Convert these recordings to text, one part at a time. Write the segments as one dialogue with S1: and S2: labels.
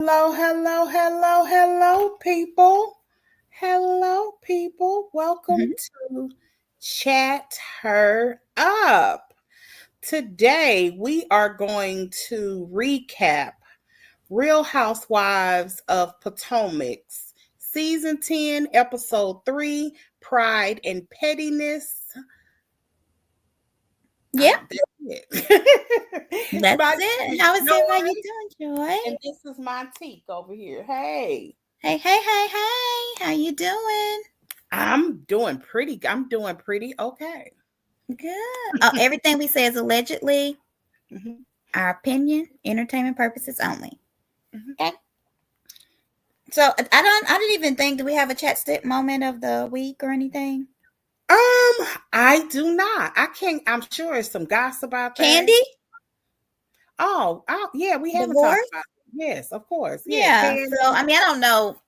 S1: Hello, hello, hello, hello, people. Hello, people. Welcome
S2: Mhm.
S1: to Chat Her Up. Today, we are going to recap Real Housewives of Potomac's Season 10, Episode 3, Pride and Pettiness.
S2: Yeah,
S1: That's it.
S2: that's
S1: My name
S2: it.
S1: is
S2: How is everybody
S1: Joy,
S2: doing, Joy?
S1: and this is Montique over here. Hey.
S2: Hey, hey, hey, hey. How you doing?
S1: I'm doing pretty okay.
S2: Good. Oh, everything we say is allegedly
S1: Mhm,
S2: our opinion, entertainment purposes only.
S1: mhm.
S2: Okay. So I didn't even think. Do we have a chat stick moment of the week or anything?
S1: I do not. I can't. I'm sure there's some gossip out there.
S2: Candy
S1: Yeah, we haven't talked
S2: divorce.
S1: about it. Yes, of course. Yeah,
S2: Yeah. So
S1: Candy.
S2: I mean, I don't know.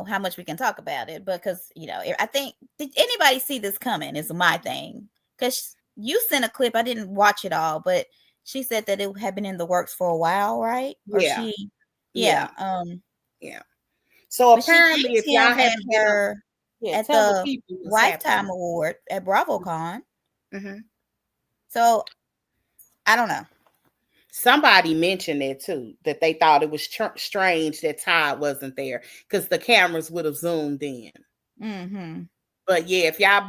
S2: How much we can talk about it because I think did anybody see this coming is my thing because you sent a clip. I didn't watch it all, but she said that it had been in the works for a while, right? Or
S1: Yeah,
S2: she
S1: yeah,
S2: yeah
S1: yeah. So
S2: but she
S1: apparently,
S2: thanked
S1: if y'all
S2: him at
S1: haven't been up,
S2: her
S1: yeah,
S2: at
S1: tell the
S2: the
S1: people what's
S2: Lifetime
S1: happening.
S2: Award at BravoCon.
S1: Mhm.
S2: So I don't know.
S1: Somebody mentioned it too, that they thought it was strange that Todd wasn't there because the cameras would have zoomed in.
S2: Mm-hmm.
S1: But yeah, if y'all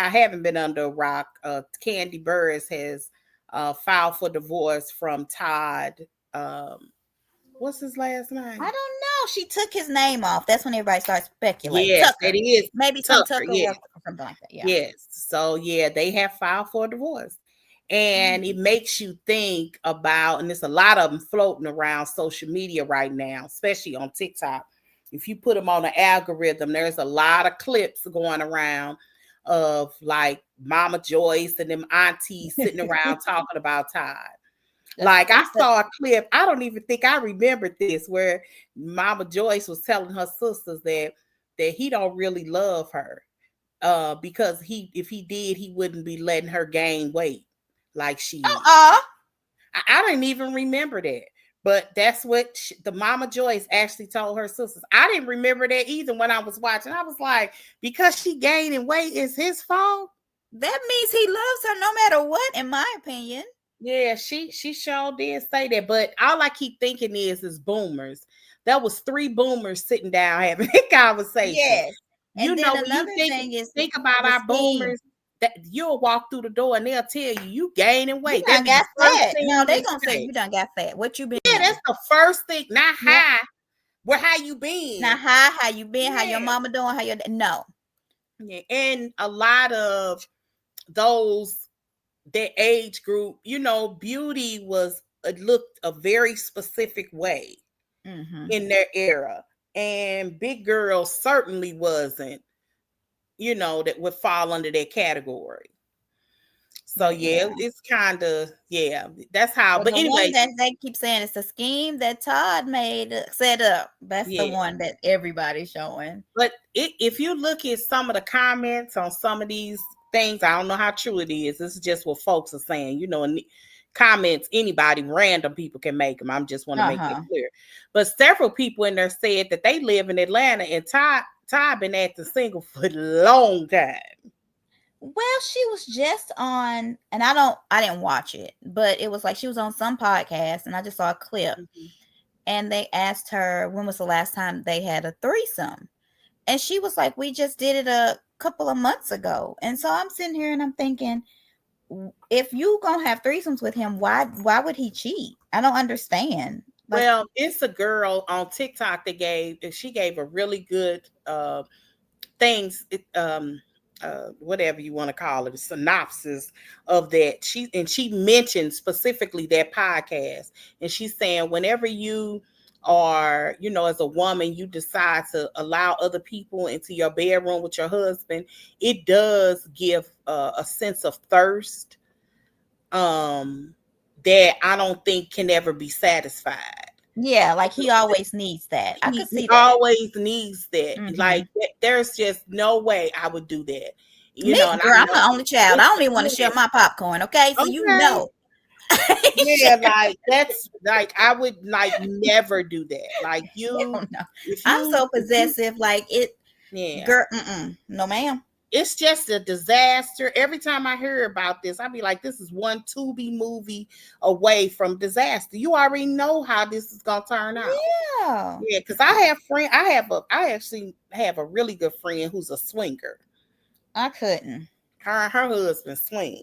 S1: haven't been under a rock, Candy Burris has filed for divorce from Todd. Um, what's his last
S2: I
S1: name?
S2: don't know. She took his name off. That's when everybody starts speculating.
S1: Yes, that
S2: Tucker.
S1: is
S2: Maybe some
S1: Tucker.
S2: Tucker
S1: Yes,
S2: work or something like that. Yeah.
S1: yes. So yeah, they have filed for divorce, and it makes you think about, and there's a lot of them floating around social media right now, especially on TikTok. If you put them on the algorithm, there's a lot of clips going around of like Mama Joyce and them aunties sitting around talking about Todd. Like I
S2: That's
S1: saw a clip, I don't even think I remembered this, where Mama Joyce was telling her sisters that he don't really love her. Because if he did, he wouldn't be letting her gain weight like she is.
S2: uh-uh.
S1: I didn't even remember that. But that's what the Mama Joyce actually told her sisters. I didn't remember that either when I was watching. I was like, because she gaining weight is his fault.
S2: That means he loves her no matter what, in my opinion.
S1: Yeah, she sure did say that. But all I keep thinking is boomers. That was three boomers sitting down having a conversation.
S2: Yes.
S1: You
S2: And then
S1: know, when you
S2: another thing is
S1: think about
S2: the
S1: our
S2: scheme.
S1: boomers, that you'll walk through the door and they'll tell you gaining
S2: You
S1: weight.
S2: done
S1: That'd be the
S2: got
S1: first
S2: fat.
S1: thing
S2: No, they
S1: they
S2: gonna say
S1: say.
S2: you done got fat. What you been
S1: Yeah,
S2: eating?
S1: that's the first thing. Not
S2: Yep.
S1: hi. Well, how you
S2: Now,
S1: been?
S2: how you been? How your
S1: Yeah.
S2: mama doing? How your no?
S1: Yeah. And a lot of those that age group, beauty was looked a very specific way
S2: Mm-hmm.
S1: in their era. And big girls certainly wasn't, that would fall under that category. So
S2: But
S1: yeah,
S2: yeah.
S1: it's kind of, yeah, that's how.
S2: So
S1: But
S2: the one
S1: anyway,
S2: that they keep saying is the scheme that Todd made set up. That's the
S1: yeah.
S2: one that everybody's showing.
S1: But if you look at some of the comments on some of these things, I don't know how true it is. This is just what folks are saying. In comments, anybody, random people can make them. I just want to make that
S2: Uh-huh.
S1: clear. But several people in there said that they live in Atlanta, and Ty been acting single for a long time.
S2: Well, she was just on, and I didn't watch it, but it was like she was on some podcast, and I just saw a clip,
S1: Mhm.
S2: and they asked her when was the last time they had a threesome, and she was like, "We just did it a couple of months ago." And so I'm sitting here and I'm thinking, if you gonna have threesomes with him, why would he cheat? I don't understand. Like,
S1: Well, it's a girl on TikTok that she gave a really good things, whatever you want to call it, a synopsis of that. She mentioned specifically that podcast, and she's saying whenever you are, as a woman, you decide to allow other people into your bedroom with your husband, it does give a sense of thirst, that I don't think can ever be satisfied.
S2: yeah, like he always needs that. I could
S1: He
S2: see that.
S1: always needs that.
S2: Mm-hmm.
S1: Like there's just no way I would do that.
S2: Me,
S1: And I
S2: girl, I'm
S1: know
S2: the only child. I
S1: it's
S2: don't even want to share
S1: yeah.
S2: my popcorn. Okay, so
S1: Okay. Yeah, like that's like I would like never do that. Like
S2: Hell no.
S1: if
S2: I'm
S1: you,
S2: so possessive. Like it,
S1: yeah,
S2: girl. No, ma'am.
S1: it's just a disaster. Every time I hear about this, I'd be like, this is one Tubi movie away from disaster. You already know how this is gonna turn out.
S2: Yeah.
S1: Yeah, because I actually have a really good friend who's a swinger.
S2: I couldn't.
S1: Her husband swing.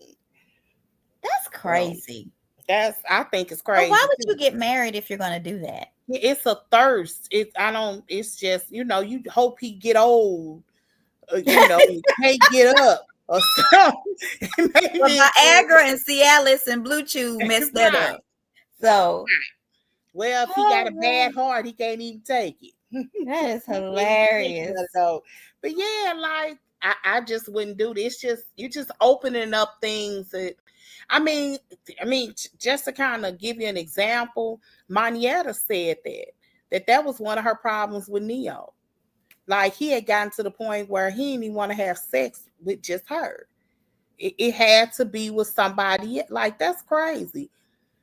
S2: That's
S1: So
S2: crazy.
S1: I think it's
S2: But why
S1: crazy
S2: would you
S1: too.
S2: get married if you're gonna do that?
S1: It's a thirst. It's just, you hope he get old, can't get up or something.
S2: But
S1: Maybe
S2: Viagra and Cialis and Blue Chew messed that
S1: right.
S2: up. So,
S1: Well, if he got
S2: oh
S1: a bad
S2: man,
S1: heart, he can't even take it.
S2: that is
S1: He can't even think
S2: hilarious.
S1: about it though. But yeah, like I just wouldn't do this. Just you're just opening up things that I mean, just to kind of give you an example, Manietta said that was one of her problems with Neo. Like he had gotten to the point where he didn't even want to have sex with just her. It had to be with somebody. Like that's crazy.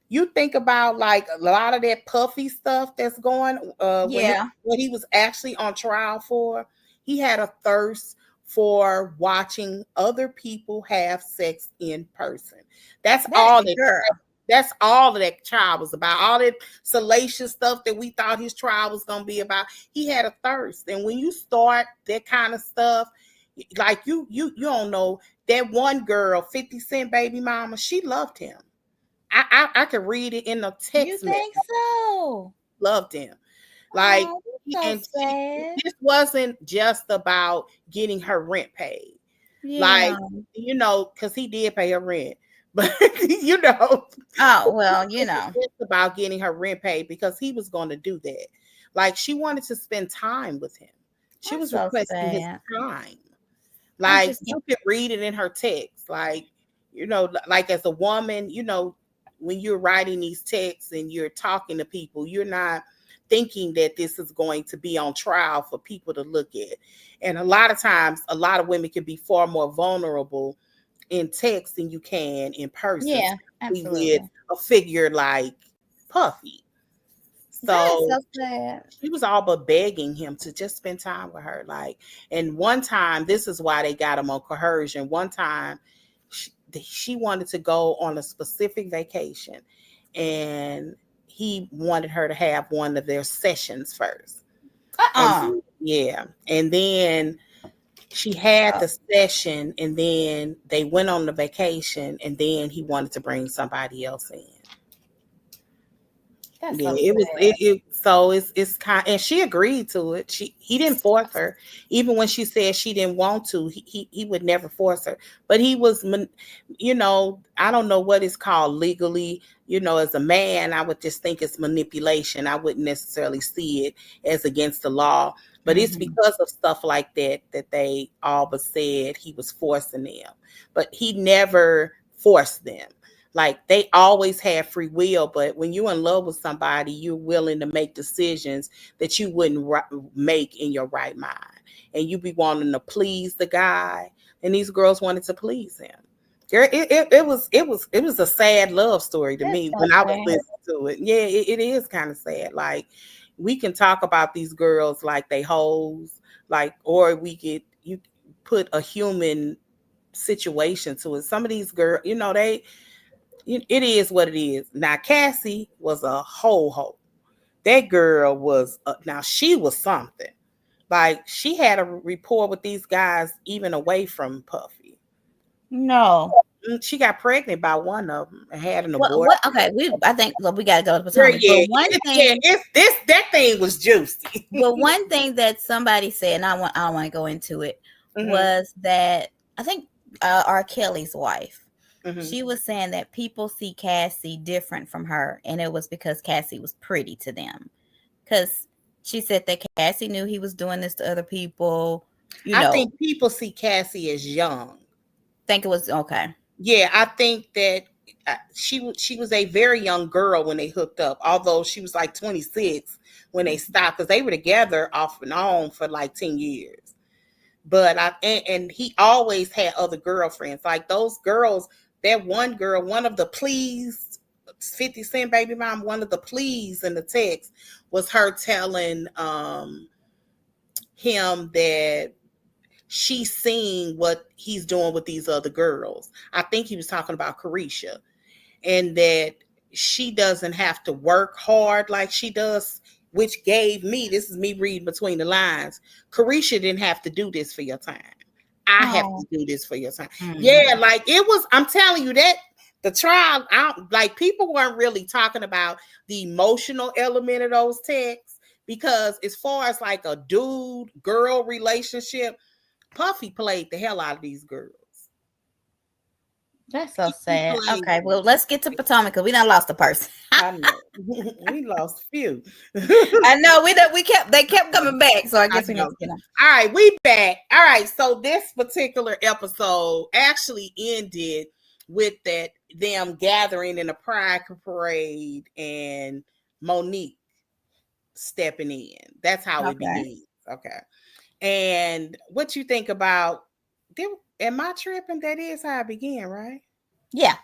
S1: You think about like a lot of that puffy stuff that's going
S2: Yeah,
S1: what he was actually on trial for. He had a thirst for watching other people have sex in person. That's
S2: that
S1: all that
S2: girl.
S1: that's all that trial was about. All that salacious stuff that we thought his trial was gonna be about. He had a thirst, and when you start that kind of stuff, like you don't know that one girl, 50 Cent baby mama, she loved him. I could read it in the
S2: You
S1: text message.
S2: think so?
S1: Loved him. Like
S2: Oh, that's so sad.
S1: this wasn't just about getting her rent paid.
S2: Yeah.
S1: Like, because he did pay her rent. But you know,
S2: Oh well,
S1: it wasn't just about getting her rent paid because he was going to do that. Like she wanted to spend time with him. She
S2: that's
S1: was
S2: so
S1: requesting his
S2: sad.
S1: time.
S2: I
S1: Like
S2: just
S1: you could read it in her text. Like, like as a woman, when you're writing these texts and you're talking to people, you're not thinking that this is going to be on trial for people to look at. And a lot of times, a lot of women can be far more vulnerable in text than you can in person,
S2: yeah,
S1: especially with
S2: absolutely.
S1: a figure like Puffy.
S2: That is
S1: So
S2: so sad.
S1: she was all but begging him to just spend time with her. Like, and one time, this is why they got him on coercion. One time, she wanted to go on a specific vacation, and he wanted her to have one of their sessions first. And
S2: Uh-uh.
S1: yeah, and then she had
S2: Oh,
S1: the session, and then they went on the vacation, and then he wanted to bring somebody else in.
S2: that's
S1: Yeah,
S2: so
S1: it was
S2: sad.
S1: so it's kind, and she agreed to it. He didn't force her, even when she said she didn't want to. He would never force her, but he was, I don't know what it's called legally. As a man, I would just think it's manipulation. I wouldn't necessarily see it as against the law, but it's
S2: Hmm.
S1: because of stuff like that they all but said he was forcing them, but he never forced them. Like they always have free will, but when you're in love with somebody, you're willing to make decisions that you wouldn't make in your right mind, and you be wanting to please the guy, and these girls wanted to please him. Girl, it was a sad love story to
S2: That's
S1: me
S2: so
S1: when I was
S2: sad.
S1: listening to it. Yeah, it is kind of sad. Like we can talk about these girls like they hoes, like, or we could you put a human situation to it. Some of these girls, it is what it is. Now Cassie was a ho. That girl was now she was something. Like she had a rapport with these guys even away from Puffy.
S2: No.
S1: She got pregnant by one of them and had an abortion.
S2: What? Okay, I think look, we gotta go to
S1: Girl,
S2: Potomac.
S1: yeah, it's this that thing was juicy.
S2: But one thing that somebody said, and I don't want to go into it,
S1: Hmm.
S2: was that I think R. Kelly's wife.
S1: Hmm.
S2: She was saying that people see Cassie different from her, and it was because Cassie was pretty to them. Because she said that Cassie knew he was doing this to other people.
S1: I think people see Cassie as young.
S2: Think it was okay.
S1: Yeah, I think that she was a very young girl when they hooked up. Although she was like 26 when they stopped, because they were together off and on for like 10 years. But and he always had other girlfriends. Like those girls, that one girl, one of the pleased. 50 Cent baby mom, one of the pleas in the text was her telling him that she's seeing what he's doing with these other girls. I think he was talking about Carisha, and that she doesn't have to work hard like she does, which gave me, this is me reading between the lines, Carisha didn't have to do this for your time. I have to do this for your time. Mm-hmm. Yeah, like it was, I'm telling you that the trial, like people weren't really talking about the emotional element of those texts, because as far as like a dude girl relationship, Puffy played the hell out of these girls.
S2: That's so sad. Okay, well, let's get to Potomac because we done lost a person.
S1: I know. We lost a few.
S2: I know. They kept coming back, so I guess we need to get on.
S1: All right, we back. All right, so this particular episode actually ended with them gathering in a pride parade and Monique stepping in. That's how it begins. Okay. And what you think about, am I tripping? That is how it began, right?
S2: Yeah.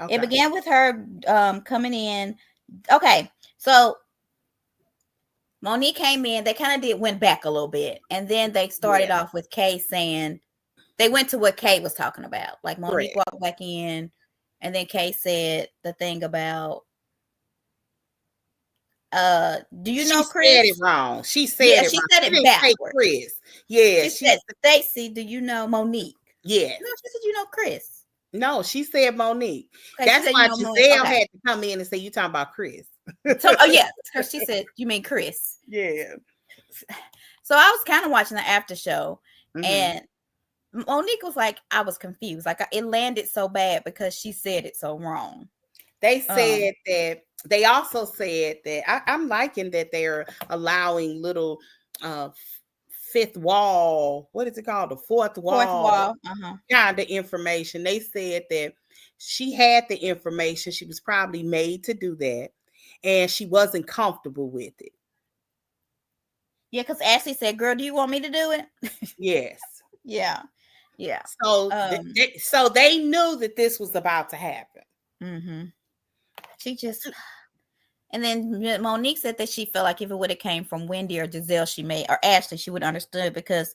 S2: Okay. It began with her coming in. Okay. So Monique came in. They kind of went back a little bit. And then they started off with Kay saying, they went to what Kay was talking about. Like Monique walked back in, and then Kay said the thing about, do you know Chris?
S1: She said it wrong. She said it
S2: she
S1: wrong.
S2: said it backwards.
S1: Chris. Yeah.
S2: She said, Stacey, do you know Monique?
S1: Yes.
S2: No, she said, you know Chris.
S1: No, she said Monique. Okay, that's why Giselle had to come in and say, you talking about Chris.
S2: So, she said, you mean Chris?
S1: Yeah.
S2: So I was kind of watching the after show, and Monique was like, I was confused. Like it landed so bad because she said it so wrong.
S1: They said that. They also said that I'm liking that they're allowing little fifth wall. What is it called? The fourth wall. Kind of information. They said that she had the information. She was probably made to do that, and she wasn't comfortable with it.
S2: Yeah, because Ashley said, "Girl, do you want me to do it?"
S1: Yes.
S2: Yeah.
S1: So, so they knew that this was about to happen.
S2: Mm-hmm. She just, and then Monique said that she felt like if it would have came from Wendy or Giselle, or Ashley, she would have understood because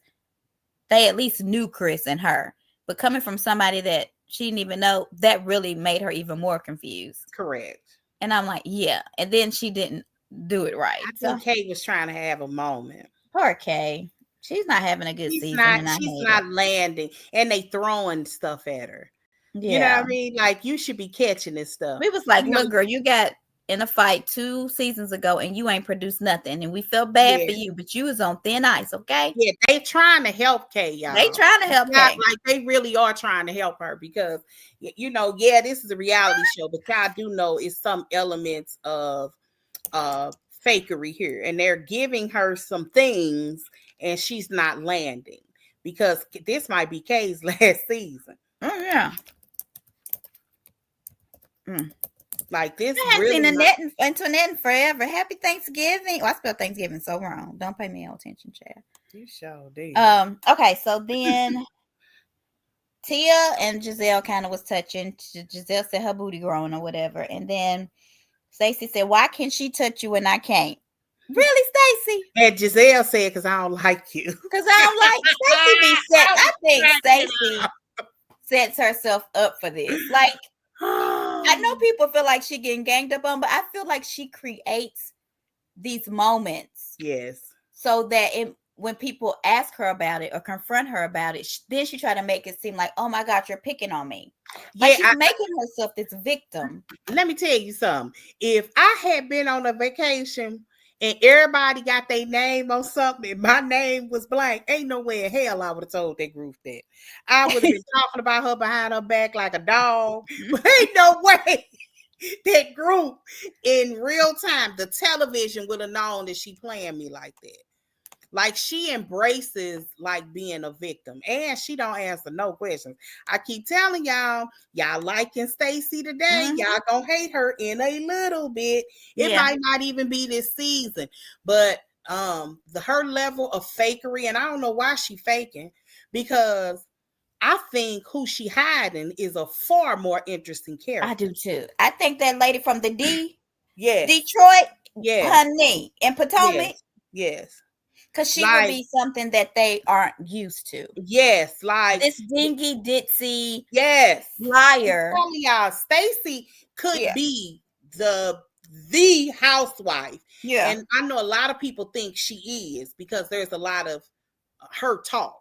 S2: they at least knew Chris and her. But coming from somebody that she didn't even know, that really made her even more confused.
S1: Correct.
S2: And I'm like, yeah. And then she didn't do it right.
S1: I think Kay was trying to have a moment.
S2: Poor Kay. She's not having a good season.
S1: She's not landing. And they throwing stuff at her. Yeah. You know what I mean? Like, you should be catching this stuff.
S2: We was like, look, girl, you got in a fight 2 seasons ago and you ain't produced nothing. And we felt bad for you, but you was on thin ice, okay?
S1: Yeah, they trying to help Kay, y'all.
S2: They trying to help Kay.
S1: Like, they really are trying to help her because, this is a reality show, but y'all do know it's some elements of fakery here. And they're giving her some things and she's not landing because this might be Kay's last season.
S2: Oh, yeah.
S1: Like this,
S2: I haven't seen Annette in forever. Happy Thanksgiving. I spelled Thanksgiving so wrong. Don't pay me no attention, Chad.
S1: You sure did.
S2: Okay, so then Tia and Giselle kind of was touching. Giselle said her booty growing or whatever, and then Stacey said, "Why can she touch you and I can't?" Really, Stacey?
S1: And Giselle said, "Because I don't like you."
S2: Because I don't like Stacey. I think Stacey sets herself up for this. Like. I know people feel like she getting ganged up on, but I feel like she creates these moments.
S1: Yes.
S2: So that when people ask her about it or confront her about it, then she try to make it seem like, oh my God, you're picking on me. Like she's making herself this victim.
S1: Let me tell you something. If I had been on a vacation and everybody got their name on something and my name was blank, ain't no way in hell I would have told that group that. I would have been talking about her behind her back like a dog. But ain't no way that group in real time, the television would have known that she playing me like that. Like she embraces like being a victim and she don't answer no questions. I keep telling y'all liking Stacey today. Y'all gonna hate her in a little bit. It might not even be this season, but her level of fakery, and I don't know why she faking, because I think who she hiding is a far more interesting
S2: I
S1: character.
S2: do too. I think that lady from the
S1: Yes,
S2: Detroit,
S1: yes,
S2: honey, in Potomac,
S1: yes, yes.
S2: because she would
S1: Like,
S2: be something that they aren't used to.
S1: yes, like,
S2: This dingy ditzy
S1: yes. I'm
S2: liar.
S1: telling y'all, Stacey could
S2: Yeah,
S1: be the housewife.
S2: yeah.
S1: And I know a lot of people think she is because there's a lot of her talk,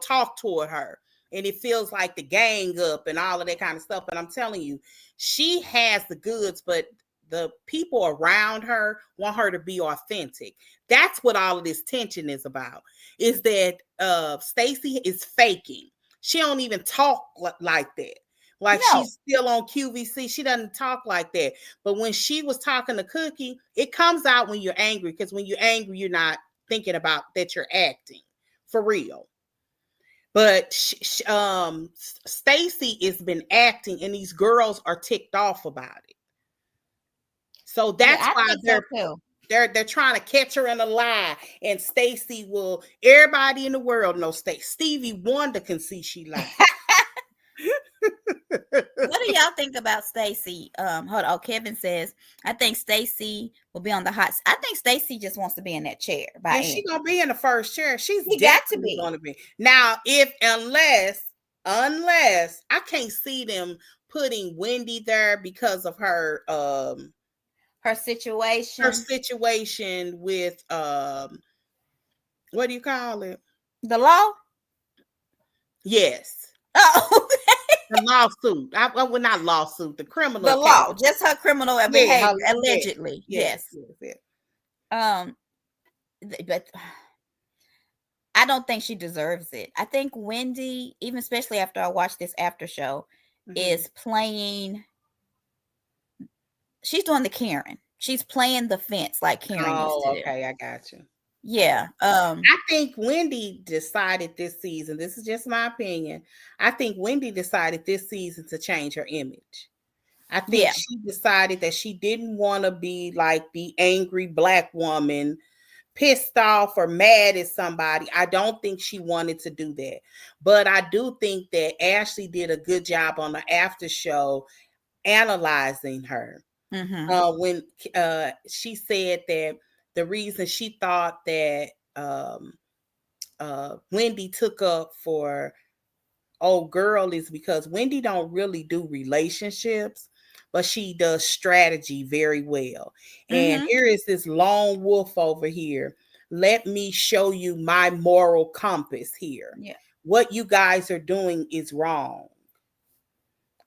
S1: talk toward her. And it feels like the gang up and all of that kind of stuff. But I'm telling you, she has the goods, but the people around her want her to be authentic. That's what all of this tension is about. Is that Stacey is faking. She don't even talk like that. Like
S2: No,
S1: she's still on QVC. She doesn't talk like that. But when she was talking to Cookie, it comes out when you're angry. Because when you're angry, you're not thinking about that you're acting for real. But Stacey has been acting, and these girls are ticked off about it. So
S2: yeah,
S1: that's
S2: I
S1: why
S2: think so too.
S1: they're trying to catch her in a lie. And Stacey will. Everybody in the world knows Stacey. Stevie Wonder can see she lied.
S2: What do y'all think about Stacey? Hold on. Kevin says, I think Stacey will be on the hot. I think Stacey just wants to be in that chair by
S1: And she
S2: Andy.
S1: gonna be in the first chair. She's
S2: He got to
S1: definitely
S2: be.
S1: gonna be. Now, unless I can't see them putting Wendy there because of
S2: Her
S1: her
S2: situation.
S1: situation with what do you call it?
S2: The law?
S1: Yes.
S2: Oh,
S1: The lawsuit. Well, not lawsuit, the criminal
S2: the
S1: case.
S2: law. Just her criminal
S1: Yeah,
S2: behavior, allegedly.
S1: yes,
S2: Yes.
S1: yes, yes.
S2: But I don't think she deserves it. I think Wendy, even especially after I watched this after show, is playing. She's doing the Karen. She's playing the fence like Karen used to
S1: Oh,
S2: do.
S1: okay, I got you.
S2: Yeah.
S1: I think Wendy decided this season, this is just my opinion. I think Wendy decided this season to change her image. I think
S2: Yeah.
S1: she decided that she didn't want to be like the angry Black woman, pissed off or mad at somebody. I don't think she wanted to do that. But I do think that Ashley did a good job on the after show analyzing her. When she said that the reason she thought that Wendy took up for old girl is because Wendy don't really do relationships, but she does strategy very well. And here is this lone wolf over here. Let me show you my moral compass here.
S2: Yeah.
S1: What you guys are doing is wrong.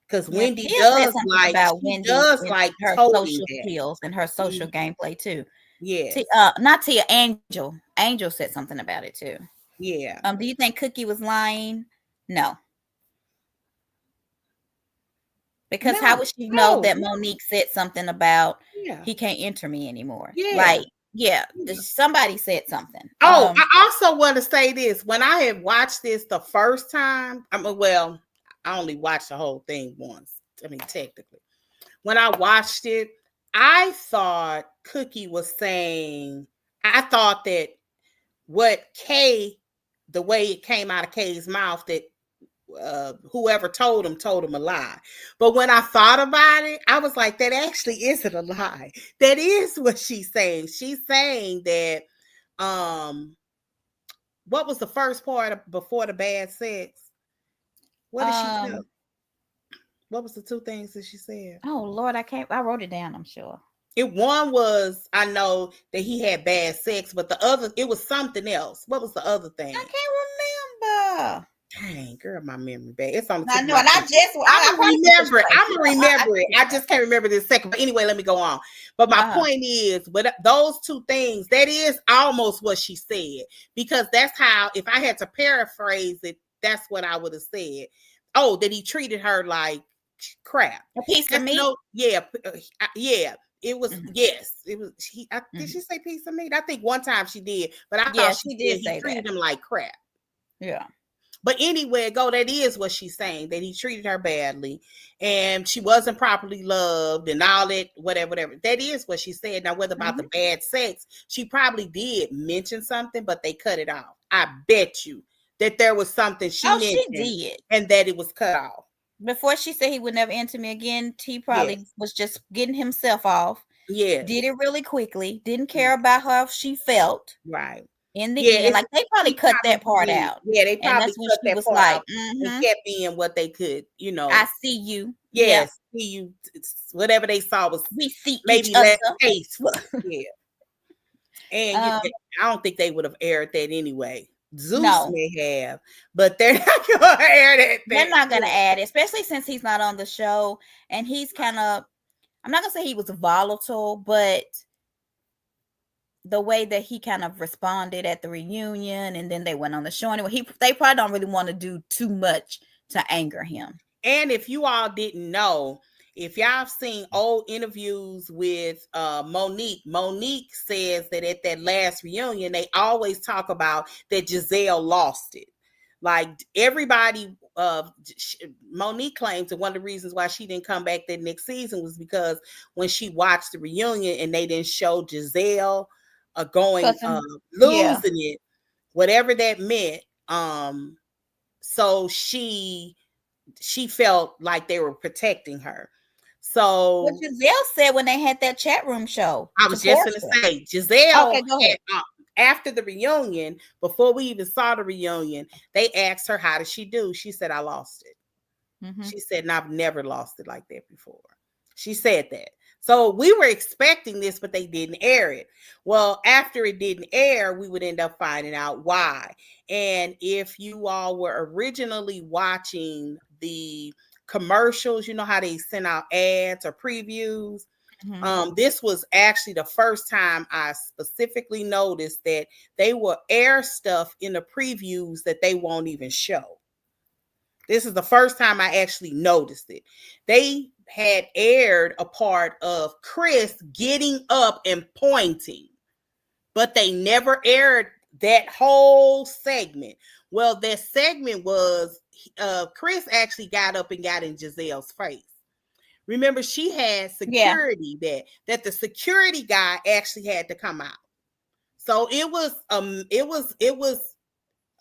S1: Because
S2: Yeah.
S1: Wendy
S2: Tia said
S1: does
S2: something
S1: like,
S2: about
S1: she
S2: Wendy
S1: does
S2: and
S1: like
S2: her
S1: toting
S2: social
S1: that.
S2: skills and her social gameplay too.
S1: Yes.
S2: Not Tia, Angel. Angel said something about it too.
S1: Yeah.
S2: Do you think Cookie was lying? No. Because how would she know that Monique said something about he can't enter me anymore?
S1: Yeah.
S2: Like, yeah, somebody said something.
S1: Oh, I also want to say this. When I had watched this the first time, I only watched the whole thing once. I mean, technically. When I watched it, I thought Cookie was saying, I thought that the way it came out of Kay's mouth, that whoever told him a lie. But when I thought about it, I was like, that actually isn't a lie. That is what she's saying. She's saying that what was the first part before the bad sex? What did she do? What was the two things that she said?
S2: Oh Lord, I wrote it down, I'm sure.
S1: One was, I know that he had bad sex, but the other, it was something else. What was the other thing?
S2: I can't remember.
S1: Dang, girl, my memory bad. It's on the
S2: I
S1: tip
S2: know,
S1: of
S2: and
S1: my I'm gonna remember it. I'm gonna remember it. I just can't remember this second. But anyway, let me go on. But my point is, but those two things, that is almost what she said, because that's how, if I had to paraphrase it, that's what I would have said. Oh, that he treated her like crap.
S2: A piece of meat.
S1: Yeah. It was yes. It was. Did she say piece of meat? I think one time she did, but I thought she did. He treated him like crap.
S2: Yeah.
S1: But anyway, that is what she's saying, that he treated her badly and she wasn't properly loved and all that, whatever. That is what she said. Now, whether about the bad sex, she probably did mention something, but they cut it off. I bet you that there was something she
S2: Oh, she
S1: mentioned
S2: did.
S1: and that it was cut off.
S2: Before she said he would never enter me again, he probably
S1: Yes.
S2: was just getting himself off.
S1: Yes.
S2: Did it really quickly. Didn't care about how she felt
S1: Right.
S2: in
S1: Yeah,
S2: the end.
S1: it's
S2: Like they probably
S1: he
S2: cut that part
S1: probably
S2: out.
S1: yeah, they
S2: And
S1: probably
S2: that's when
S1: cut
S2: she
S1: that
S2: was
S1: part
S2: like,
S1: out and kept in what they could,
S2: I see you. Yeah.
S1: yes, see you whatever they saw was
S2: We see each
S1: maybe
S2: other.
S1: less tasteful. Yeah. And
S2: um,
S1: I don't think they would have aired that anyway. Zeus
S2: no.
S1: may have, but they're not gonna air that
S2: They're
S1: thing.
S2: not gonna add it, especially since he's not on the show and he's kind of, I'm not gonna say he was volatile, but the way that he kind of responded at the reunion and then they went on the show anyway, they probably don't really want to do too much to anger him.
S1: And if you all didn't know, if y'all have seen old interviews with Monique says that at that last reunion, they always talk about that Giselle lost it. Like everybody, Monique claims that one of the reasons why she didn't come back that next season was because when she watched the reunion and they didn't show Giselle going
S2: Yeah.
S1: losing it, whatever that meant. So she felt like they were protecting her. So
S2: What Giselle said when they had that chat room show.
S1: I was just going to say, Giselle,
S2: okay, go ahead.
S1: After the reunion, before we even saw the reunion, they asked her, how did she do? She said, I lost it. Mm-hmm. She said, and I've never lost it like that before. She said that. So we were expecting this, but they didn't air it. Well, after it didn't air, we would end up finding out why. And if you all were originally watching the commercials, you know how they send out ads or previews. Mm-hmm. This was actually the first time I specifically noticed that they will air stuff in the previews that they won't even show. This is the first time I actually noticed it. They had aired a part of Chris getting up and pointing, but they never aired that whole segment. Well, that segment was Chris actually got up and got in Giselle's face. Remember, she had security that the security guy actually had to come out. So it was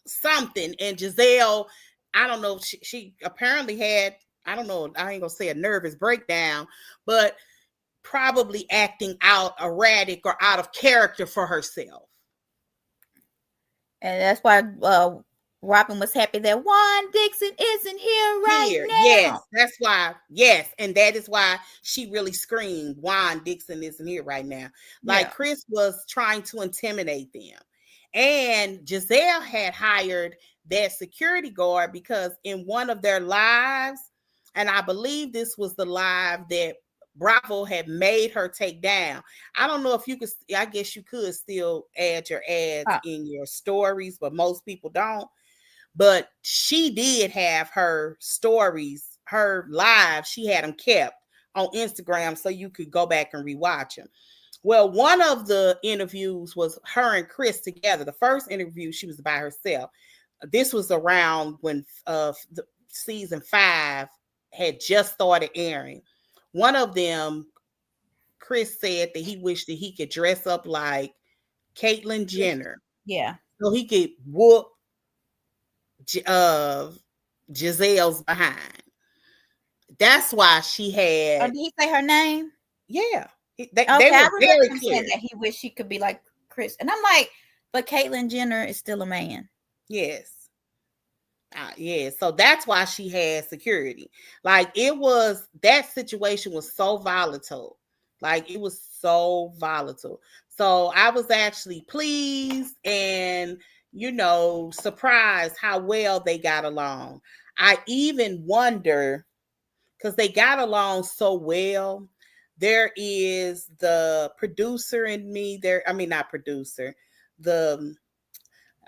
S1: something. And Giselle, I don't know, she apparently had, I don't know, I ain't gonna say a nervous breakdown, but probably acting out erratic or out of character for herself.
S2: And that's why Robin was happy that Juan Dixon isn't here now.
S1: Yes, that's why. Yes, and that is why she really screamed, Juan Dixon isn't here right now. Like Chris was trying to intimidate them. And Giselle had hired that security guard because in one of their lives, and I believe this was the live that Bravo had made her take down. I don't know if you could, I guess you could still add your ads in your stories, but most people don't. But she did have her stories, her live, she had them kept on Instagram so you could go back and rewatch them. Well, one of the interviews was her and Chris together. The first interview, she was by herself. This was around when the season 5 had just started airing. One of them, Chris said that he wished that he could dress up like Caitlyn Jenner.
S2: Yeah.
S1: So he could whoop Giselle's behind. That's why she had.
S2: Did he say her name?
S1: Yeah.
S2: They were very clear that he wished he could be like Chris. And I'm like, but Caitlyn Jenner is still a man.
S1: Yes. Yeah, so that's why she had security. Like it was, that situation was so volatile. Like it was so volatile. So I was actually pleased and, you know, surprised how well they got along. I even wonder, because they got along so well, there is the producer in me there. I mean, not producer, the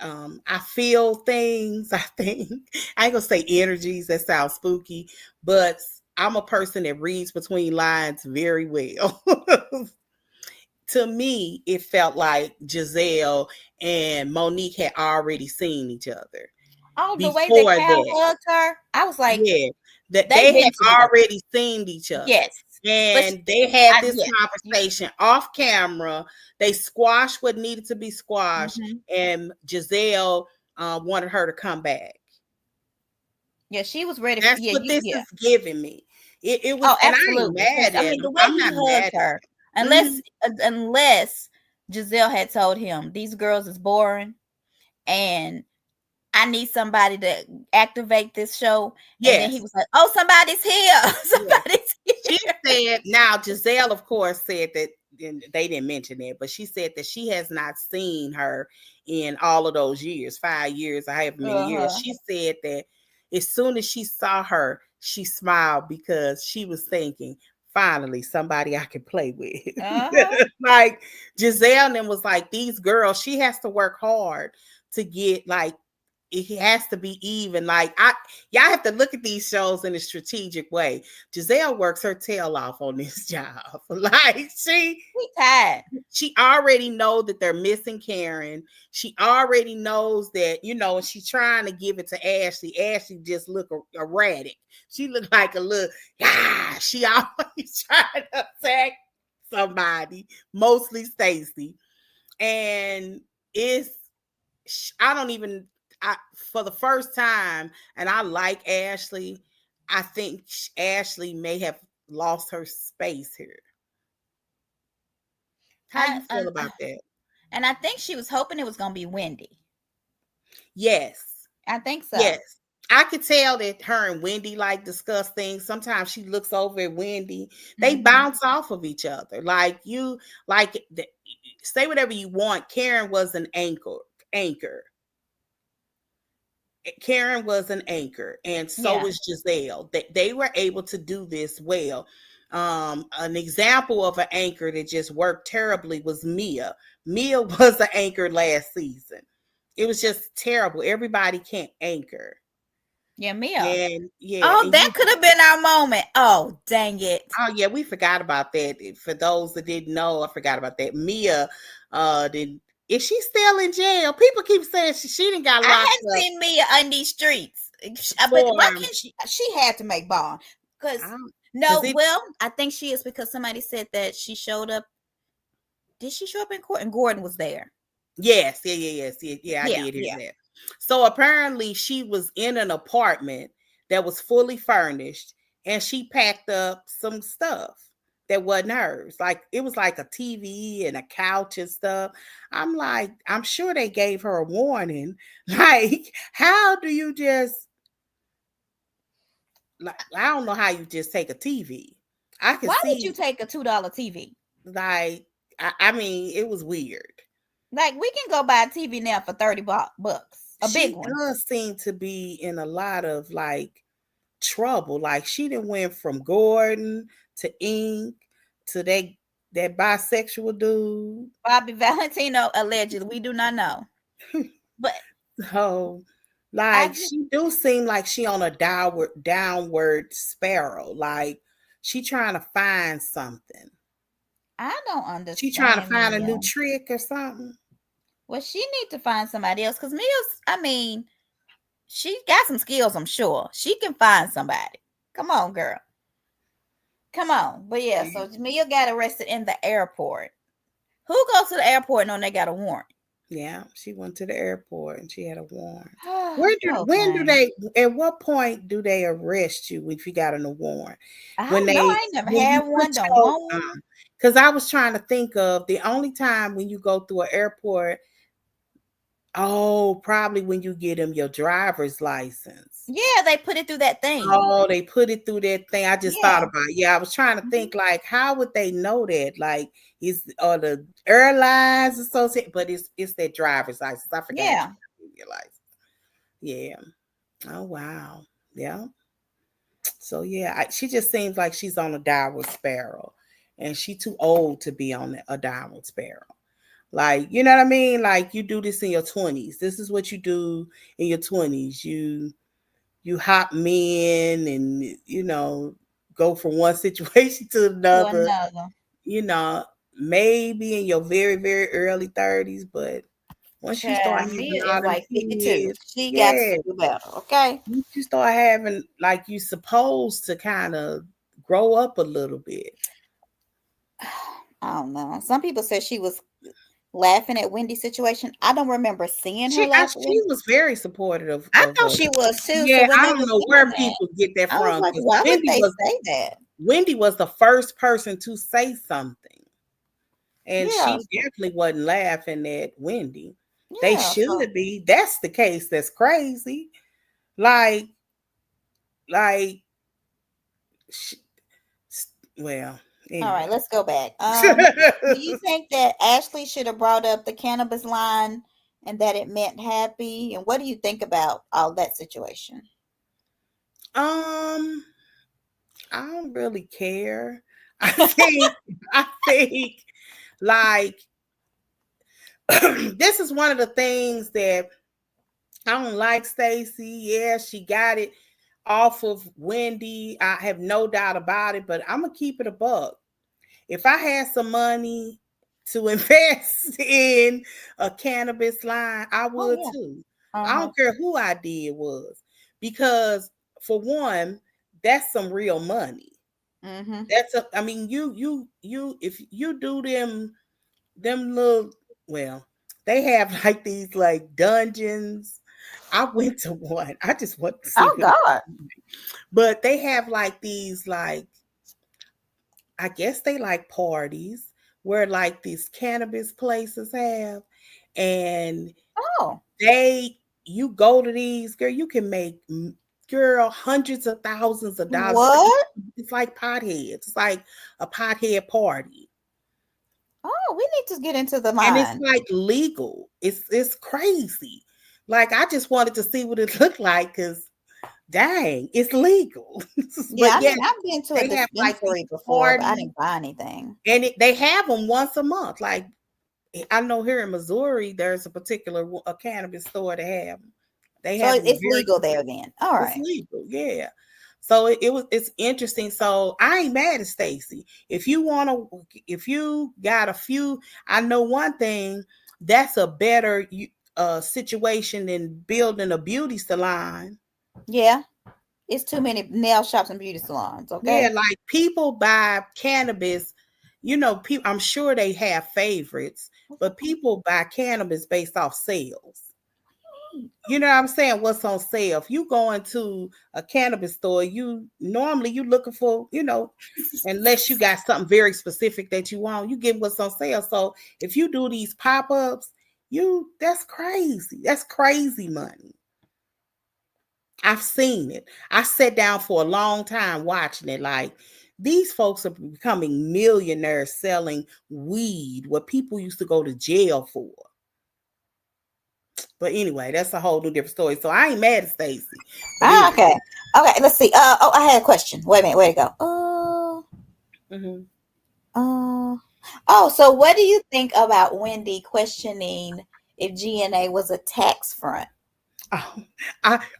S1: I feel things. I think I ain't gonna say energies. That sounds spooky, but I'm a person that reads between lines very well. To me, it felt like Giselle and Monique had already seen each other.
S2: Oh, the way that Cal hugged her, I was like,
S1: yeah, that they had already seen each other.
S2: Yes.
S1: And they had this conversation off camera. They squashed what needed to be squashed. Mm-hmm. And Giselle wanted her to come back.
S2: Yeah, she was ready for,
S1: That's
S2: yeah,
S1: what
S2: you,
S1: this
S2: yeah.
S1: is giving me. It was,
S2: Oh,
S1: and I ain't
S2: absolutely. Because
S1: mad
S2: I
S1: at
S2: mean,
S1: him.
S2: the way
S1: I'm
S2: he
S1: not
S2: hugged
S1: mad at
S2: her,
S1: him.
S2: unless Giselle had told him these girls is boring and I need somebody to activate this show. And then he
S1: Yes.
S2: was like, "Oh, somebody's here.
S1: Yes.
S2: Somebody's
S1: She
S2: here."
S1: said, now Giselle, of course, said that, and they didn't mention it, but she said that she has not seen her in all of those years, 5 years, or however many years.
S2: Uh-huh.
S1: She said that as soon as she saw her, she smiled because she was thinking, finally, somebody I can play with.
S2: Uh-huh.
S1: Like Giselle then was like, these girls, she has to work hard to get like, it has to be even. Like y'all have to look at these shows in a strategic way. Giselle works her tail off on this job. Like
S2: We tired.
S1: she already know that they're missing Karen. She already knows that, and she's trying to give it to Ashley. Ashley just look erratic. She looked like a little, she always trying to attack somebody, mostly Stacey. And it's, I don't even, for the first time, and I like Ashley, I think Ashley may have lost her space here. How
S2: I,
S1: you feel about that?
S2: and I think she was hoping it was gonna be Wendy.
S1: Yes.
S2: I think so.
S1: Yes. I could tell that her and Wendy like discuss things. Sometimes she looks over at Wendy. They
S2: Mm-hmm.
S1: bounce off of each other. Like like say whatever you want. Karen was an anchor. Karen was an anchor, and so
S2: Yeah.
S1: was Giselle. They were able to do this well. An example of an anchor that just worked terribly was Mia. Mia was an anchor last season. It was just terrible. Everybody can't anchor.
S2: Yeah, Mia.
S1: And yeah,
S2: Oh,
S1: and
S2: that could have been our moment. Oh, dang it.
S1: oh yeah, we forgot about that. For those that didn't know, I forgot about that. Mia, did is she still in jail? People keep saying she didn't got
S2: I
S1: locked
S2: hadn't
S1: up
S2: seen Mia on these streets. But
S1: for
S2: why can't she? She had to make bond. Because,
S1: because
S2: no, well, I think she is because somebody said that she showed up. Did she show up in court? And Gordon was there.
S1: yes, yeah, I
S2: Yeah,
S1: did hear
S2: yeah.
S1: that. So apparently she was in an apartment that was fully furnished and she packed up some stuff that wasn't hers. Like it was like a TV and a couch and stuff. I'm like, I'm sure they gave her a warning. Like, how do you just like I don't know how you just take a TV. I could
S2: Why would you
S1: see
S2: take a $2 TV?
S1: like I mean, it was weird.
S2: Like, we can go buy a TV now for 30 bucks. A big
S1: She
S2: one.
S1: does seem to be in a lot of like trouble. Like she done went from Gordon to Ink to that bisexual dude.
S2: Bobby Valentino, allegedly. We do not know. But
S1: So
S2: I
S1: like
S2: just,
S1: she do seem like she on a downward spiral. Like she trying to find something.
S2: I don't
S1: She trying to
S2: understand
S1: find a new
S2: Mia.
S1: trick or something.
S2: Well, she need to find somebody else because Mia's, I mean, she got some skills, I'm sure. She can find somebody. Come on, girl. Come on. But yeah, so Mia got arrested in the airport. Who goes to the airport knowing they got a warrant?
S1: Yeah, she went to the airport and she had a warrant. When do
S2: Okay.
S1: they at what point do they arrest you if you got a warrant?
S2: I
S1: When
S2: don't know. I
S1: they
S2: ain't never
S1: when you
S2: had
S1: put
S2: one. Don't
S1: your
S2: want one.
S1: because I was trying to think of the only time when you go through an airport, oh, probably when you get them your driver's license.
S2: Yeah, they put it through that thing.
S1: Oh, they put it through that thing. I just thought
S2: Yeah.
S1: about it. Yeah, I was trying to
S2: Mhm.
S1: think like how would they know that? Like is or the airlines associated, but it's their driver's license. I forgot
S2: Yeah.
S1: you your license. Yeah. Oh wow. Yeah. So yeah, she just seems like she's on a downward spiral, and she too old to be on a downward spiral. Like you know what I mean? Like you do this in your 20s. This is what you do in your 20s. You hop men and go from one situation to
S2: To
S1: another.
S2: another.
S1: You know, maybe in your very very early 30s, but once you start
S2: Child,
S1: having
S2: Mia
S1: all
S2: is
S1: them
S2: like 52.
S1: kids,
S2: She got
S1: yeah,
S2: to do better. Okay.
S1: once you start having like you supposed to kind of grow up a little bit.
S2: I don't know. Some people said she was laughing at Wendy's situation. I don't remember seeing her laugh at
S1: She
S2: Wendy.
S1: was very supportive
S2: I
S1: of
S2: thought she was too. So
S1: yeah,
S2: when
S1: I
S2: they
S1: don't
S2: were
S1: know
S2: saying
S1: where
S2: that,
S1: people get that
S2: I was
S1: from
S2: like,
S1: because
S2: why would they say that?
S1: Wendy was the first person to say something. And
S2: Yeah,
S1: she definitely wasn't laughing at Wendy. They
S2: yeah. So
S1: should be. That's the case. That's crazy. Like, like, sh- well,
S2: all right,
S1: anyway.
S2: let's go back. Do you think that Ashley should have brought up the cannabis line and that it meant happy? And what do you think about all that situation?
S1: um, I don't really care. I think, I think, like, this is one of the things that I don't like Stacey. Yeah, she got it off of Wendy. I have no doubt about it, but I'm gonna keep it a buck. If I had some money to invest in a cannabis line, I
S2: Oh
S1: would
S2: yeah.
S1: too. I
S2: Uh-huh.
S1: don't care who I did was because for one, that's some real money.
S2: Mm-hmm.
S1: I mean, if you do them little, well, they have like these like dungeons. I went to one. I just want to see
S2: Oh
S1: what
S2: God.
S1: but they have like these like I guess they like parties where like these cannabis places have and
S2: Oh.
S1: you go to these girl you can make girl hundreds of thousands of dollars.
S2: What?
S1: It's like potheads. It's like a pothead party.
S2: Oh, we need to get into the
S1: And it's
S2: line.
S1: like legal. It's crazy. Like I just wanted to see what it looked like because dang, it's legal.
S2: Yeah,
S1: But
S2: I
S1: yeah,
S2: mean, I've been to a
S1: they have like these
S2: dispensary before, but I
S1: parties
S2: didn't buy anything.
S1: and they have them once a month. Like I know here in Missouri, there's a particular a cannabis store to have 'em. They
S2: So
S1: have them
S2: it's
S1: very
S2: legal there then. All
S1: it's
S2: right.
S1: legal, yeah. So it's interesting. So I ain't mad at Stacey. If you got a few, I know one thing that's a better situation than building a beauty salon.
S2: Yeah. It's too many nail shops and beauty salons,
S1: Yeah,
S2: okay?
S1: like people buy cannabis. People. I'm sure they have favorites, but people buy cannabis based off sales. You know what I'm saying? What's on sale? If you go into a cannabis store, you looking for, unless you got something very specific that you want, you get what's on sale. So if you do these pop-ups, that's crazy. That's crazy money. I've seen it. I sat down for a long time watching it. Like these folks are becoming millionaires selling weed, what people used to go to jail for. But anyway, that's a whole new different story. So I ain't mad at Stacey. But
S2: Ah,
S1: anyway.
S2: okay. Okay, let's see. I had a question. Wait a minute, where to go?
S1: Mm-hmm.
S2: Uh, oh, so what do you think about Wendy questioning if GNA was a tax front?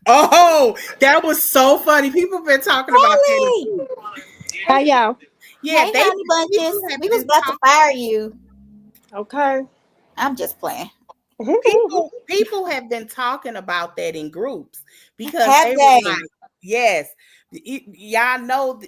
S1: Oh, that was so funny. People have been talking about that
S2: Kelly!
S1: too.
S3: Hi, y'all.
S1: Yeah,
S2: Hey,
S1: they
S2: honey bunches.
S1: people have
S2: We was
S1: been
S2: about to fire you.
S3: Okay.
S2: I'm just playing.
S1: people have been talking about that in groups because
S2: Have
S1: they were
S2: they?
S1: like, yes, y'all know.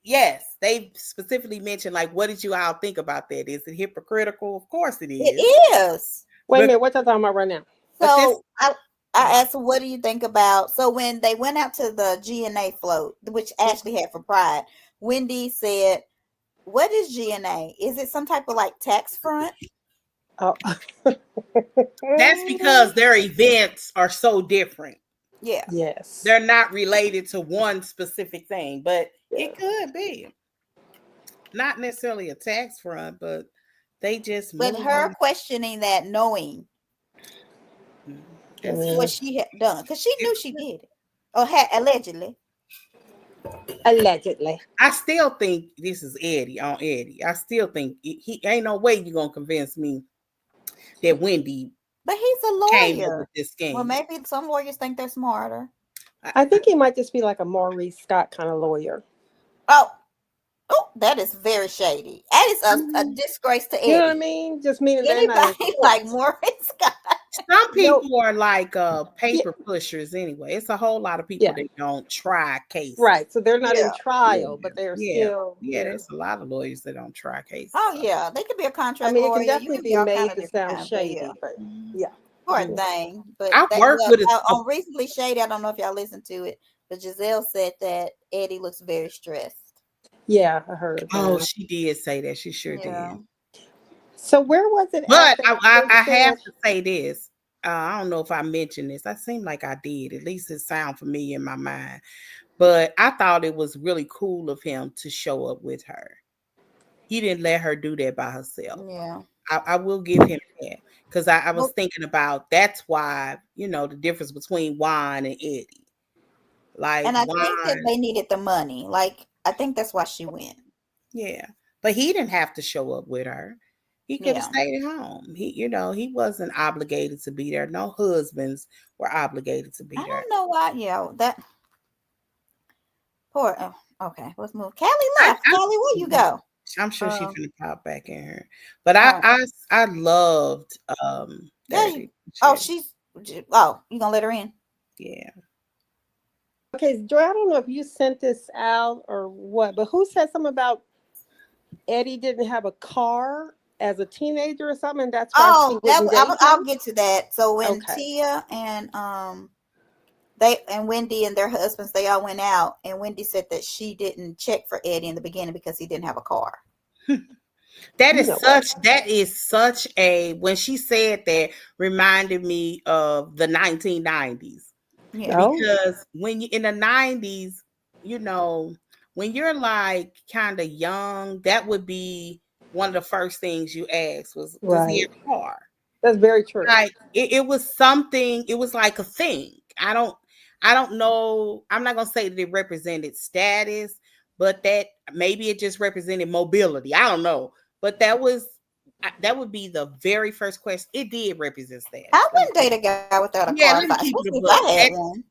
S1: Yes, they specifically mentioned like, what did you all think about that? Is it hypocritical? Of course it
S2: It
S1: is.
S2: is.
S3: Wait a
S1: But
S3: minute. What y'all talking about right now?
S1: but this
S2: So I asked, what do you think about? So when they went out to the GNA float, which Ashley had for Pride, Wendy said, "What is GNA? Is it some type of like tax front?"
S3: Oh.
S1: that's because their events are so different.
S2: Yeah,
S3: Yes.
S1: They're not related to one specific thing, but it
S3: Yeah.
S1: could be not necessarily a tax front, but they just
S2: but her
S1: moving.
S2: questioning that, knowing
S1: That's
S2: what
S3: Mm.
S2: she had done, because she knew
S1: it's,
S2: she did it, or had allegedly.
S3: Allegedly.
S1: I still think this is Eddie on Eddie. I still think he ain't no way you gonna convince me that Wendy
S2: But he's a
S1: came up with
S2: lawyer.
S1: this
S2: Well,
S1: scheme.
S2: maybe some lawyers think they're smarter.
S3: I think he might just be like a Maurice Scott kind of lawyer.
S2: Oh, oh, that is very shady. That is a
S1: I
S2: disgrace to
S3: You know what I
S2: Eddie.
S3: mean? Just meaning they're not in
S2: Anybody like
S3: court.
S2: Maurice Scott?
S1: Some
S3: No,
S1: people are like
S3: yeah,
S1: paper pushers anyway. It's a whole lot of people
S3: yeah,
S1: that don't try cases.
S3: right. So they're not in
S2: Yeah.
S1: Yeah,
S3: trial, but they're
S1: yeah,
S3: still,
S1: yeah. There's a lot of lawyers that don't try cases.
S2: Oh
S1: So.
S2: yeah, they could be a
S3: I
S2: contract
S3: mean, it can
S2: lawyer. You
S3: definitely
S2: can be
S3: be
S2: all kind
S3: made
S2: of
S3: to
S2: different
S3: sound
S2: kinds, but yeah,
S3: shady, but
S1: Mhm.
S3: yeah.
S2: poor
S3: Mhm.
S2: thing. But
S1: I've
S2: that
S1: worked with
S2: on Reasonably Shady, I don't know if y'all listened to it, but Giselle said that Eddie looks very stressed.
S3: Yeah, I heard
S1: Oh,
S3: that.
S1: she did say that. She sure
S2: Yeah.
S1: did.
S3: So where was it at
S1: But
S3: that they
S1: I
S3: said,
S1: have to say this. I don't know if I mentioned this. I seem like I did. At least it sounds familiar in my mind. But I thought it was really cool of him to show up with her. He didn't let her do that by herself.
S2: Yeah.
S1: I will give him that because I was
S2: Well,
S1: thinking about that's why the difference between Juan and Eddie. Like
S2: and I think that
S1: Juan,
S2: they needed the money. Like I think that's why she went.
S1: yeah, but he didn't have to show up with her. He could have
S2: Yeah.
S1: stayed at home. He wasn't obligated to be there. No husbands were obligated to
S2: I
S1: be there.
S2: don't know why. Yeah, that poor. Oh, okay, let's move. Callie
S1: I,
S2: left. Callie, where you go?
S1: I'm sure she's
S2: Um.
S1: gonna pop back in here. But
S2: Oh,
S1: I loved
S2: yeah.
S1: there it is.
S2: Oh,
S1: Shit.
S2: she's. Oh, you gonna let her in?
S1: Yeah.
S3: okay, Joy, I don't know if you sent this out or what, but who said something about Eddie didn't have a car as a teenager or something, and that's why she
S2: Oh,
S3: wouldn't date
S2: I'll
S3: him?
S2: get to that. So when
S3: Okay.
S2: Tia and they and Wendy and their husbands, they all went out, and Wendy said that she didn't check for Eddie in the beginning because he didn't have a car.
S3: You know what?
S1: That is such a when she said that reminded me of the 1990s
S2: Yeah.
S3: No.
S1: because when you in the 90s, you know, when you're like kind of young, that would be one of the first things you ask was, does he
S3: Right.
S1: have a car?
S3: That's very true.
S1: Like it was something, it was like a thing. I don't know. I'm not gonna say that it represented status, but that maybe it just represented mobility. I don't know. But that would be the very first question. It did represent status.
S2: I wouldn't date a guy without a car,
S1: Yeah,
S2: if
S1: let me keep it
S2: especially
S1: a
S2: if
S1: book.
S2: I had one.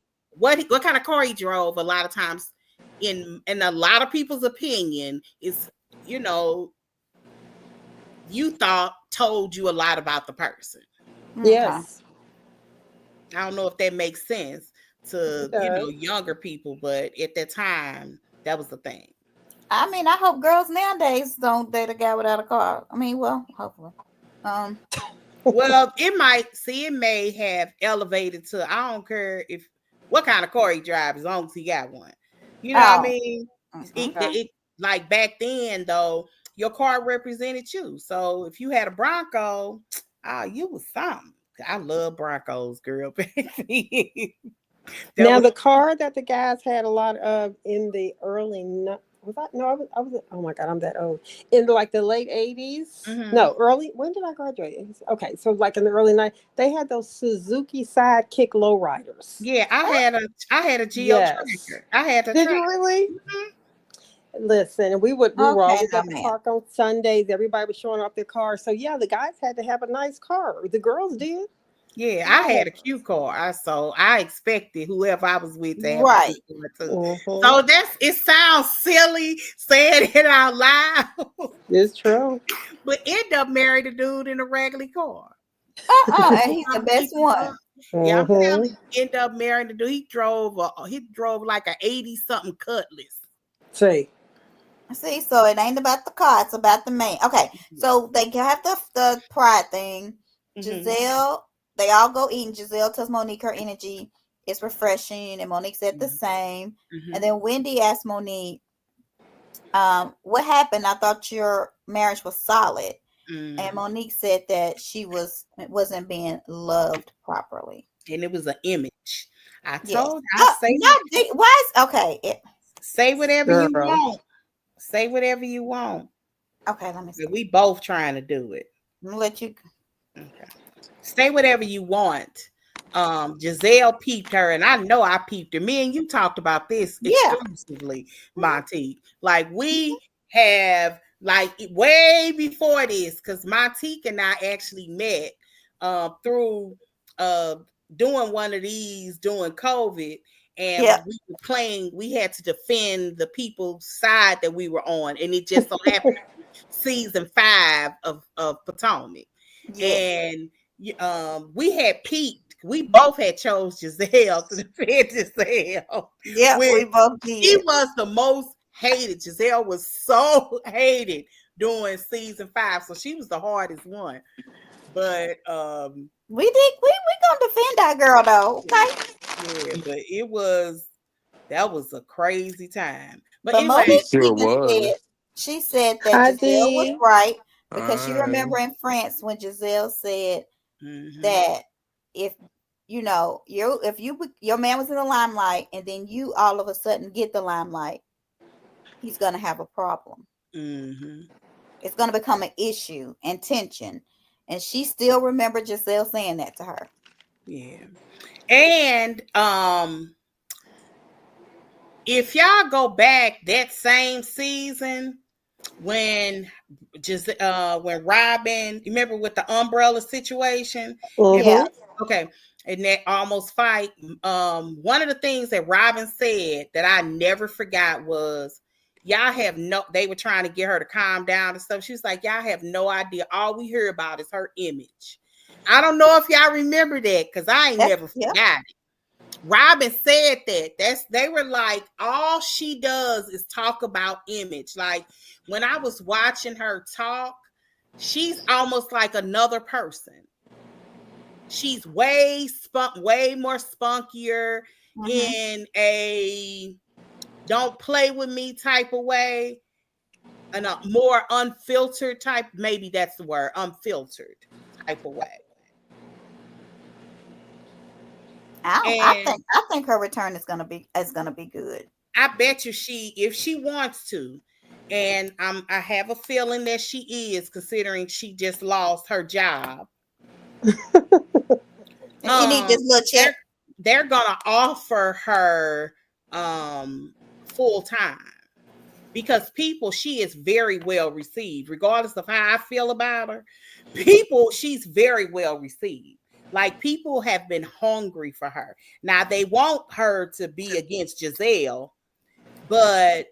S1: What kind of car he drove a lot of times in a lot of people's opinion is, you know, you thought told you a lot about the person.
S2: Okay.
S3: Yes,
S1: I don't know if that makes sense
S3: it
S1: to,
S3: does.
S1: younger people, but at that time, that was the thing.
S2: I mean, I hope girls nowadays don't date a guy without a car. I mean, well, hopefully. Um.
S1: Well, it may have elevated to, I don't care if what kind of car he drives, as long as he got one. You know what I
S2: Oh.
S1: mean?
S2: Okay.
S1: It like back then though, your car represented you. So if you had a Bronco, you was something. I love Broncos, girl. Back then. That
S3: Now
S1: was
S3: the car that the guys had a lot of in the early was I no I was oh my god I'm that old in like the late 80s,
S1: mhm.
S3: no early, when did I graduate? Okay, so like in the early 90s they had those Suzuki Sidekick lowriders.
S1: Yeah, I had a Geo
S3: Yes,
S1: Tracker. I had the
S3: did
S1: track.
S3: you really?
S1: Mhm.
S3: Listen, we were
S2: Okay,
S3: always
S2: now,
S3: at the
S2: man.
S3: park on Sundays. Everybody was showing off their cars. So yeah, the guys had to have a nice car. The girls did.
S1: Yeah, I
S2: Right.
S1: had a cute car. So I expected whoever I was with to have a cute
S2: Right.
S1: car too.
S3: Mm-hmm.
S1: So it sounds silly saying it out loud,
S3: It's true.
S1: but end up married a dude in a regular car.
S2: And he's the best one.
S1: Yeah, I'm telling
S3: Mm-hmm.
S1: you, end up marrying the dude. He drove like a 80 something Cutlass.
S3: See.
S2: See, so it ain't about the car; it's about the man. Okay, so they have the pride thing.
S1: Mm-hmm.
S2: Giselle, they all go eating. Giselle tells Monique her energy is refreshing, and Monique said the same. And
S1: Mm-hmm.
S2: then Wendy asked Monique, "What happened? I thought your marriage was solid." And
S1: Mm-hmm.
S2: Monique said that wasn't being loved properly.
S1: And it was an image.
S2: Yes.
S1: I say
S2: Not why is okay.
S1: say whatever you
S3: Girl.
S1: want. Say whatever you want.
S2: Okay, let me
S1: But
S2: stop.
S1: we both trying to do it.
S2: I'm gonna let you.
S1: Okay. Say whatever you want. Giselle peeped her, and I know I peeped her. Me and you talked about this
S2: Yeah.
S1: exclusively,
S2: Mhm.
S1: Monty. Like we have like way before this, because Montique and I actually met through uh doing one of these during COVID, and
S2: Yeah.
S1: we had to defend the people's side that we were on, and it just so happened season 5 of Potomac.
S2: Yes.
S1: And we had peaked. We both had chose Giselle to defend Giselle.
S2: Yeah, we both
S1: She
S2: did.
S1: was the most hated. Giselle was so hated during season 5, so she was the hardest one. But
S2: we gonna defend that girl though, okay?
S1: yeah, but that was a crazy time. But
S2: But
S1: anyway,
S4: It
S2: Monique
S4: sure
S2: even said,
S4: was.
S2: she said that
S3: Hi,
S2: Giselle was
S3: Dee.
S2: right because you
S4: Hi.
S2: remember in France when Giselle said
S1: mhm,
S2: that if your man was in the limelight and then you all of a sudden get the limelight, he's gonna have a problem.
S1: mhm,
S2: It's gonna become an issue and tension. And she still remembered Giselle saying that to her.
S1: yeah. And if y'all go back that same season when when Robin, you remember with the umbrella situation? And
S2: Yeah.
S1: okay, and that almost fight. One of the things that Robin said that I never forgot was, y'all have no, they were trying to get her to calm down and stuff. She was like, y'all have no idea. All we hear about is her image. I don't know if y'all remember that, because I ain't never forgot it. Robin said that. They were like, all she does is talk about image. Like when I was watching her talk, she's almost like another person. She's way more spunkier in a don't play with me type of way, and a more unfiltered type. Maybe that's the word, unfiltered type of way.
S2: I think her return is gonna be good.
S1: I bet you if she wants to, and I have a feeling that she is, considering she just lost her job.
S2: And she needs this little check.
S1: They're gonna offer her full time, because she is very well received, regardless of how I feel about her. She's very well received. Like, people have been hungry for her. Now, they want her to be against Giselle, but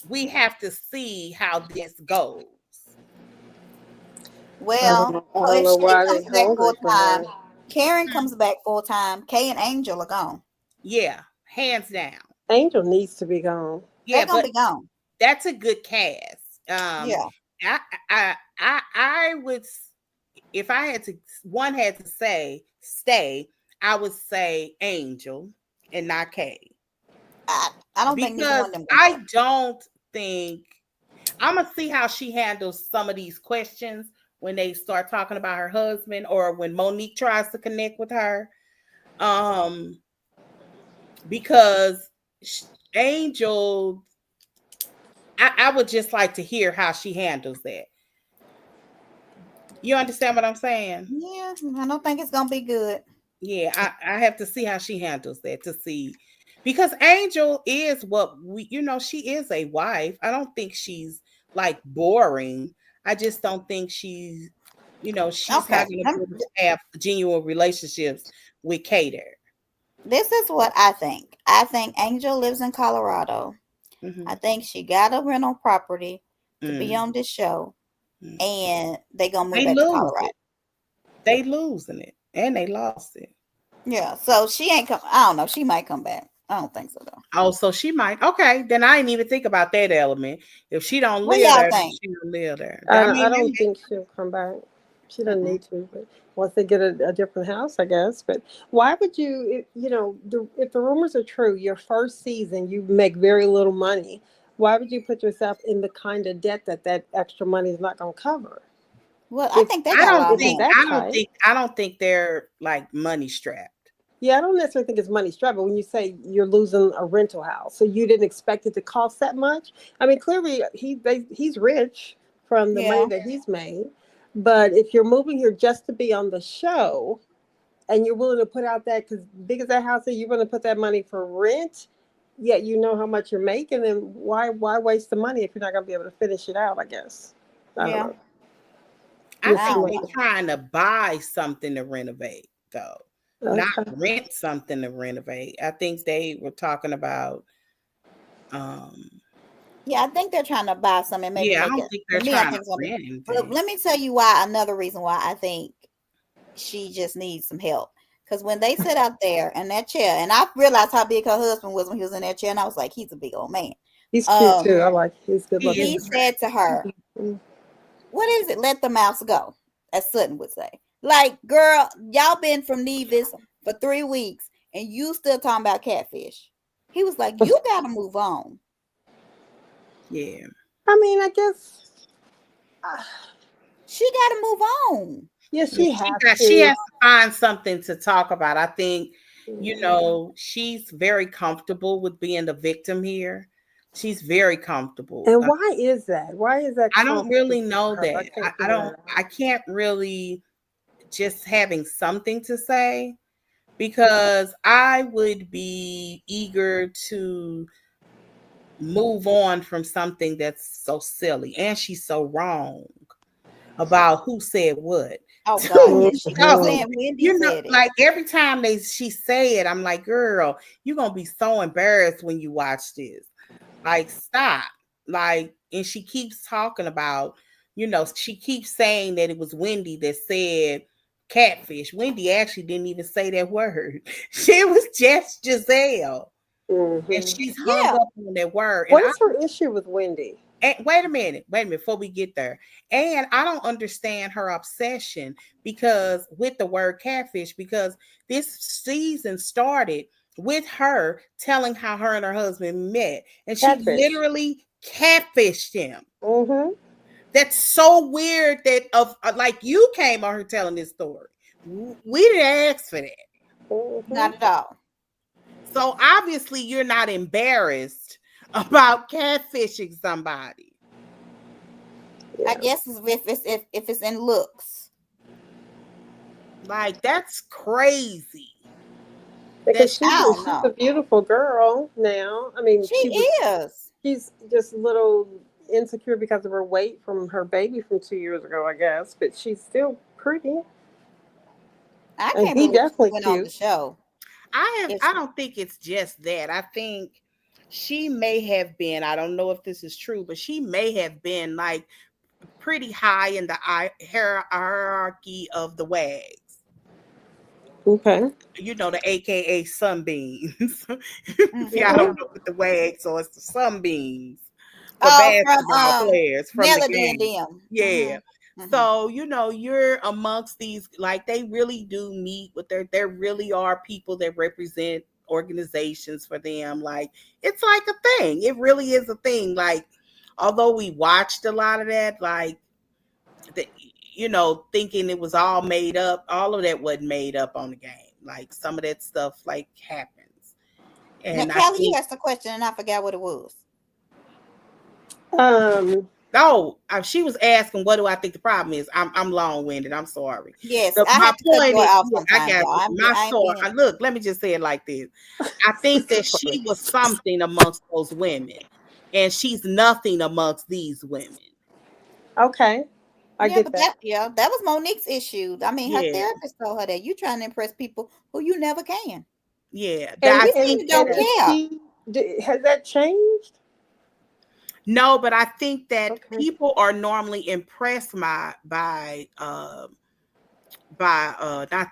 S1: we have to see how this goes.
S2: Well,
S3: I don't
S2: if
S3: know
S2: she
S3: why
S2: comes
S3: they
S2: back
S3: hungry
S2: full
S3: for
S2: time,
S3: her.
S2: Karen comes back full time, Kay and Angel are gone.
S1: Yeah, hands down.
S3: Angel needs to be gone.
S2: They're
S1: Yeah,
S2: gonna
S1: but
S2: be gone.
S1: that's a good cast.
S2: Yeah.
S1: I would, if I had to say stay, I would say Angel and not Kay.
S2: I don't think neither
S1: Because
S2: one of them.
S1: I don't think, I'm gonna see how she handles some of these questions when they start talking about her husband, or when Monique tries to connect with her. Because Angel, I would just like to hear how she handles that. You understand what I'm saying?
S2: Yeah, I don't think it's gonna be good.
S1: Yeah, I have to see how she handles that, to see, because Angel is what she is a wife. I don't think she's like boring. I just don't think she's she's
S2: Okay.
S1: not going to have genuine relationships with Kater.
S2: This is what I think. I think Angel lives in Colorado.
S1: Mm-hmm.
S2: I think she got a rental property to be on this show, and they gonna move back to Colorado.
S1: They losing it, and they lost it.
S2: Yeah, so she ain't come. I don't know. She might come back. I don't think so though.
S1: Oh, so she might. Okay, then I didn't even think about that element. If she don't
S2: What
S1: live
S2: y'all
S1: there,
S2: think?
S1: she don't live there.
S3: I don't think she'll come back. She doesn't need to, but once they get a different house, I guess. But why would you, if the rumors are true, your first season, you make very little money. Why would you put yourself in the kind of debt that extra money is not going to cover?
S2: Well, I think they got a lot of money.
S1: I don't think they're like money strapped.
S3: Yeah, I don't necessarily think it's money strapped, but when you say you're losing a rental house, so you didn't expect it to cost that much. I mean, clearly he's rich from the money that he's made. But if you're moving here just to be on the show, and you're willing to put out that, because big as that house is, you're willing to put that money for rent, yet you know how much you're making, then why waste the money if you're not going to be able to finish it out, I guess. I don't know.
S1: I think they're trying to buy something to renovate, though. Okay. Not rent something to renovate. I think they were talking about
S2: yeah, I think they're trying to buy something and maybe
S1: I don't think they're trying to rent.
S2: But let me tell you why, another reason why I think she just needs some help. Because when they sit out there in that chair, and I realized how big her husband was when he was in that chair, and I was like, he's a big old man.
S3: He's cute too. I like. He's good looking.
S2: He said to her, "What is it? Let the mouse go," as Sutton would say. Like, girl, y'all been from Nevis for 3 weeks, and you still talking about catfish. He was like, "You gotta move on."
S1: Yeah.
S3: I mean, I guess
S2: she gotta move on.
S3: Yeah, she has
S1: to find something to talk about. I think, you know, she's very comfortable with being the victim here. She's very comfortable.
S3: And why is that? Why is that?
S1: I don't really know that. I can't really just having something to say, because I would be eager to move on from something that's so silly, and she's so wrong about who said what.
S2: Oh God, she saying Wendy said it.
S1: Like every time she say it, I'm like, girl, you're gonna be so embarrassed when you watch this. Like, stop. Like, and she keeps talking about, you know, she keeps saying that it was Wendy that said catfish. Wendy actually didn't even say that word. It was just Giselle. And she's hung up on that word.
S3: What is her issue with Wendy?
S1: And wait a minute, before we get there. And I don't understand her obsession with the word catfish, because this season started with her telling how her and her husband met, and she literally catfished him. That's so weird that like you came on her telling this story. We didn't ask for that.
S2: Not at all.
S1: So obviously you're not embarrassed about catfishing somebody.
S2: I guess if it's in looks.
S1: Like, that's crazy.
S3: Because she's a beautiful girl now. I mean,
S2: she is.
S3: She's just a little insecure because of her weight from her baby from 2 years ago, I guess. But she's still pretty.
S2: I can't believe she went on the show.
S1: I don't think it's just that. I think she may have been, I don't know if this is true, but she may have been like pretty high in the hierarchy of the wags.
S3: Okay.
S1: You know, the AKA sunbeams. Y'all don't know what the wags are, it's the sunbeams for basketball players from
S2: Melody
S1: the game. Yeah. So, you know, you're amongst these, like, they really do meet with there really are people that represent organizations for them. Like, it's like a thing. It really is a thing. Like, although we watched a lot of that, like, you know, thinking it was all made up, all of that wasn't made up on the game. Like, some of that stuff, like, happens. And
S2: now, Callie, you asked a question and I forgot what it was.
S1: She was asking, what do I think the problem is? I'm long-winded. I'm sorry.
S2: Yes,
S1: so my point
S2: is,
S1: look, let me just say it like this. I think that she was something amongst those women, and she's nothing amongst these women.
S3: Okay. I get that.
S2: That was Monique's issue. I mean, her therapist told her that you trying to impress people who you never can.
S1: Yeah.
S2: I think you don't care.
S3: Has that changed?
S1: No, but I think that people are normally impressed by not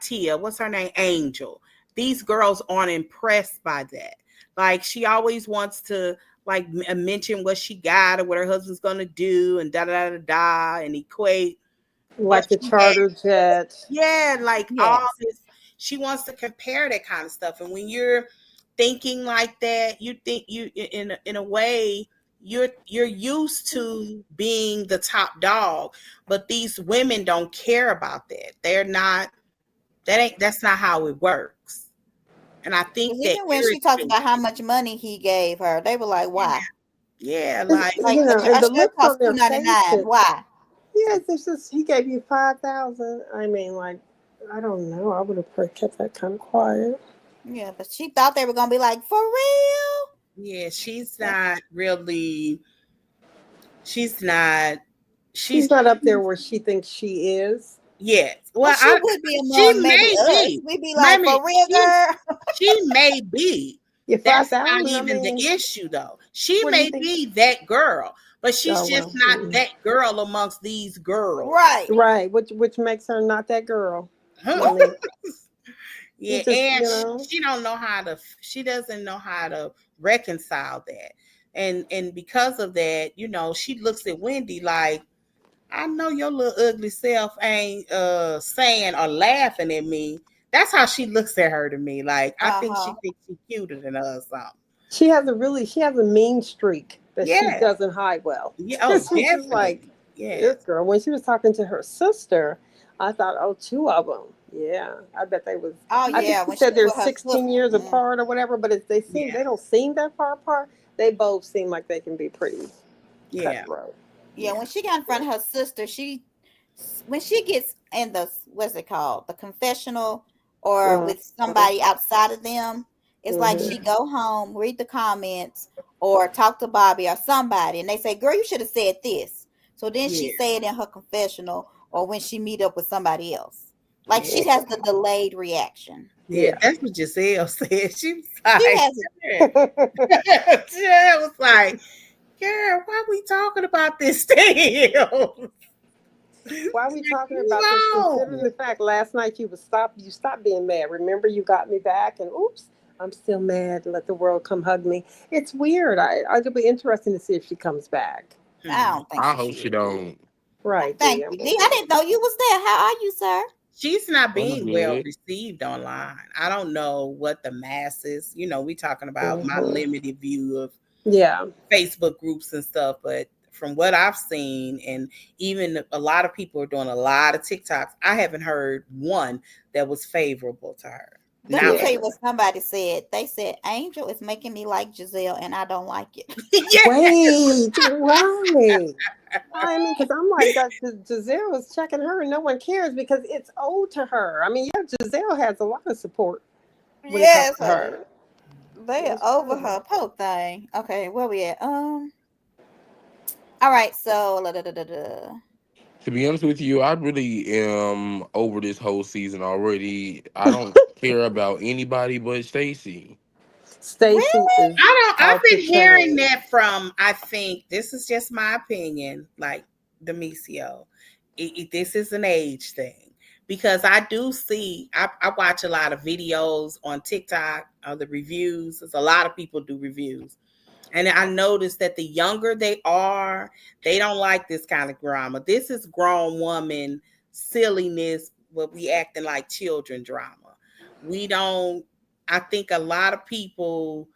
S1: Tia, what's her name? Angel. These girls aren't impressed by that. Like, she always wants to like mention what she got or what her husband's gonna do and and equate
S3: like the charter jet.
S1: Yeah, like all this. She wants to compare that kind of stuff. And when you're thinking like that, you think you in a way you're used to being the top dog, but these women don't care about that. They're not. That's not how it works. And I think that
S2: even when she talked about how much money he gave her, they were like, "Why?"
S1: Yeah, like
S3: you know, and the look on their faces.
S2: Why?
S3: Yes, it's just he gave you 5,000. I mean, like, I don't know. I would have kept that kind of quiet.
S2: Yeah, but she thought they were gonna be like, "For real?"
S1: Yeah, she's not really. She's not
S3: up there where she thinks she is.
S1: Yes. Well,
S2: she would be among maybe us. We'd be like, for real, girl.
S1: She may be. That's not even the issue, though. She may be that girl, but she's just not that girl amongst these girls.
S2: Right.
S3: Right. Which makes her not that girl. I mean,
S1: Yeah,
S3: you just,
S1: and
S3: you know.
S1: she don't know how to. She doesn't know how to reconcile that, and because of that, she looks at Wendy like, I know your little ugly self ain't saying or laughing at me. That's how she looks at her to me. Like I think she
S2: Uh-huh.
S1: thinks she's cuter than us or something.
S3: She has a mean streak that she
S1: Yeah,
S3: doesn't hide well.
S1: yeah. Oh,
S3: It's just like
S1: definitely. Yes.
S3: this girl when she was talking to her sister. I thought, oh, two of them. Yeah, I bet they was.
S2: Oh
S3: I think
S2: yeah,
S3: she
S2: when she
S3: said
S2: was
S3: they're
S2: with her
S3: 16
S2: sister.
S3: years apart or whatever. But if
S1: Yeah.
S3: they don't seem that far apart. They both seem like they can be pretty
S1: Yeah.
S3: cutthroat.
S2: Yeah,
S1: Yeah.
S2: when she got in front of her sister, when she gets in the what's it called, the confessional, or
S3: Mm-hmm.
S2: with somebody outside of them, it's like
S3: Mm-hmm.
S2: she go home, read the comments, or talk to Bobby or somebody, and they say, "Girl, you should have said this." So then she
S1: Yeah.
S2: say it in her confessional, or when she meet up with somebody else. Like
S1: Yeah.
S2: she has the delayed reaction.
S1: Yeah.
S3: Yeah.
S1: That's what Giselle said. She was
S2: She
S1: like,
S2: has
S1: yeah. Giselle was like, girl, why we talking about this still?
S3: Why are we talking
S1: Move
S3: about this? Considering
S1: on.
S3: the fact last night you stopped being mad. Remember, you got me back, and oops, I'm still mad. Let the world come hug me. It's weird. It'll be interesting to see if she comes back.
S2: I
S1: Hmm.
S2: don't think
S4: I
S2: she
S4: hope she
S2: should.
S4: don't.
S3: Right,
S2: Thank
S3: D. I'm
S2: you,
S3: with
S2: D. I
S3: you.
S2: didn't know you was there. How are you, sir?
S1: She's not
S4: I'm
S1: being well
S4: good.
S1: received online. I don't know what the masses, we talking about my
S3: Hmm.
S1: limited view of
S3: Yeah.
S1: Facebook groups and stuff, but from what I've seen, and even a lot of people are doing a lot of TikToks, I haven't heard one that was favorable to her.
S2: Let me
S1: Not
S2: tell
S3: Yeah.
S2: you what somebody said. They said Angel is making me like Giselle, and I don't like it.
S1: yeah.
S3: Wait. Right. I mean, because I'm like that. Giselle was checking her, and no one cares because it's owed to her. I mean, yeah, Giselle has a lot of support when it comes
S2: Yes,
S3: to her.
S2: they are
S3: That's
S2: over
S3: true.
S2: her poor thing. Okay, where we at? All right. So,
S4: To be honest with you, I really am over this whole season already. I don't care about anybody but Stacey.
S3: Stacy
S2: really?
S3: is
S1: I've
S3: out the
S1: been hearing
S3: chain.
S1: that from, I think this is just my opinion, like Demisio. This is an age thing because I do see, I watch a lot of videos on TikTok of the reviews. There's a lot of people do reviews. And I noticed that the younger they are, they don't like this kind of drama. This is grown woman silliness, but we acting like children drama. We don't, I think a lot of people,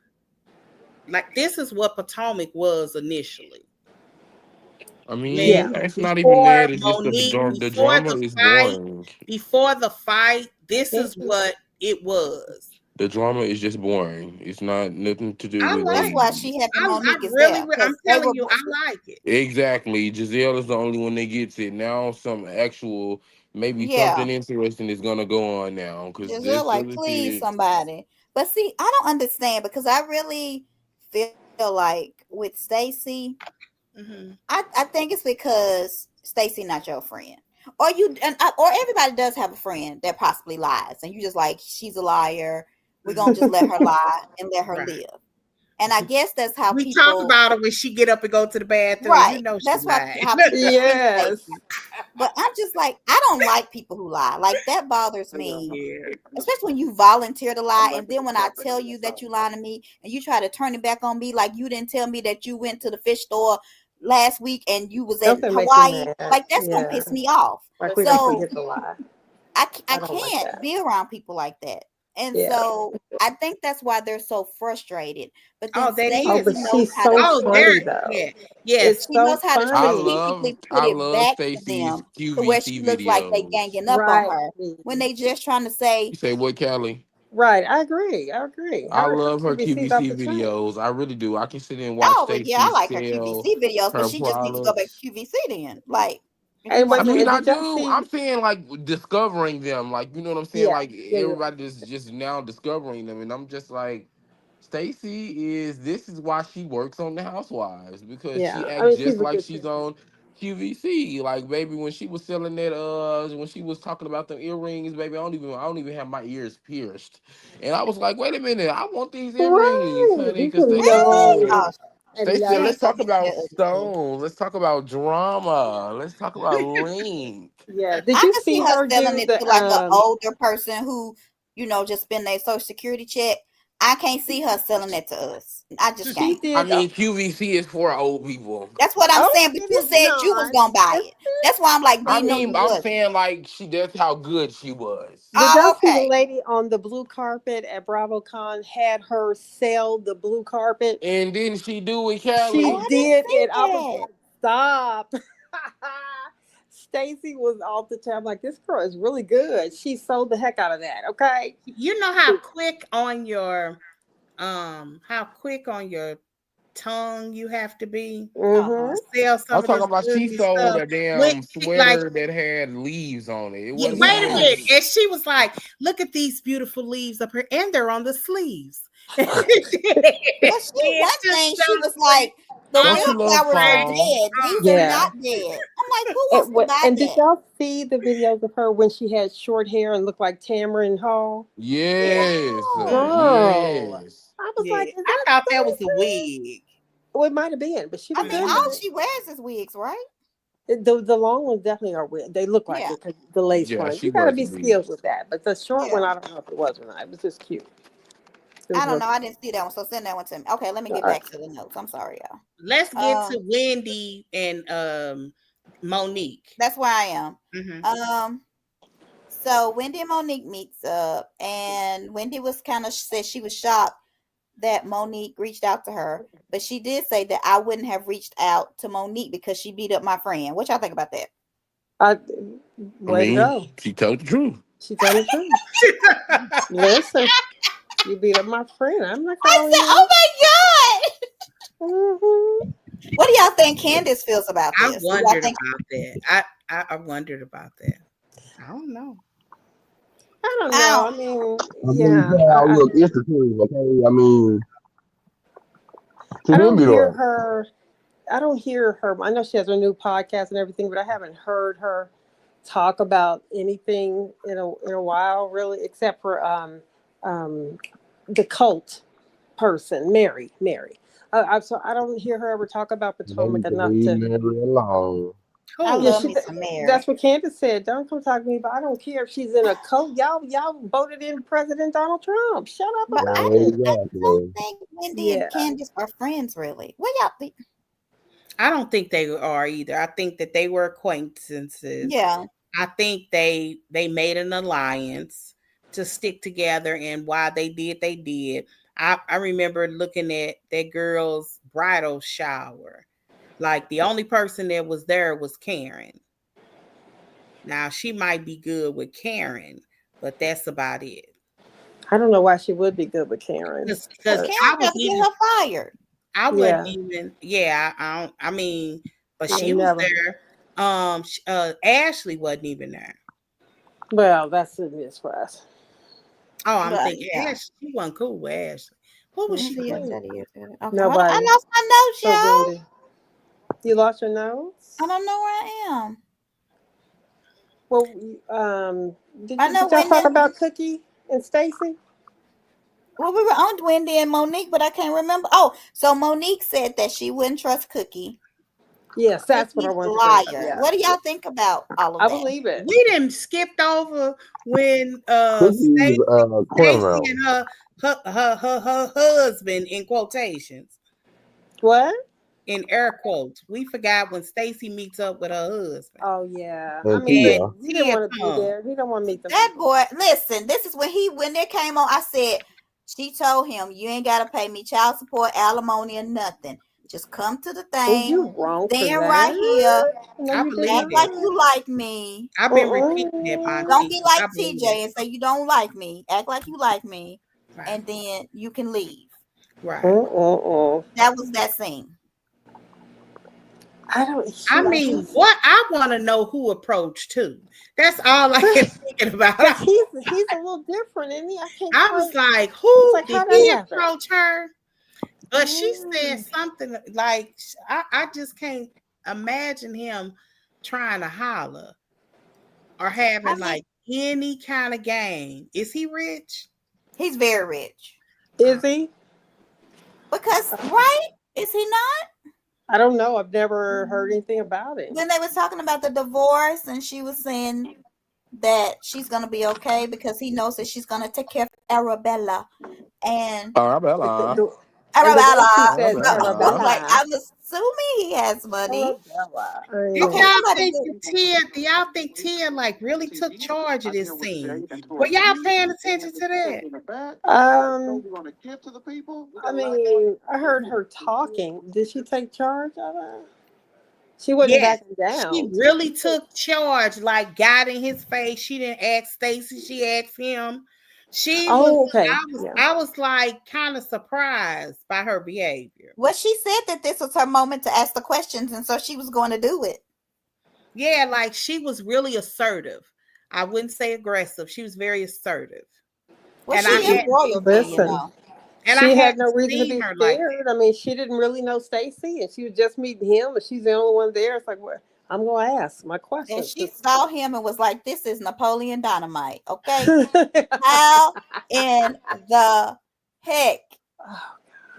S1: like, this is what Potomac was initially.
S4: I
S3: Yeah.
S4: mean,
S1: When
S4: it's not even
S1: before
S4: that. It's just
S1: Monique,
S4: the
S1: before
S4: drama
S1: the
S4: is
S1: fight,
S4: boring.
S1: this is
S3: Mhm.
S1: what it was.
S4: The drama is just boring. It's not nothing to do
S1: I
S4: with
S2: That's
S1: like
S2: why
S1: it.
S4: like
S2: she happy
S1: I
S2: Monique is
S1: really,
S2: there
S1: I'm
S2: because they
S1: telling
S2: were.
S1: you, I like it.
S4: exactly. Giselle is the only one that gets it now. Some actual maybe
S2: Yeah,
S4: something interesting is gonna go on now because
S2: Giselle,
S4: this
S2: like,
S4: other
S2: please,
S4: shit.
S2: somebody. But see, I don't understand because I really feel like with Stacy,
S1: Hmm.
S2: I think it's because Stacy not your friend, or or everybody does have a friend that possibly lies, and you just like she's a liar. We're gonna just let her lie and let her
S1: Right.
S2: live. And I guess that's how
S1: We talk
S2: people,
S1: about her when she get up and go to the bathroom.
S2: right?
S1: You know she
S2: That's why
S1: lied.
S2: how people treat
S3: Yes.
S2: Stacy. But I'm just like, I don't like people who lie. Like that bothers me,
S1: Yeah.
S2: especially when you volunteer to lie, and then when I tell you that you lied to me, and you try to turn it back on me, like you didn't tell me that you went to the fish store last week and you was in
S3: Something makes me
S2: Hawaii.
S3: mad.
S2: Like that's gonna
S3: Yeah.
S2: piss me off.
S3: Like we don't
S2: So
S3: forget the lie.
S2: I
S3: I don't like
S2: can't
S3: that.
S2: be around people like that. And
S3: Yeah.
S2: so I think that's why they're so frustrated. But then
S1: Oh, that
S3: Oh,
S1: is.
S3: but
S2: Stacey knows
S3: she's
S2: how to
S3: so
S1: Oh,
S3: funny
S2: strategic.
S3: though.
S1: yeah. Yes.
S3: It's
S2: She
S3: so
S2: knows how to
S3: funny.
S2: strategically put
S4: I
S2: it
S4: love
S2: back to
S4: Stacey's
S2: them to where she
S4: QVC
S2: looks like they
S4: videos.
S2: ganging up on
S3: Right.
S2: her when they just trying to say,
S4: You say what, Callie?
S3: Right. I agree. I agree.
S4: I
S3: Her
S4: love her
S3: QVC's off
S4: QVC
S3: the chain.
S4: videos. I really do. I can sit and watch
S2: oh, well, yeah, I
S4: Stacey
S2: like her
S4: sell
S2: QVC videos, but
S4: her
S2: she just needs to go back
S4: products.
S2: to QVC then. Like, if you
S3: And
S2: want
S4: I
S3: wait
S2: to
S3: a
S2: do
S4: mean,
S3: minute,
S4: I
S3: did y'all
S4: do. I'm
S3: see?
S4: saying like discovering them, like you know what I'm saying.
S3: Yeah.
S4: Like
S3: Yeah. Yeah.
S4: everybody just now discovering them, and I'm just like, Stacey is. This is why she works on the Housewives because she
S3: Yeah. I
S4: acts
S3: mean,
S4: just
S3: she's a
S4: like
S3: good
S4: she's
S3: sister.
S4: on QVC. Like baby, when she was selling that, when she was talking about the earrings, baby, I don't even have my ears pierced, and I was like, wait a minute, I want these earrings,
S3: Right.
S4: honey,
S3: These
S4: because
S3: are
S4: they look
S2: really?
S4: good.
S3: young.
S2: Oh,
S3: And
S4: Stacey said,
S2: She
S3: y'all,
S4: let's
S2: ain't gonna
S4: talk
S2: get to
S4: about
S2: that other stuff.
S4: Stones. Let's talk about drama. Let's talk about Link.
S3: yeah. Did
S2: I
S3: you
S2: can see
S3: see
S2: her
S3: her
S2: selling
S3: do
S2: it to
S3: the
S2: like an older person who, just spend their social security check. I can't see her selling that to us. I just
S3: she
S2: can't.
S4: I
S3: did
S4: mean, QVC is for old people.
S2: That's what I'm
S3: oh,
S2: saying. But
S3: it
S2: you
S3: is
S2: said you was
S3: not.
S2: gonna buy
S3: It's,
S2: it. That's why I'm like,
S4: I
S2: didn't know
S4: mean,
S2: you
S4: I'm
S2: wasn't.
S4: saying like that's how good she was.
S3: did y'all
S2: Oh,
S3: see the
S2: okay.
S3: lady on the blue carpet at BravoCon had her sell the blue carpet?
S4: And didn't she do with
S3: She
S2: Oh,
S4: Kelly?
S2: I didn't
S3: did
S2: see
S3: it. I was
S2: that.
S3: like, stop. Stacey was off the chain. I'm like, this girl is really good. She sold the heck out of that. Okay.
S1: You know how quick on your tongue you have to be
S3: Mm-hmm.
S1: to sell
S4: I'm
S1: some of
S4: talking
S1: this
S4: about
S1: goods
S4: she
S1: and
S4: sold
S1: stuff.
S4: a
S1: With
S4: damn
S1: like,
S4: sweater that had leaves on it. It wasn't
S1: wait a
S4: even
S2: Yeah.
S1: minute,
S4: leaves.
S1: and she was like, "Look at these beautiful leaves up here, and they're on the sleeves." And
S2: Well, one
S1: just
S2: thing she
S1: so
S2: was
S1: quick
S2: like, the
S4: And
S1: on
S4: she
S2: real
S1: the
S4: loved
S2: flowers are
S1: train.
S4: fall.
S2: dead. These are
S3: Yeah.
S2: not dead. I'm like, who wants to buy
S3: And did
S2: that?
S3: y'all see the videos of her when she had short hair and looked like Tamron Hall?
S4: Yes.
S3: Girl.
S4: Yes.
S3: I was
S1: Yeah,
S3: like, is
S1: I
S3: that
S1: thought that was a
S3: Stacey?
S1: wig.
S3: Well, it might have been, but she
S2: I
S3: looked
S2: mean,
S3: good
S1: Mhm.
S2: all
S3: in it.
S2: she wears is wigs, right?
S3: The long ones definitely are weird. They look like
S2: Yeah.
S3: it because the lace
S4: Yeah,
S3: front.
S4: she
S3: You got to
S4: was
S3: be
S4: a lead.
S3: skilled with that. But the short one,
S2: Yeah.
S3: I don't know if it was or not. It was just cute. It was
S2: I don't
S3: real
S2: know. I
S3: cute.
S2: didn't see that one, so send that one to me. Okay, let me
S3: All
S2: get
S3: right.
S2: back to the notes. I'm sorry,
S1: Let's get
S2: y'all.
S1: to Wendy and Monique.
S2: That's where I am.
S1: Mhm.
S2: So Wendy and Monique meets up, and Wendy was kind of said she was shocked that Monique reached out to her, but she did say that I wouldn't have reached out to Monique because she beat up my friend. What y'all think about that?
S3: I,
S4: I
S3: way to
S4: mean,
S3: go.
S4: she told the truth.
S3: She told the truth. Listen, you beat up my friend. I'm not
S2: I
S3: calling
S2: said, "Oh
S3: you.
S2: my god!"
S3: Mm-hmm.
S2: What do y'all think Candace feels about
S1: I
S2: this? Do y'all
S1: wondered
S2: think?
S1: about that. I wondered about that. I don't know.
S3: I don't
S2: I
S3: know.
S2: don't.
S3: I mean,
S5: I mean,
S3: yeah.
S5: child, look, it's the truth, okay? I mean, she
S3: I
S5: didn't
S3: don't
S5: beat her
S3: hear
S5: up.
S3: her. I don't hear her. I know she has her new podcast and everything, but I haven't heard her talk about anything in a while, really, except for um, the cult person, Mary. So I don't hear her ever talk about
S5: They
S3: Potomac
S5: need to
S3: enough
S5: leave
S3: to.
S5: Mary alone.
S2: I
S1: Who?
S3: Yeah,
S2: love me some
S3: that's
S2: Mary,
S3: what Candace said. Don't come talk to me, but I don't care if she's in a cult. Y'all voted in President Donald Trump. Shut up
S2: but
S3: about it.
S2: I don't
S5: Exactly.
S2: think Wendy and
S3: Yeah,
S2: Candace are friends really. What y'all think?
S1: I don't think they are either. I think that they were acquaintances.
S2: Yeah,
S1: I think they made an alliance to stick together, and why they did, they did. I remember looking at that girl's bridal shower. Like, the only person that was there was Karen. Now, she might be good with Karen, but that's about it.
S3: I don't know why she would be good with Karen,
S2: because
S1: Because
S3: but
S2: Karen tried to get her fired.
S1: I wasn't
S3: yeah,
S1: even, yeah, I don't, I mean, but
S3: I
S1: she was
S3: never.
S1: there. Ashley wasn't even there.
S3: Well, that's a miss for us.
S1: Oh, I'm
S2: But
S1: thinking
S2: yeah,
S1: Ashley. She wasn't cool with Ashley. What was she
S3: Mm-mm.
S1: cool with?
S2: Okay, hold on. I
S3: Nobody
S2: lost my notes,
S3: but
S2: y'all.
S3: Wendy. You lost your
S2: I
S3: notes?
S2: don't know where I am.
S3: Well, did
S2: I know
S3: y'all talk
S2: Wendy.
S3: about Cookie and Stacey?
S2: Well, we were on Wendy and Monique, but I can't remember. Oh, so Monique said that she wouldn't trust Cookie.
S3: Yes, that's what I
S2: Cookie's a
S3: wanted to bring up.
S2: liar.
S3: Yeah,
S2: What do y'all think about all of
S3: I
S2: that?
S3: believe it.
S1: We didn't skipped over when
S5: Cookie is
S1: Stacey
S5: criminal.
S1: and her husband, in quotations,
S3: What?
S1: in air quotes. We forgot when Stacey meets up with her husband.
S3: Oh yeah. I
S5: And
S3: mean, but
S1: And
S5: Tia.
S3: he didn't
S1: Tia
S3: want to be
S1: come.
S3: there. He don't want to meet them
S2: That
S3: people.
S2: boy, listen, this is when they came on. I said, she told him, you ain't gotta pay me child support, alimony, or nothing. Just come to the
S3: Oh,
S2: thing,
S3: you wrong for
S2: stand right here,
S3: that? No,
S1: I
S3: you did
S1: believe
S2: act
S1: it.
S2: like
S3: not.
S2: you like me.
S1: I've been repeating that,
S2: Don't
S1: Monty.
S3: Mm-mm.
S2: be like
S1: I believe it.
S2: TJ and say you don't like me. Act like you like me,
S1: Right.
S2: and then you can leave.
S1: Right.
S3: Mm-mm.
S2: That was that scene.
S3: I don't.
S1: I
S3: Like
S1: mean, what I want to know who approached who. That's all I kept thinking about.
S3: but he's a little different, isn't he? I can't
S1: I was
S3: quite.
S1: like,
S3: It's
S1: who
S3: like
S1: did
S3: how that
S1: he
S3: happen.
S1: approach her? But she said
S3: Mm.
S1: something like, I just can't imagine him trying to holler or
S2: I
S1: having
S2: mean,
S1: like any kind of game. Is he rich?
S2: he's very rich
S3: Is he?
S2: because right. Is he not?
S3: I don't know. I've never heard anything about it.
S2: When they was talking about the divorce, and she was saying that she's gonna be okay because he knows that she's gonna take care of Arabella, and
S4: Arabella.
S3: And the one she
S2: Arabella.
S3: said,
S4: Arabella.
S2: Like,
S3: Arabella.
S2: I'm assuming he has money.
S3: Arabella.
S1: Do
S2: Okay,
S1: y'all
S2: somebody
S1: think
S2: do.
S1: that Do y'all think Tia like really took charge of this scene? Were y'all paying attention to that?
S3: I mean, I heard her talking. Did she take charge of it? She wasn't
S1: Yes,
S3: backing
S1: she
S3: down.
S1: really took charge. Like got in his face. She didn't ask Stacey. She asked him. She was.
S3: Oh, okay. Yeah.
S1: I was like kind of surprised by her behavior.
S2: Well, she said that this was her moment to ask the questions, and so she was going to do it.
S1: Yeah, like she was really assertive. I wouldn't say aggressive. She was very assertive.
S2: Well,
S1: And
S2: she
S1: I
S2: is
S1: had-
S2: royalty,
S3: Listen.
S1: And
S3: She
S1: I
S3: had no
S1: hadn't
S3: reason to
S1: seen
S3: be
S1: her like
S3: scared. I mean, she didn't really know Stacey, and she was just meeting him, and she's the only one there. It's like, well, I'm going to ask my
S2: and
S3: questions.
S2: she saw him and was like, "This is Napoleon Dynamite." Okay, how in the heck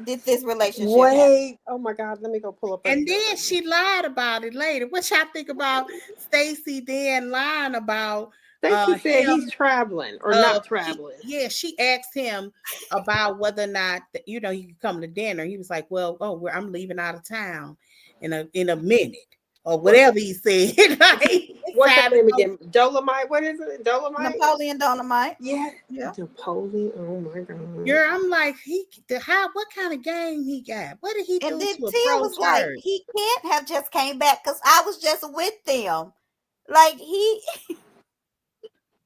S2: did this relationship happen?
S3: Wait, oh my God, let me go pull up.
S1: And then she lied about it later. What y'all think about Stacey then lying about
S3: Stacey said
S1: him,
S3: he's traveling or not traveling.
S1: She asked him about whether or not he could come to dinner. He was like, "Well, I'm leaving out of town in a minute." Or whatever he said.
S3: What's that name again? Dolomite? What is it? Dolomite?
S2: Napoleon Dynamite.
S3: Yeah.
S2: Yeah.
S3: Napoleon. Oh my God.
S1: Girl, I'm like, what kind of game he got? What did he do
S2: And then
S1: to
S2: Tia
S1: approach
S2: was like,
S1: her?
S2: he can't have just came back because I was just with them. Like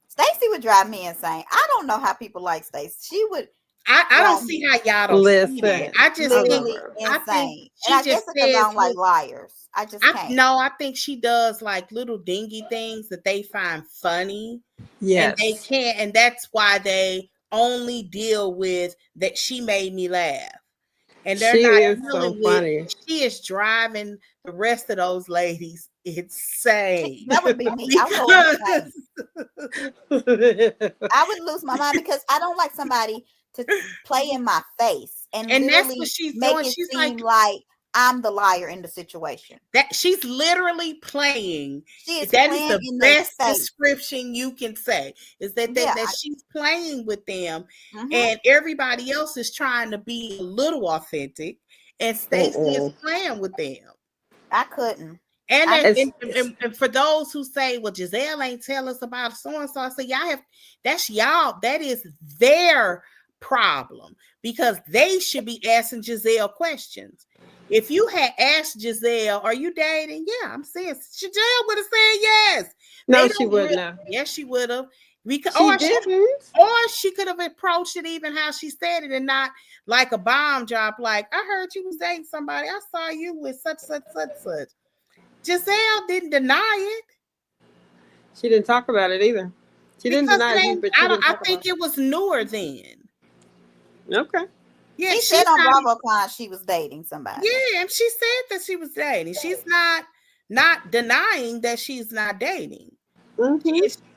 S2: Stacey would drive me insane. I don't know how people like Stacey. She would.
S1: I don't see how y'all don't see that. I just
S2: literally
S1: think
S2: insane.
S1: she
S2: And I
S1: just
S2: guess because I
S1: says
S2: don't like liars. I just can't.
S1: No, I think she does like little dingy things that they find funny.
S3: Yes.
S1: And they can't, and that's why they only deal with that she made me laugh. And they're not dealing with she is driving the rest of those ladies insane.
S2: That would be me. I would lose my mind because I don't like somebody to play in my face and
S1: that's what she's
S2: make
S1: doing.
S2: it
S1: She's
S2: seem like I'm the liar in the situation.
S1: That she's literally playing.
S2: She is
S1: that
S2: playing
S1: is the best description you can say. Is that she's playing with them, and everybody else is trying to be a little authentic, and Stacey is playing with them.
S2: I couldn't.
S1: And for those who say, "Well, Giselle ain't tell us about so and so," I say, y'all. That is their problem because they should be asking Giselle questions. If you had asked Giselle, "Are you dating?" Yeah, I'm saying Giselle would have said yes.
S3: No, she wouldn't have.
S1: Yes, she would have.
S3: Or
S1: she could have approached it even how she said it and not like a bomb drop. Like, I heard you was dating somebody. I saw you with such. Giselle didn't deny it.
S3: She didn't talk about it either. She didn't deny it, but
S1: I think it was newer then.
S3: Okay.
S1: Yeah,
S2: she said on BravoCon she was dating somebody.
S1: Yeah, and she said that she was dating. She's not denying that she's not dating.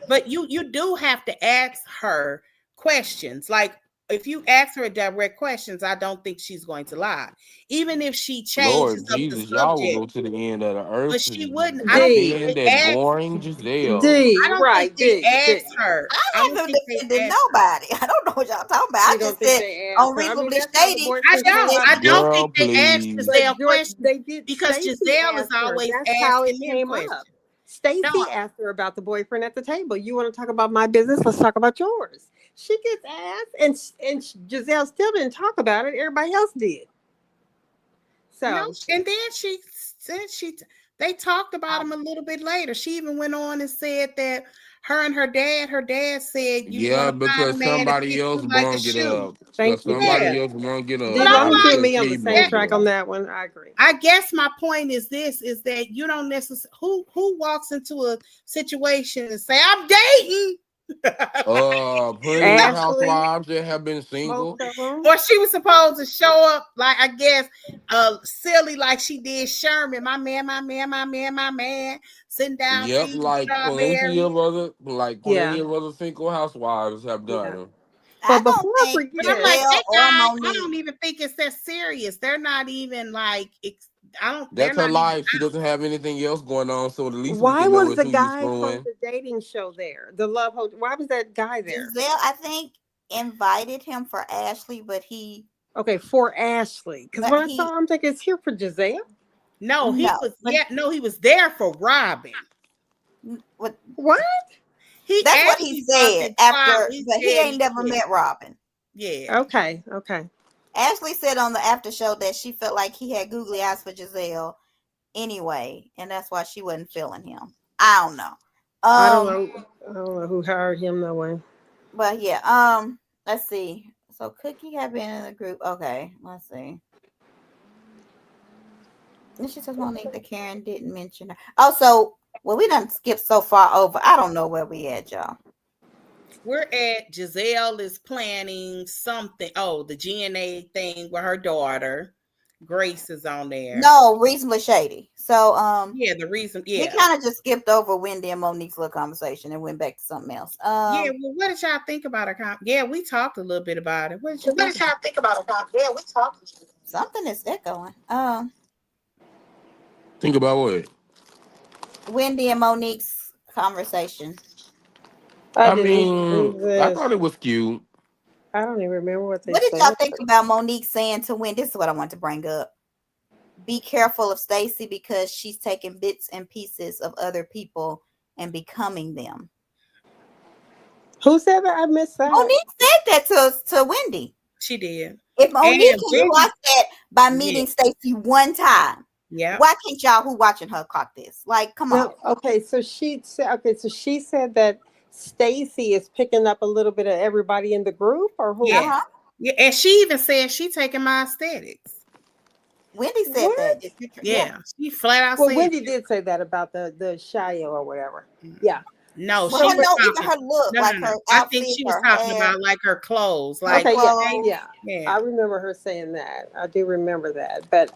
S1: But you do have to ask her questions. Like if you ask her direct questions, I don't think she's going to lie. Even if she changes
S4: Lord Jesus, y'all will go to the end of the earth.
S1: But she wouldn't.
S4: I don't think that boring Giselle.
S1: I don't think they asked her.
S2: I haven't defended nobody. I don't know what y'all talking about. I just said unreasonably shady.
S1: I don't think they asked Giselle questions.
S3: They did
S1: because Giselle is always asking him questions.
S3: Stacey asked her about the boyfriend at the table. You want to talk about my business? Let's talk about yours. She gets asked, and Giselle still didn't talk about it. Everybody else did. So,
S1: and then she said they talked about him a little bit later. She even went on and said that her and her dad said,
S4: because somebody else brung it up. Somebody else brung it up.
S3: As long as you and me on the same track on that one, I agree.
S1: I guess my point is that you don't necessarily who walks into a situation and say, "I'm dating."
S4: Plenty of housewives that have been single.
S1: Or she was supposed to show up like, I guess, silly like she did Sherman, my man, sitting down.
S4: Yep, like plenty of other single housewives have done.
S2: I
S3: But
S2: don't
S3: before I
S2: think
S1: But I'm
S3: forget,
S1: like,
S2: Giselle
S1: that
S2: or
S1: guy, I
S2: Monique.
S1: don't even think it's that serious. They're not even like, they're
S4: That's her
S1: not even
S4: life. She
S1: out.
S4: doesn't have anything else going on, so the least we
S3: why
S4: can know
S3: was
S4: is
S3: the
S4: who you
S3: guy from
S4: screwing.
S3: the dating show there? The Love Hotel. Why was that guy there?
S2: Giselle, I think, invited him for Ashley, but
S3: Okay, for Ashley. Because
S2: but
S3: when I
S2: he
S3: saw him, I'm thinking it's here for Giselle.
S1: No,
S2: no, but
S1: he was there for Robin.
S2: what
S3: What?
S1: He
S2: that's what he
S1: actually dropped
S2: said
S1: it
S2: after,
S1: quietly,
S2: but he
S1: said
S2: ain't never met Robin.
S1: yeah.
S3: Okay, okay.
S2: Ashley said on the after show that she felt like he had googly eyes for Giselle anyway, and that's why she wasn't feeling him. I don't know.
S3: I don't know. I don't know who hired him that way.
S2: But yeah, let's see. So Cookie had been in the group. Okay, let's see. And she says Monique that Karen didn't mention her. Also, well, we done skipped so far over. I don't know where we at, y'all.
S1: We're at Giselle is planning something. Oh, the GNA thing with her daughter. Grace is on there.
S2: No, reasonably shady. So
S1: Yeah, the reason,
S2: we
S1: yeah.
S2: kind of just skipped over Wendy and Monique's little conversation and went back to something else.
S1: Yeah, well, what did y'all think about her? Yeah, we talked a little bit about it. What did you
S3: What
S1: think?
S3: did y'all think about it? Yeah, we talked.
S2: Something is echoing.
S4: Think about what?
S2: Wendy and Monique's conversation.
S3: I
S4: I
S3: didn't.
S4: mean, I thought it was cute.
S3: I don't even remember what they
S2: What did
S3: said.
S2: y'all think about Monique saying to Wendy? This is what I want to bring up. Be careful of Stacey because she's taking bits and pieces of other people and becoming them.
S3: Who said that? I missed that.
S2: Monique said that to Wendy.
S1: She did.
S2: If Monique
S1: And
S2: can
S1: Wendy,
S2: clock that by
S1: yeah,
S2: meeting Stacey one time,
S1: yeah,
S2: why can't y'all who watching her clock this? Like, come on.
S3: No, okay, so she said. Okay, so she said that Stacey is picking up a little bit of everybody in the group, or who?
S1: yeah, yeah. And she even said she taking my aesthetics.
S2: Wendy said
S3: What?
S2: that.
S1: Yeah, she flat out
S3: Well,
S1: said.
S3: Wendy did say that about the Shia or whatever. Yeah.
S1: No,
S2: Well,
S1: she
S2: her
S1: was
S2: no, even
S1: talking.
S2: her look,
S1: No,
S2: like
S1: no, no.
S2: her
S1: I think
S2: outfit,
S1: she was
S2: her
S1: talking
S2: hair,
S1: about like her clothes,
S2: her
S1: like
S3: Okay. Yeah.
S2: clothes.
S3: Yeah.
S1: yeah.
S3: I remember her saying that. I do remember that, but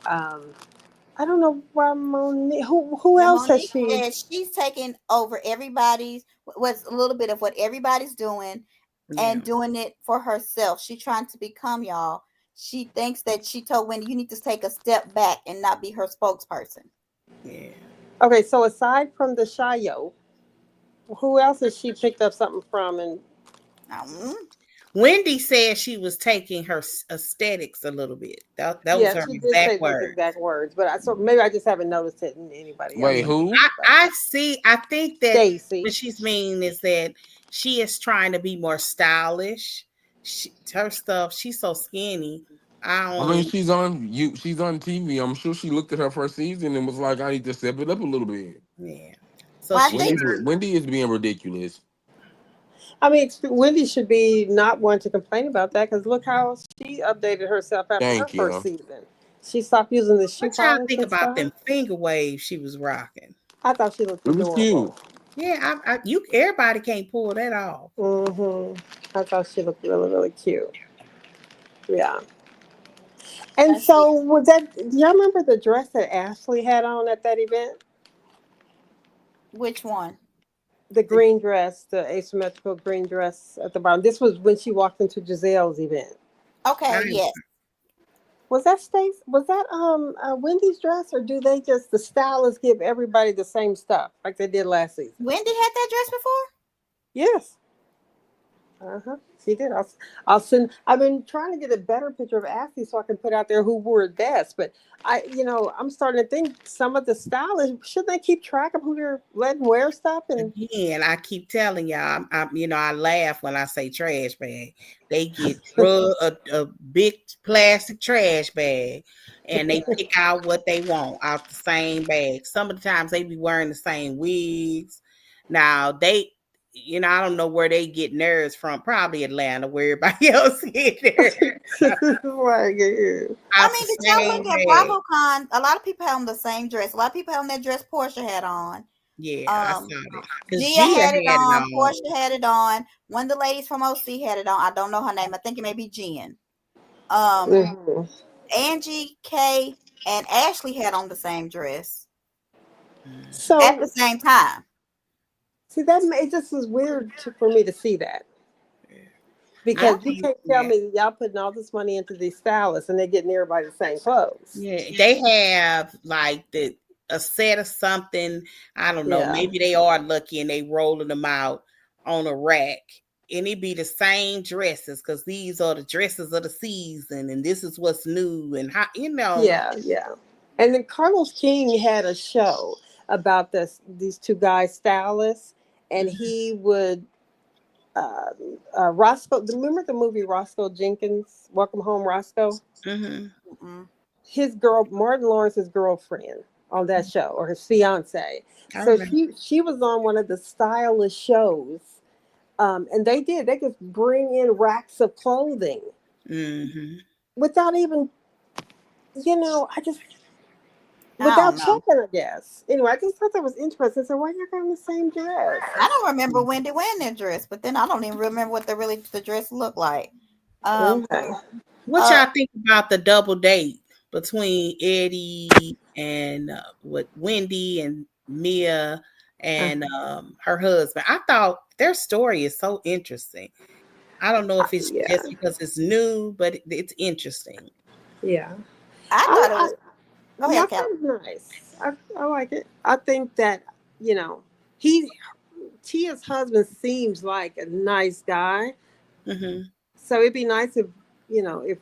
S3: I don't know why Monique. Who
S2: Now,
S3: else has
S2: Monique
S3: she?
S2: said she's taking over everybody's, what's a little bit of what everybody's doing
S1: Yeah.
S2: and doing it for herself. She's trying to become y'all. She thinks that she told Wendy, you need to take a step back and not be her spokesperson.
S1: Yeah.
S3: Okay, so aside from the Shio, who else has she picked up something from? And
S1: Wendy said she was taking her aesthetics a little bit. That was
S3: yeah,
S1: her
S3: she did say
S1: exact
S3: those
S1: word.
S3: exact words, but so maybe I just haven't noticed it in anybody else.
S4: Wait, who?
S1: I see. I think that
S3: Stacey.
S1: what she's meaning is that she is trying to be more stylish. Her stuff, she's so skinny. I
S4: I mean,
S1: don't.
S4: she's on TV. I'm sure she looked at her first season and was like, I need to step it up a little bit.
S1: Yeah. So
S2: Well, I
S1: she's
S2: think
S4: Wendy is being ridiculous.
S3: I mean, Wendy should be not one to complain about that because look how she updated herself after her
S4: Thank
S3: first
S4: you.
S3: season. She stopped using the shoe
S1: what y'all
S3: polish
S1: think
S3: and
S1: about
S3: stuff.
S1: them finger waves she was rocking?
S3: I thought she looked
S4: It was cute.
S3: adorable.
S1: Yeah, everybody can't pull that off.
S3: I thought she looked really, really cute. Yeah. And
S2: I see.
S3: so was that? Do y'all remember the dress that Ashley had on at that event?
S2: Which one?
S3: The green dress, the asymmetrical green dress at the bottom. This was when she walked into Giselle's event.
S2: Okay,
S1: I,
S2: yes.
S3: Was that Stace? Was that Wendy's dress, or do they just the stylists give everybody the same stuff like they did last season?
S2: Wendy had that dress before?
S3: Yes. She did. I'll send. I've been trying to get a better picture of Ashley so I can put out there who wore it best. But I'm starting to think some of the stylists should they keep track of who they're letting wear stuff and.
S1: again, I keep telling y'all, I laugh when I say trash bag. They get a big plastic trash bag, and they pick out what they want out the same bag. Some of the times they be wearing the same wigs. Now I don't know where they get nerves from. Probably Atlanta, where everybody else get theirs.
S3: Like,
S2: I mean, did y'all look at BravoCon? A lot of people had on the same dress. A lot of people had on that dress Portia had on.
S1: Yeah, I saw it.
S2: Gia had it on. Portia had it on. One of the ladies from OC had it on. I don't know her name. I think it may be Jen. Angie, Kay, and Ashley had on the same dress.
S3: So
S2: at the same time.
S3: See, it just was weird for me to see that. Because you can't tell me that y'all putting all this money into these stylists and they're getting everybody the same clothes.
S1: Yeah, they have like a set of something. I don't know.
S3: Yeah.
S1: Maybe they are lucky and they rolling them out on a rack. And it be the same dresses because these are the dresses of the season and this is what's new and how
S3: Yeah. And then Carlos King had a show about these two guys stylists, and he would Roscoe. Remember the movie Roscoe Jenkins, Welcome Home, Roscoe?
S1: Mm-hmm.
S3: His Martin Lawrence's girlfriend on that show, or his fiance. So she was on one of the stylist shows, and they just bring in racks of clothing without even, without checking, I guess. Anyway, I just thought that was interesting. So why y'all got the same dress?
S2: I don't remember Wendy wearing that dress, but then I don't even remember what the dress looked like.
S3: Okay.
S1: What y'all think about the double date between Eddie and Wendy and Mia and her husband? I thought their story is so interesting. I don't know if it's just because it's new, but it's interesting.
S3: Yeah.
S2: I thought it was. Go ahead,
S3: Cal. Nice. I like it. I think that, Tia's husband seems like a nice guy. So it'd be nice if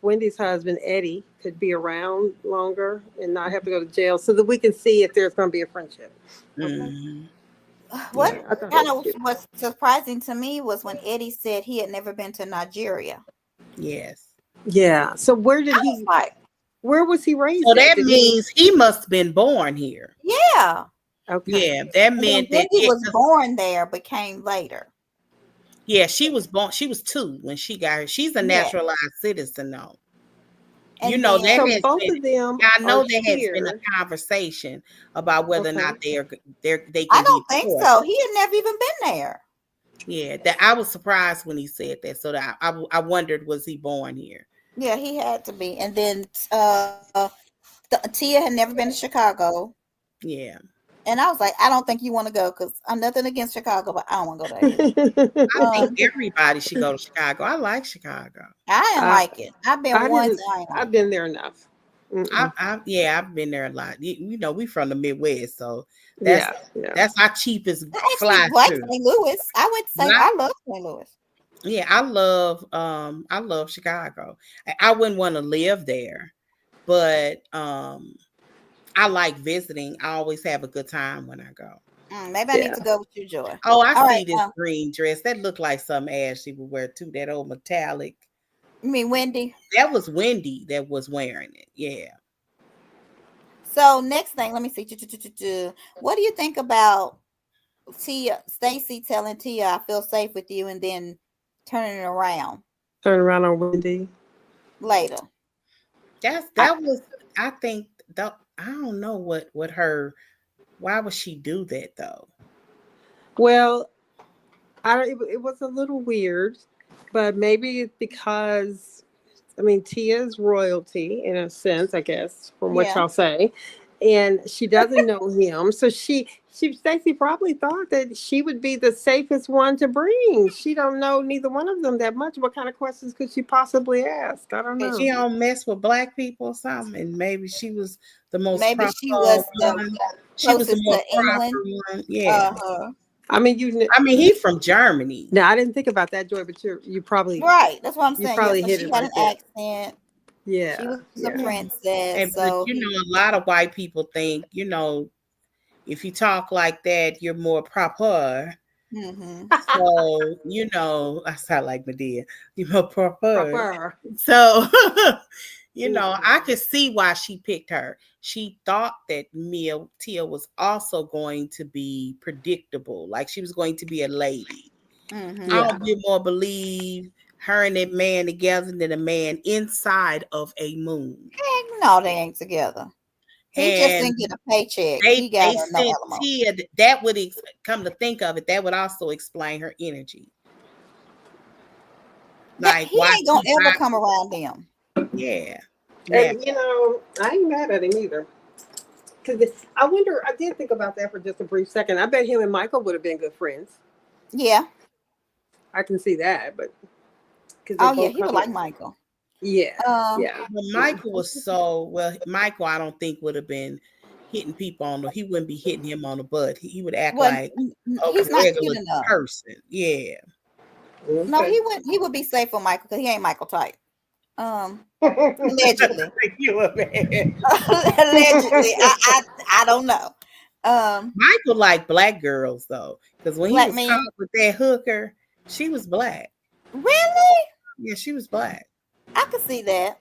S3: Wendy's husband, Eddie, could be around longer and not have to go to jail so that we can see if there's going to be a friendship. Okay.
S2: What kind of was surprising to me was when Eddie said he had never been to Nigeria.
S1: Yes.
S3: Yeah. So where was he raised?
S1: So that means he must have been born here.
S2: Yeah.
S3: Okay.
S1: Yeah, that meant that
S2: he was born there, but came later.
S1: Yeah, she was born. She was 2 when she got her. She's a naturalized citizen, though.
S2: And
S1: that
S3: both of them.
S1: I know there has been a conversation about whether or not they can.
S2: I don't think so. He had never even been there.
S1: Yeah, that I was surprised when he said that. So that I wondered, was he born here?
S2: Yeah, he had to be. And then Tia had never been to Chicago.
S1: Yeah.
S2: And I was like, I don't think you want to go because I'm nothing against Chicago, but I don't want to go there.
S1: I think everybody should go to Chicago. I like Chicago.
S2: I like it. I've been once.
S3: I've been there enough.
S1: I've been there a lot. We from the Midwest, so that's our cheapest fly
S2: to St. Louis. I would say I love St. Louis.
S1: Yeah, I love Chicago. I wouldn't want to live there, but I like visiting. I always have a good time when I go.
S2: Maybe I need to go with you, Joy.
S1: Oh, I see this green dress. That looked like something Ashley would wear too. That old metallic.
S2: You mean Wendy?
S1: That was Wendy that was wearing it. Yeah.
S2: So next thing, let me see. What do you think about Stacey telling Tia, "I feel safe with you," and then turning it around?
S3: Turn around on Wendy
S2: later.
S3: I
S1: don't know why would she do that though?
S3: Well, it was a little weird, but maybe it's because Tia's royalty in a sense, I guess, from what y'all say, and she doesn't know him, so Stacey probably thought that she would be the safest one to bring. She don't know neither one of them that much. What kind of questions could she possibly ask? I don't know.
S1: She don't mess with black people or something, and maybe she was the most.
S2: Maybe she was the most England.
S1: One. Yeah. He's from Germany.
S3: No, I didn't think about that, Joy, but you probably
S2: right. That's what I'm saying.
S3: Probably
S2: so
S3: hit
S2: she
S3: it
S2: had an accent.
S3: Yeah,
S2: she was a princess.
S1: But a lot of white people think, if you talk like that, you're more proper. So, I sound like Medea. You're more proper. So, I could see why she picked her. She thought that Tia was also going to be predictable, like she was going to be a lady. I would be more believe her and that man together than a man inside of a moon.
S2: Heck no, they ain't together. He just didn't get a paycheck. He got no
S1: Tia, that would come to think of it. That would also explain her energy.
S2: Like he ain't gonna ever come around them.
S1: Yeah.
S3: And, I ain't mad at him either. Because I did think about that for just a brief second. I bet him and Michael would have been good friends.
S2: Yeah.
S3: I can see that, but
S2: Oh yeah, he would like Michael.
S3: Yeah.
S1: But Michael was Michael, I don't think would have been hitting people on he wouldn't be hitting him on the butt. He would act like a
S2: he's not
S1: regular
S2: cute enough
S1: person. Yeah.
S3: Okay.
S2: No, he would be safe for Michael because he ain't Michael type. Allegedly.
S1: You a man.
S2: Allegedly. I don't know.
S1: Michael liked black girls though, because when he
S2: Black
S1: was
S2: men?
S1: caught with that hooker, she was black.
S2: Really?
S1: Yeah, she was black.
S2: I could see that.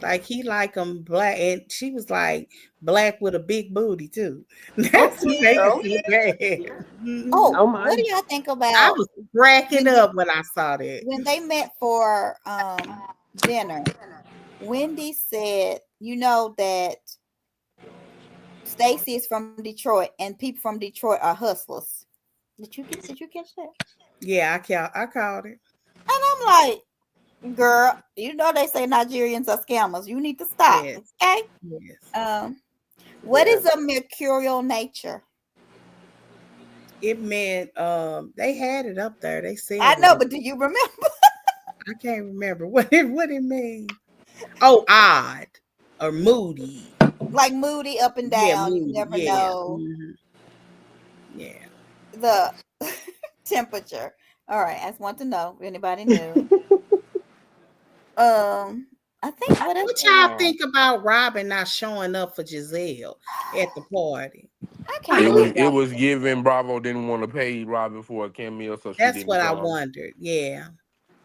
S1: Like he liked them black, and she was like black with a big booty too. That's what made it so bad. Mhm.
S2: Oh,
S3: my.
S2: what do y'all think
S1: I
S2: about
S1: was cracking up when I saw that.
S2: when they met for dinner? Wendy said, "You know that Stacey is from Detroit, and people from Detroit are hustlers." Did you catch that?
S1: Yeah, I called it.
S2: And I'm like, girl, you know they say Nigerians are scammers. You need to stop.
S1: Yes.
S2: Okay.
S1: Yes.
S2: What is a mercurial nature?
S1: It meant they had it up there. They said
S2: I know, but do you remember?
S1: I can't remember what it mean. Oh, odd or moody.
S2: Like moody up and down.
S1: Yeah, moody.
S2: You never
S1: Yeah.
S2: know.
S1: Mm-hmm. Yeah.
S2: The temperature. All right, I just want to know if anybody knew. I think
S1: what y'all think about Robin not showing up for Giselle at the party?
S2: I can't believe
S4: It was given. Bravo didn't want to pay Robin for a cameo, so she
S1: That's
S4: didn't
S1: what I
S4: come.
S1: wondered. Yeah.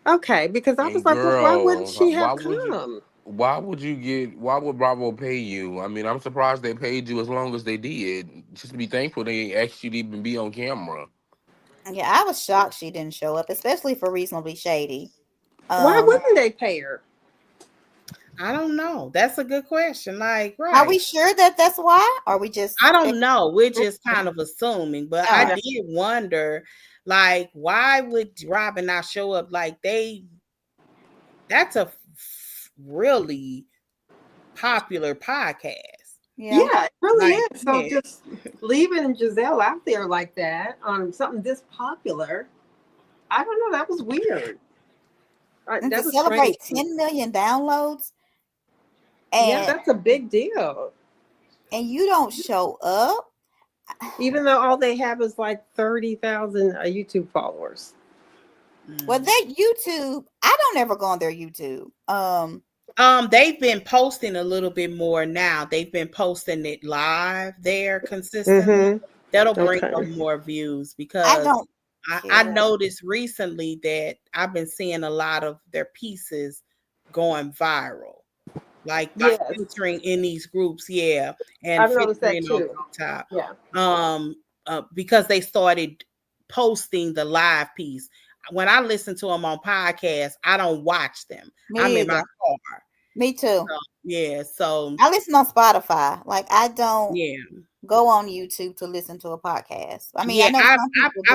S3: Okay, because I was like, well, why wouldn't she have come?
S4: Why would Bravo pay you? I mean, I'm surprised they paid you as long as they did. Just be thankful they actually even be on camera.
S2: Yeah, I was shocked she didn't show up, especially for Reasonably Shady.
S3: Why wouldn't they pay her?
S1: I don't know. That's a good question. Like, right.
S2: Are we sure that that's why? Or are we just...
S1: I don't know. We're just kind of assuming. But I did wonder, like, why would Robin not show up? Like, that's a really popular podcast.
S3: Yeah, it really is. So just leaving Giselle out there like that on something this popular, I don't know. That was weird.
S2: And to celebrate 10 million downloads. And
S3: yeah, that's a big deal.
S2: And you don't show up?
S3: Even though all they have is like 30,000 YouTube followers.
S2: Well, that YouTube, I don't ever go on their YouTube.
S1: They've been posting a little bit more now. They've been posting it live there consistently. Mm-hmm. That'll bring up more views because I noticed recently that I've been seeing a lot of their pieces going viral. Like featuring in these groups, and
S3: I've noticed that too.
S1: On TikTok, because they started posting the live piece. When I listen to them on podcasts, I don't watch them. I'm in my car.
S2: Me too.
S1: So
S2: I listen on Spotify. Like I don't go on YouTube to listen to a podcast. I mean,
S1: I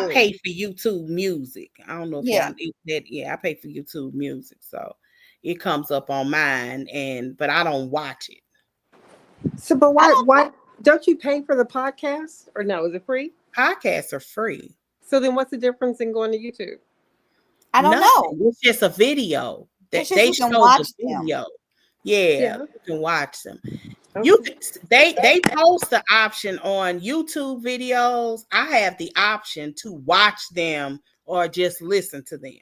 S1: pay for YouTube Music. I don't know if y'all need that. I pay for YouTube Music, so it comes up on mine, but I don't watch it.
S3: So, but why don't you pay for the podcast, or no? Is it free?
S1: Podcasts are free.
S3: So then, what's the difference in going to YouTube?
S2: I don't know.
S1: It's just a video that they show the video. Yeah, you can watch them. Okay. They post the option on YouTube videos. I have the option to watch them or just listen to them.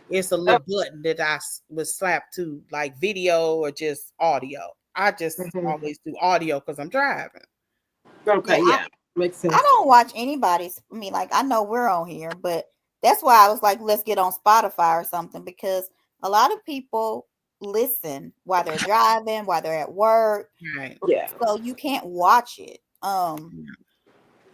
S1: It's a little button that I would slap to like video or just audio. I just always do audio because I'm driving.
S3: Okay, makes sense.
S2: I don't watch anybody's. I mean, like I know we're on here, but that's why I was like, let's get on Spotify or something because a lot of people listen while they're driving, while they're at work.
S1: Right.
S3: Yeah.
S2: So you can't watch it.
S3: Oh,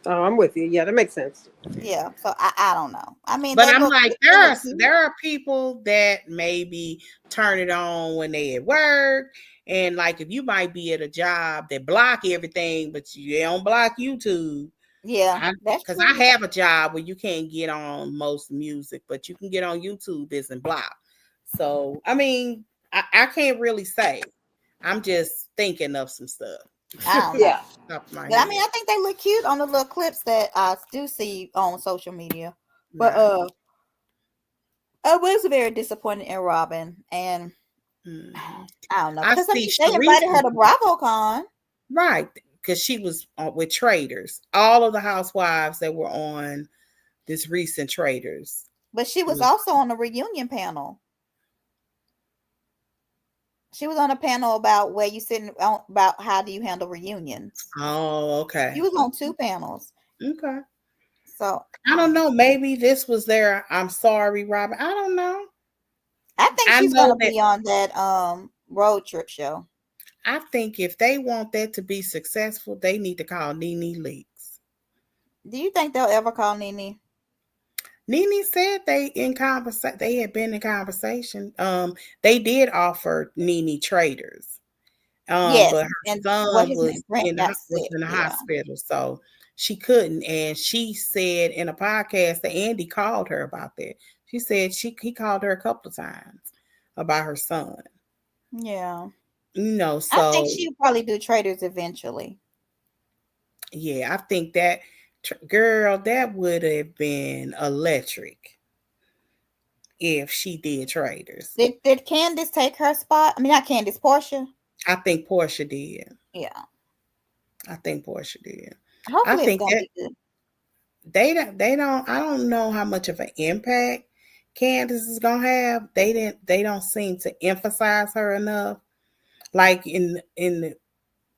S3: I'm with you. Yeah, that makes sense.
S2: Yeah. So I don't know. I mean,
S1: but I'm like, there are people that maybe turn it on when they at work. And like if you might be at a job that block everything, but you don't block YouTube.
S2: Yeah.
S1: Because I have a job where you can't get on most music, but you can get on YouTube isn't blocked. So I mean, I can't really say. I'm just thinking of some stuff.
S2: I don't know.
S1: But
S2: I mean, I think they look cute on the little clips that I do see on social media. But I was very disappointed in Robin, and
S1: Mhm.
S2: I don't know
S1: I
S2: because I
S1: see
S2: mean they invited her
S1: Sharice,
S2: to BravoCon,
S1: right, because she was with Traders. All of the housewives that were on this recent Traders.
S2: but she was
S1: Was,
S2: also on the reunion panel. She was on a panel about where you sitting about how do you handle reunions.
S1: oh,
S2: She
S1: okay.
S2: was on 2 panels,
S1: Okay.
S2: so
S1: I don't know. Maybe this was their I'm sorry, Robin. I don't know.
S2: I think
S1: I
S2: she's
S1: know
S2: gonna
S1: that
S2: be on that road trip show.
S1: I think if they want that to be successful, they need to call Nene Leaks.
S2: Do you think they'll ever call Nene?
S1: Nene said they had been in conversation. They did offer Nene Traders.
S2: Yes,
S1: But her
S2: and what
S1: son
S2: his name? Brent got
S1: was
S2: sick.
S1: in the
S2: Yeah,
S1: hospital, so she couldn't. And she said in a podcast that Andy called her about that. She said he called her a couple of times about her son.
S2: yeah. I think
S1: So
S2: she'll probably do Traders eventually.
S1: yeah, I think that girl, that would have been electric if she did Traders.
S2: Did Candace take her spot? I mean, not Candace, Portia.
S1: I think Portia did.
S2: Yeah.
S1: I think Portia did. I
S2: Hopefully, it's
S1: think
S2: gonna
S1: that
S2: be good.
S1: they don't I don't know how much of an impact Candace is gonna have. They don't seem to emphasize her enough. Like in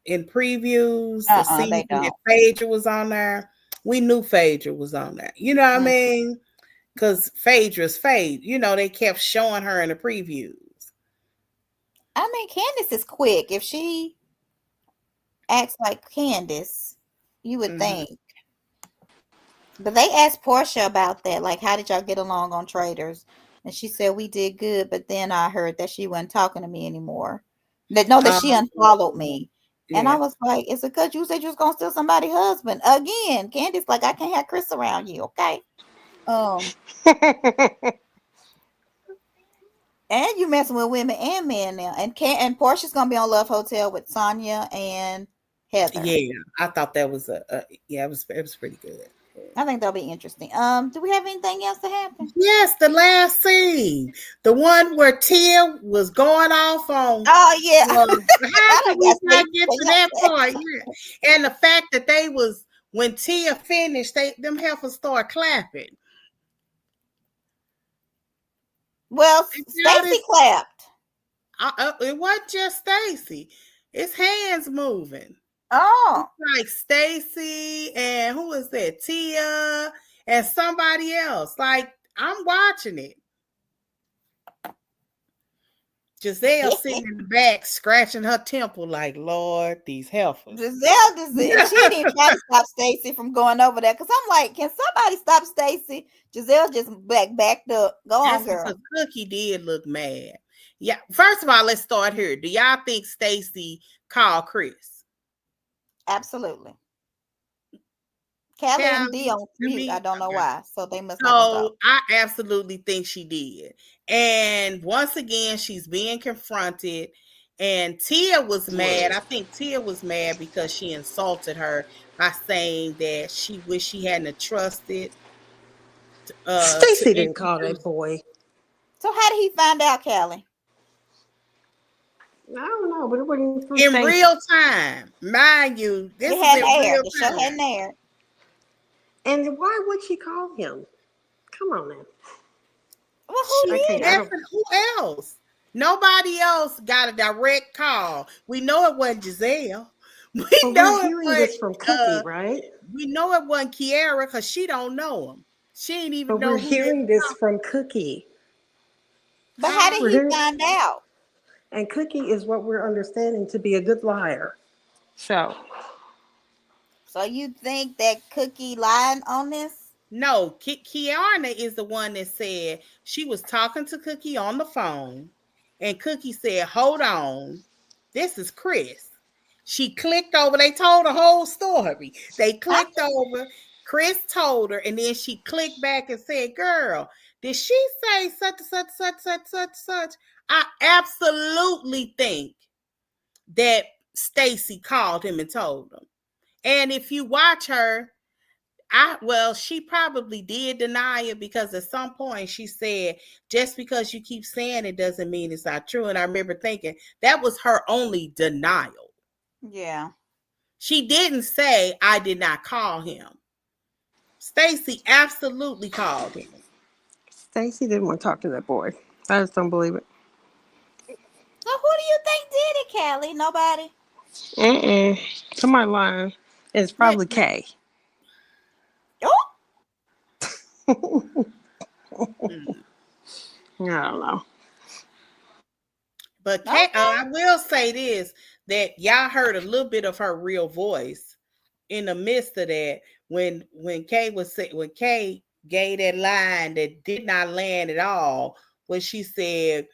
S1: previews, the
S2: They
S1: season that
S2: don't.
S1: Phaedra was on there, we knew Phaedra was on there. You know what I
S2: Mm.
S1: mean? Because Phaedra's Phaedra. They kept showing her in the previews.
S2: I mean, Candace is quick. If she acts like Candace, you would
S1: Mm-hmm.
S2: think. But they asked Portia about that. Like, how did y'all get along on Traders? And she said, we did good. But then I heard that she wasn't talking to me anymore. That she unfollowed me. And I
S1: Yeah.
S2: was like, it's because you said you was going to steal somebody's husband. Again, Candace, like, I can't have Chris around you, okay? And you messing with women and men now. And Portia's going to be on Love Hotel with Sonia and Heather.
S1: Yeah, I thought that was it was pretty good.
S2: I think that'll be interesting. Do we have anything else to happen?
S1: Yes, the last scene, the one where Tia was going off on.
S2: Oh yeah.
S1: How did we not
S2: Stacey
S1: get to
S2: say
S1: that part? Yeah. And the fact that they was when Tia finished, them heifers start clapping.
S2: Well, Stacey clapped.
S1: It wasn't just Stacey. It's hands moving.
S2: Oh.
S1: It's like Stacey and who is that? Tia and somebody else. Like I'm watching it. Giselle sitting in the back, scratching her temple, like, Lord, these heifers.
S2: Giselle she didn't try to stop Stacey from going over there. Cause I'm like, can somebody stop Stacey? Giselle just backed up. Go on, girl.
S1: Cookie did look mad. Yeah. First of all, let's start here. Do y'all think Stacey called Chris?
S2: Absolutely. Callie and D on mute. I don't know why. So they must not
S1: So I absolutely think she did. And once again, she's being confronted. And Tia was mad. I think Tia was mad because she insulted her by saying that she wished she hadn't trusted.
S3: Stacey didn't call that boy.
S2: So how did he find out, Callie?
S3: I don't know, but it wasn't through
S1: in
S3: Stacey.
S1: Real time. Mind you, this is in real
S2: The
S1: time.
S2: show hadn't aired.
S3: And why would she call him? Come on now.
S2: Well,
S1: who else? Nobody else got a direct call. We know it wasn't Giselle.
S3: We're hearing this from Cookie, right?
S1: We know it wasn't Kiara because she don't know him. She ain't even know.
S3: We're hearing this from Cookie.
S2: But how did he find out?
S3: And Cookie is what we're understanding to be a good liar. So
S2: you think that Cookie lied on this?
S1: No, Kiana is the one that said she was talking to Cookie on the phone, and Cookie said, "Hold on, this is Chris." She clicked over. They told the whole story. They clicked over. Chris told her, and then she clicked back and said, "Girl, did she say such and such?" I absolutely think that Stacey called him and told him. And if you watch her, She probably did deny it because at some point she said, just because you keep saying it doesn't mean it's not true. And I remember thinking that was her only denial.
S2: Yeah.
S1: She didn't say, I did not call him. Stacey absolutely called him.
S3: Stacey didn't want to talk to that boy. I just don't believe it.
S2: So who do you think did it, Callie? Nobody?
S3: Somebody lying. It's probably Kay.
S2: Oh.
S3: I don't know.
S1: But Kay, I will say this, that y'all heard a little bit of her real voice in the midst of that when Kay gave that line that did not land at all, when she said,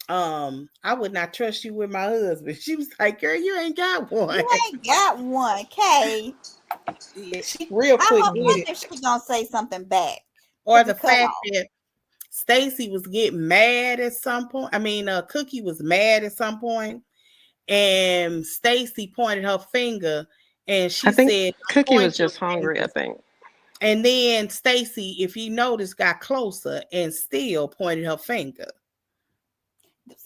S1: I would not trust you with my husband. She was like, girl, you ain't got one.
S2: You ain't got one, Kay.
S1: Yeah, she real quick.
S2: I wonder if she's gonna say something back.
S1: Or the fact that Stacey was getting mad at some point. I mean, Cookie was mad at some point, and Stacey pointed her finger, and she said,
S3: Cookie was just hungry, I think.
S1: And then Stacey, if you notice, got closer and still pointed her finger.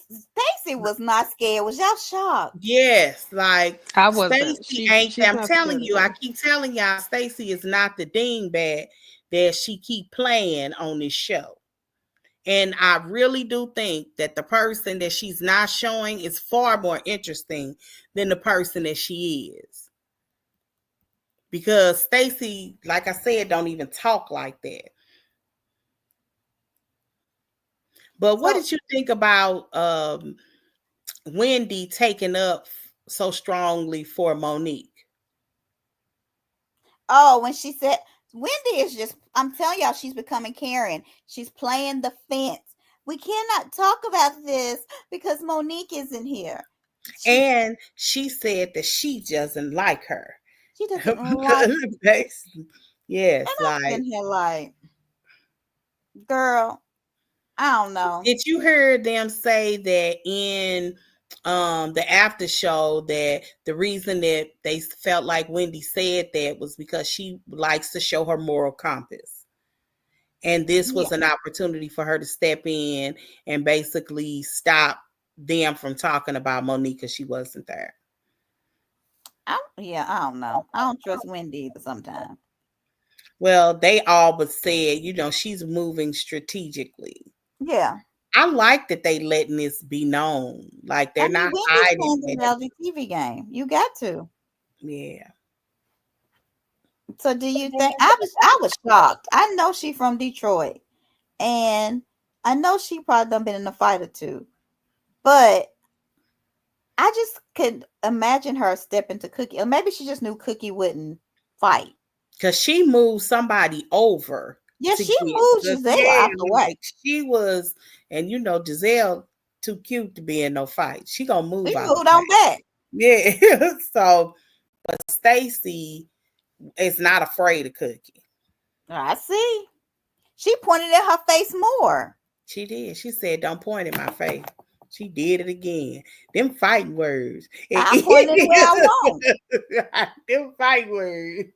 S2: Stacey was not scared. Was y'all shocked?
S1: Yes, like
S3: I wasn't.
S1: Stacey ain't. I'm telling you, I keep telling y'all, Stacey is not the dingbat that she keep playing on this show. And I really do think that the person that she's not showing is far more interesting than the person that she is. Because Stacey, like I said, don't even talk like that. But what did you think about Wendy taking up so strongly for Monique?
S2: Oh, when she said, Wendy is just, I'm telling y'all, she's becoming Karen. She's playing the fence. We cannot talk about this because Monique isn't here.
S1: And she said that she doesn't like her.
S2: She doesn't like her.
S1: Yes,
S2: and I'm in here like, girl, I don't know.
S1: Did you hear them say that in the after show that the reason that they felt like Wendy said that was because she likes to show her moral compass, and this was an opportunity for her to step in and basically stop them from talking about Monique because she wasn't there?
S2: I don't know. I don't trust Wendy either sometimes.
S1: Well, they all but said, she's moving strategically.
S2: Yeah.
S1: I like that they letting this be known. Like they're not hiding
S2: it. The TV game. You got to.
S1: Yeah.
S2: So do you think I was shocked? I know she from Detroit. And I know she probably done been in a fight or two. But I just could imagine her stepping to Cookie. Or maybe she just knew Cookie wouldn't fight.
S1: Because she moved somebody over.
S2: Yeah, she moved Giselle out the way.
S1: She was, and Giselle too cute to be in no fight. She gonna move
S2: she
S1: out.
S2: Moved on back.
S1: Yeah. So, but Stacey is not afraid of Cookie.
S2: I see. She pointed at her face more.
S1: She did. She said, "Don't point at my face." She did it again. Them fighting words.
S2: I pointed where I want.
S1: Them fighting words.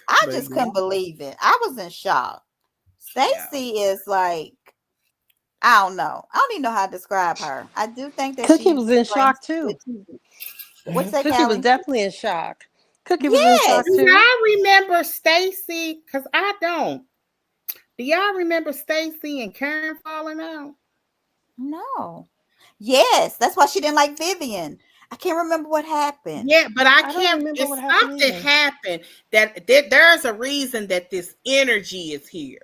S2: I just couldn't believe it. I was in shock. Stacey is like, I don't know. I don't even know how to describe her. I do think that
S3: Cookie was in shock too.
S2: What's that?
S3: Cookie was definitely in shock. Cookie was in shock too.
S1: Do y'all remember Stacey? Because I don't. Do y'all remember Stacey and Karen falling out?
S2: No. Yes, that's why she didn't like Vivian. I can't remember what happened.
S1: Yeah, but I can't remember what happened. Something happened that there's a reason that this energy is here,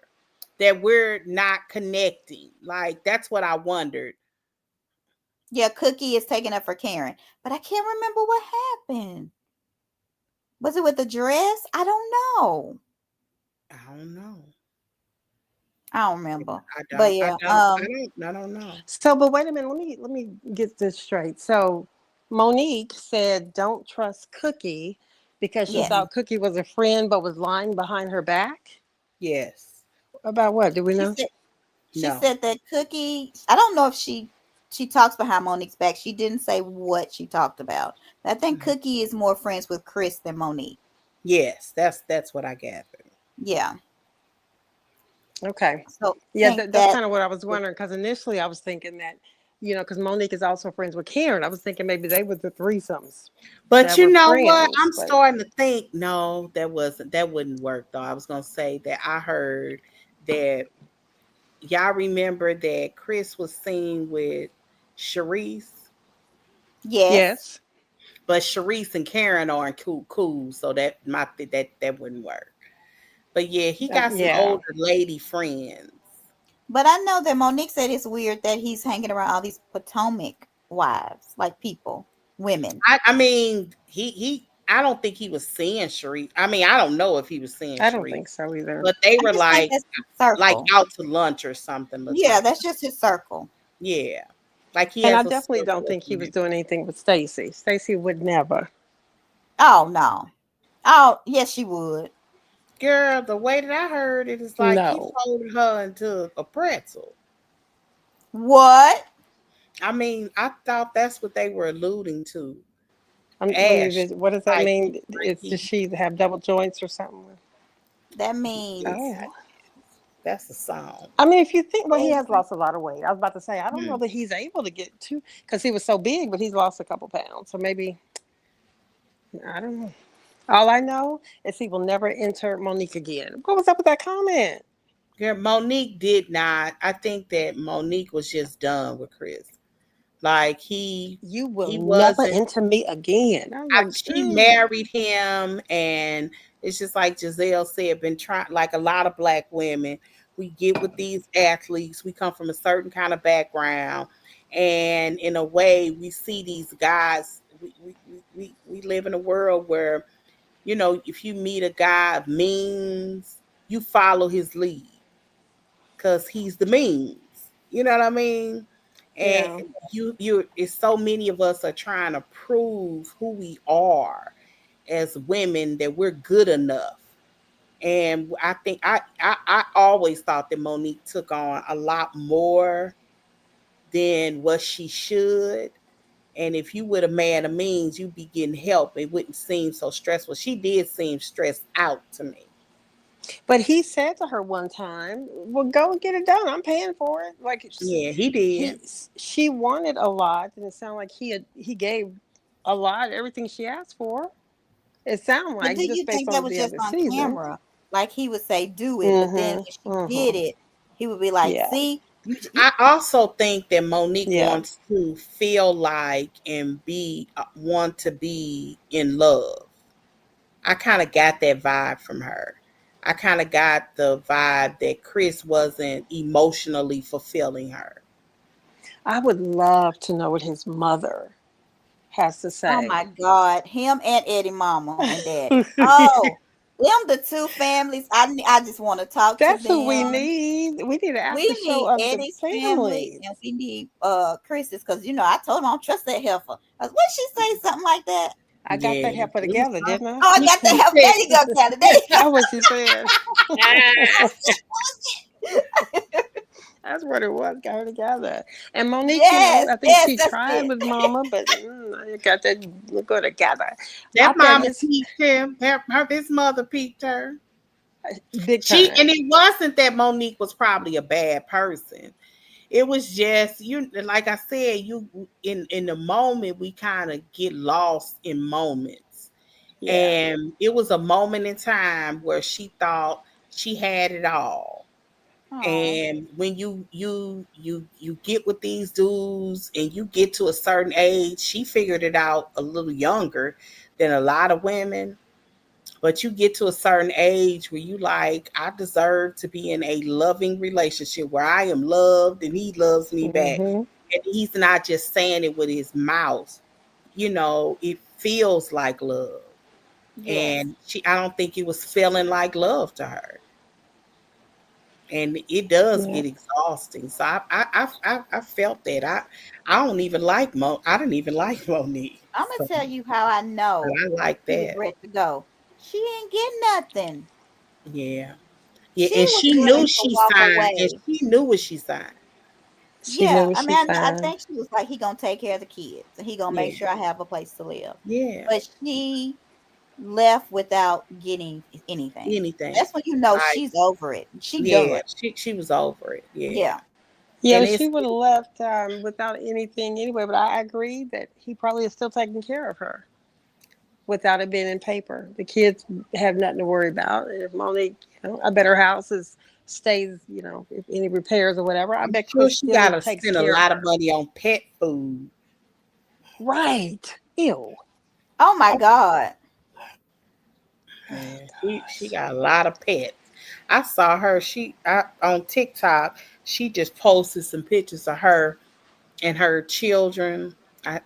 S1: that we're not connecting. Like, that's what I wondered.
S2: Yeah, Cookie is taking up for Karen, but I can't remember what happened. Was it with the dress? I don't know. I don't remember. But yeah,
S1: I don't know.
S3: So, but wait a minute. Let me get this straight. So, Monique said, "Don't trust Cookie," because she thought Cookie was a friend, but was lying behind her back.
S1: Yes.
S3: About what? Do we know?
S2: She said that Cookie. I don't know if she talks behind Monique's back. She didn't say what she talked about. I think Cookie is more friends with Chris than Monique.
S1: Yes, that's what I gathered.
S2: Yeah.
S3: Okay.
S2: So
S3: Yeah,
S2: think
S3: that's
S2: that
S3: kind of what I was wondering because initially I was thinking that, because Monique is also friends with Karen. I was thinking maybe they were the threesomes
S1: But
S3: that
S1: you
S3: were
S1: know what?
S3: friends,
S1: I'm
S3: but
S1: starting to think no, that wouldn't work though. I was gonna say that I heard that y'all remember that Chris was seen with Sharice,
S2: yes.
S3: yes.
S1: but Sharice and Karen aren't cool, so that wouldn't work. But yeah, he got some
S3: Yeah.
S1: older lady friends.
S2: But I know that Monique said it's weird that he's hanging around all these Potomac wives, like people, women.
S1: I mean, he I don't think he was seeing Sharice. I mean, I don't know if he was seeing
S3: I don't
S1: Sharice,
S3: think so either.
S1: but they
S2: I
S1: were
S2: just think that's his
S1: like
S2: circle.
S1: out to lunch or something. Look
S2: Yeah,
S1: like
S2: that's just his circle.
S1: yeah, like he
S3: And I
S1: has a
S3: definitely don't
S1: circle of
S3: think he was
S1: women.
S3: doing anything with Stacey. Stacey would never.
S2: Oh no. Oh yes, she would.
S1: Girl, the way that I heard it is like he
S3: No.
S1: folded her into a pretzel.
S2: What?
S1: I mean, I thought that's what they were alluding to.
S3: Let me
S1: Ash,
S3: visit. What does that mean?
S1: like
S3: It's
S1: he
S3: does she have double joints or something?
S2: That means
S1: God,
S3: Oh.
S1: that's a song.
S3: I mean, if you think, well, he
S1: Oh
S3: has
S1: my
S3: lost a lot of weight. I was about to say, I don't know
S1: God.
S3: that he's able to get to because he was so big, but he's lost a couple pounds. So maybe, I don't know. All I know is he will never enter Monique again. What was up with that comment?
S1: Girl, Monique did not. I think that Monique was just done with Chris. Like
S3: You will
S1: he
S3: never
S1: wasn't.
S3: enter me again. I'm like,
S1: She married him, and it's just like Giselle said, been trying like a lot of black women. We get with these athletes, we come from a certain kind of background, and in a way, we see these guys. We live in a world where if you meet a guy of means, you follow his lead because he's the means. You know what I mean? And
S3: yeah.
S1: it's so many of us are trying to prove who we are as women that we're good enough. And I think I always thought that Monique took on a lot more than what she should. And if you with a man of means, you'd be getting help. It wouldn't seem so stressful. She did seem stressed out to me.
S3: But he said to her one time, "Well, go and get it done. I'm paying for it." Like
S1: Yeah, he did.
S3: he, she wanted a lot, and it sounded like he gave a lot, everything she asked for. It sounded
S2: but do
S3: like
S2: you
S3: just based
S2: think that
S3: on
S2: was
S3: the
S2: just
S3: other
S2: on
S3: season.
S2: camera? Like he would say, "Do it," but then when
S3: Mm-hmm.
S2: she did
S3: Mm-hmm.
S2: it, he would be like,
S3: Yeah.
S2: "See,
S1: I also think that Monique
S3: Yeah.
S1: wants to feel like and want to be in love. I kind of got that vibe from her. I kind of got the vibe that Chris wasn't emotionally fulfilling her.
S3: I would love to know what his mother has to
S2: oh
S3: say.
S2: my God, him and Eddie, Mama and Daddy. Oh, them the two families. I just want to talk to
S3: That's who we
S2: them.
S3: need. We need an
S2: We
S3: after show
S2: need
S3: of the
S2: Eddie's family and
S3: families.
S2: we need Chris's because I told him I don't trust that heifer. What she say something like that?
S3: I got
S1: Yeah,
S3: that heifer
S1: it was
S3: together, didn't I?
S2: Oh, I got that
S1: she
S2: heifer. There you go, Kelly. There you
S3: That's what she said.
S1: said,
S2: go.
S3: That's what it was. Got her together. And Monique,
S2: Yes,
S3: I think
S2: yes,
S3: she
S2: that's
S3: tried
S2: it.
S3: with Mama, but I got that go together. I
S1: that
S3: bet
S1: mama
S3: his
S1: peeped him. His mother peeped her.
S3: big
S1: And
S3: time.
S1: it wasn't that Monique was probably a bad person. It was just like I said, you in the moment we kind of get lost in moments.
S3: Yeah.
S1: And it was a moment in time where she thought she had it all.
S2: Oh,
S1: And when you get with these dudes and you get to a certain age, she figured it out a little younger than a lot of women. But you get to a certain age where you like, I deserve to be in a loving relationship where I am loved and he loves me back.
S3: Hmm.
S1: And he's not just saying it with his mouth. It feels like love.
S2: yes,
S1: And I don't think it was feeling like love to her. And it does
S3: Yeah.
S1: get exhausting. So I felt that. I don't even like I didn't even like Monique.
S2: I'm gonna
S1: So
S2: tell you how I
S1: but
S2: know
S1: I like
S2: she was
S1: that.
S2: ready to go. She ain't getting nothing.
S1: Yeah. Yeah.
S2: She
S1: And
S2: was
S1: she
S2: willing
S1: knew
S2: to
S1: she
S2: walk
S1: signed and
S2: away.
S1: she knew what she signed.
S3: She knew
S2: Yeah,
S3: what
S2: I
S3: she
S2: mean, I
S3: signed.
S2: think she was like, he gonna take care of the kids and he gonna make
S1: Yeah.
S2: sure I have a place to live.
S1: Yeah.
S2: But she left without getting anything.
S1: anything.
S2: That's when you know
S1: Like,
S2: she's over it. She
S1: yeah,
S2: done.
S1: she was over it. Yeah.
S2: Yeah.
S3: Yeah,
S1: And
S3: but
S1: it's
S3: she would have left without anything anyway. But I agree that he probably is still taking care of her without it being in paper. The kids have nothing to worry about. If Monique, a better house stays, if any repairs or whatever, I
S1: I'm
S3: bet
S1: sure
S3: Chris
S1: she
S3: still
S1: gotta
S3: takes
S1: spend a
S3: care of
S1: lot of
S3: her.
S1: money on pet food.
S3: Right. Ew.
S2: Oh my God.
S1: Yeah, she
S3: Gosh.
S1: got a lot of pets. I saw her. On TikTok. She just posted some pictures of her and her children.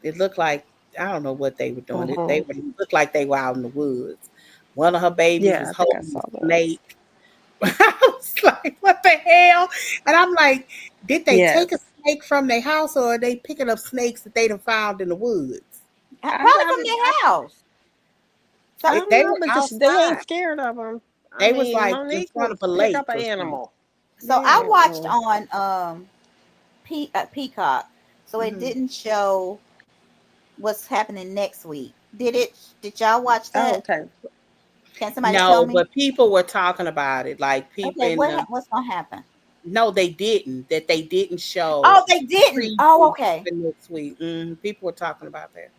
S1: It looked like I don't know what they were doing. They
S3: Hmm.
S1: looked like they were out in the woods. One of her babies
S3: Yeah,
S1: was
S3: I think I
S1: holding
S3: saw
S1: a
S3: those.
S1: snake. I was like, "What the hell?" And I'm like, "Did they take a
S3: Yes.
S1: snake from their house, or are they picking up snakes that they done found in the woods?"
S2: Probably from their house.
S3: I
S2: So
S3: don't
S1: They
S3: know,
S1: were
S3: but just they ain't
S1: outside.
S3: scared of them. I
S1: They was
S3: mean,
S1: like in
S3: Monique
S1: front
S3: would
S1: of a
S3: pick up
S1: lake
S3: an
S1: or something.
S3: animal.
S2: I watched
S3: Mm-mm.
S2: on Peacock. So it
S1: Hmm.
S2: didn't show what's happening next week. Did y'all watch
S3: Oh,
S2: that?
S3: okay.
S2: Can somebody tell
S1: No,
S2: me?
S1: but people were talking about it. Like people
S2: Okay,
S1: in the
S2: what's gonna happen?
S1: no, they didn't. That they didn't show
S2: Oh, they didn't. Oh,
S1: preview
S2: okay.
S1: for next week. People were talking about that.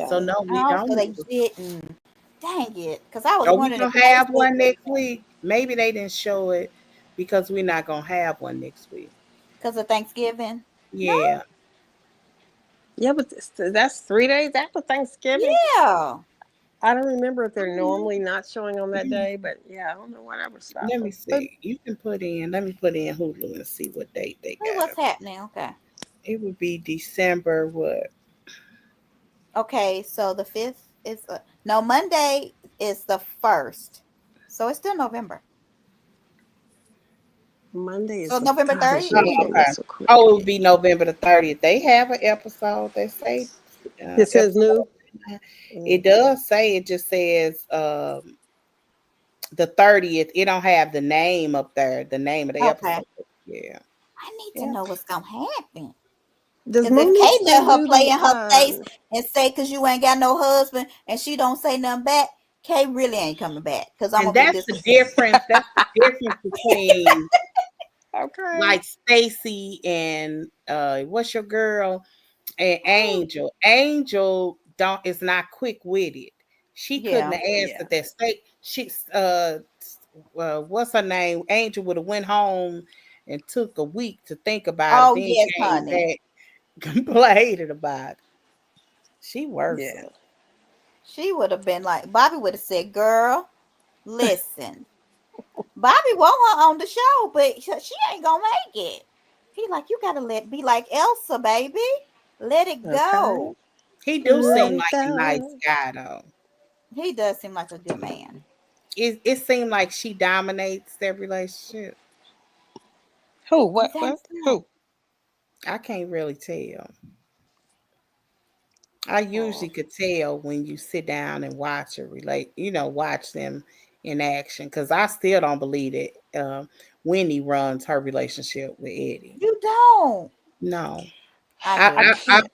S1: So
S3: Yeah.
S1: no, we
S2: Oh, so
S1: don't
S2: they
S1: know.
S2: didn't. Dang it. Because I was
S1: Are we
S2: wondering if
S1: gonna
S2: Kay
S1: have
S2: said
S1: one next
S2: anything.
S1: week? Maybe they didn't show it because we're not gonna have one next week.
S2: Because of Thanksgiving. No?
S1: Yeah.
S3: Yeah, but that's 3 days after Thanksgiving.
S2: Yeah.
S3: I don't remember if
S2: I
S3: they're
S2: don't know.
S3: normally not showing on that day, but yeah, I don't know why that would stop
S1: Let me
S3: them. But
S1: see. You can put in. Let me put in Hulu and see what date they
S2: See
S1: got
S2: what's
S1: up.
S2: happening. Okay.
S1: It would be December what?
S2: Okay, so the 5th is no, Monday is the 1st. So it's still November.
S3: Monday is
S2: So
S3: the
S2: November
S3: God, this
S2: 30th.
S3: year's
S1: Oh,
S3: gonna be
S1: okay.
S3: so
S1: Oh, it would
S3: quick.
S1: be November the 30th. They have an episode. They say
S3: It says
S1: episode.
S3: new.
S1: It
S3: Mm.
S1: does say it just says the 30th. It don't have the name up there, the name of the
S2: Okay.
S1: episode. Yeah.
S2: I need to
S1: Yeah.
S2: know what's gonna happen.
S3: Does
S2: Because if
S3: Monique
S2: Kay
S3: still
S2: let her
S3: do
S2: play
S3: the?
S2: in her face and say, "Cause you ain't got no husband," and she don't say nothing back, Kay really ain't coming back. Cause I'm
S1: And
S2: gonna be
S1: that's the
S2: disappointed.
S1: difference. That's the difference between
S3: Okay.
S1: like Stacey and what's your girl and
S2: Who?
S1: Angel. Angel don't is not quick witted. She couldn't
S2: Yeah.
S1: have
S3: Yeah.
S1: answered that state. What's her name? Angel would have went home and took a week to think about it,
S2: Oh
S1: then
S2: yes,
S1: came
S2: honey.
S1: back complained about it. She worse.
S3: Yeah.
S2: She would have been like Bobby would have said, "Girl, listen." Bobby want her on the show, but she ain't gonna make it. He like, you gotta be like Elsa, baby. Let it
S3: Okay.
S2: go.
S1: He do
S3: Let
S1: seem
S3: it
S1: like a nice
S3: go.
S1: guy though.
S2: He does seem like a good man.
S1: It seemed like she dominates their relationship.
S3: Who?
S2: You
S3: What?
S2: think
S3: What?
S2: so?
S3: Who?
S1: I can't really tell. I usually
S3: Oh,
S1: could tell when you sit down and watch or watch them in action. Because I still don't believe that Winnie runs her relationship with Eddie.
S2: You don't.
S1: No,
S2: I
S3: I
S2: do.
S3: can't.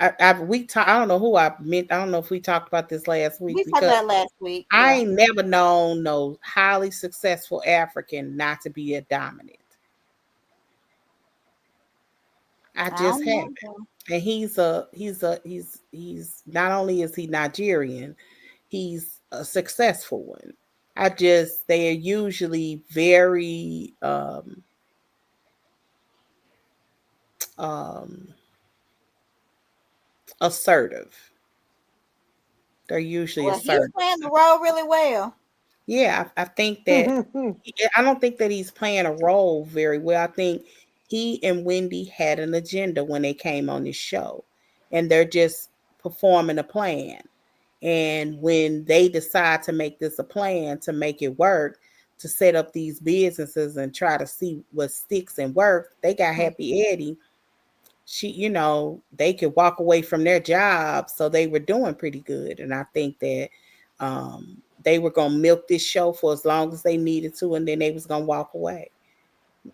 S1: I don't know who I meant. I don't know if we talked about this last week
S2: We talked
S1: because
S2: about it last week.
S1: I
S2: Yeah.
S1: ain't never known no highly successful African not to be a dominant. I
S2: I
S1: just
S2: don't know.
S1: haven't. And he's not only is he Nigerian, he's a successful one. They are usually very um assertive. They're usually
S2: Well, he's
S1: assertive.
S2: playing the role really well.
S1: Yeah, I think that I don't think that he's playing a role very well. I think he and Wendy had an agenda when they came on this show, and they're just performing a plan. And when they decide to make this a plan to make it work, to set up these businesses and try to see what sticks and works, they got
S2: Hmm.
S1: Happy Eddie. They could walk away from their job, so they were doing pretty good. And I think that they were gonna milk this show for as long as they needed to, and then they was gonna walk away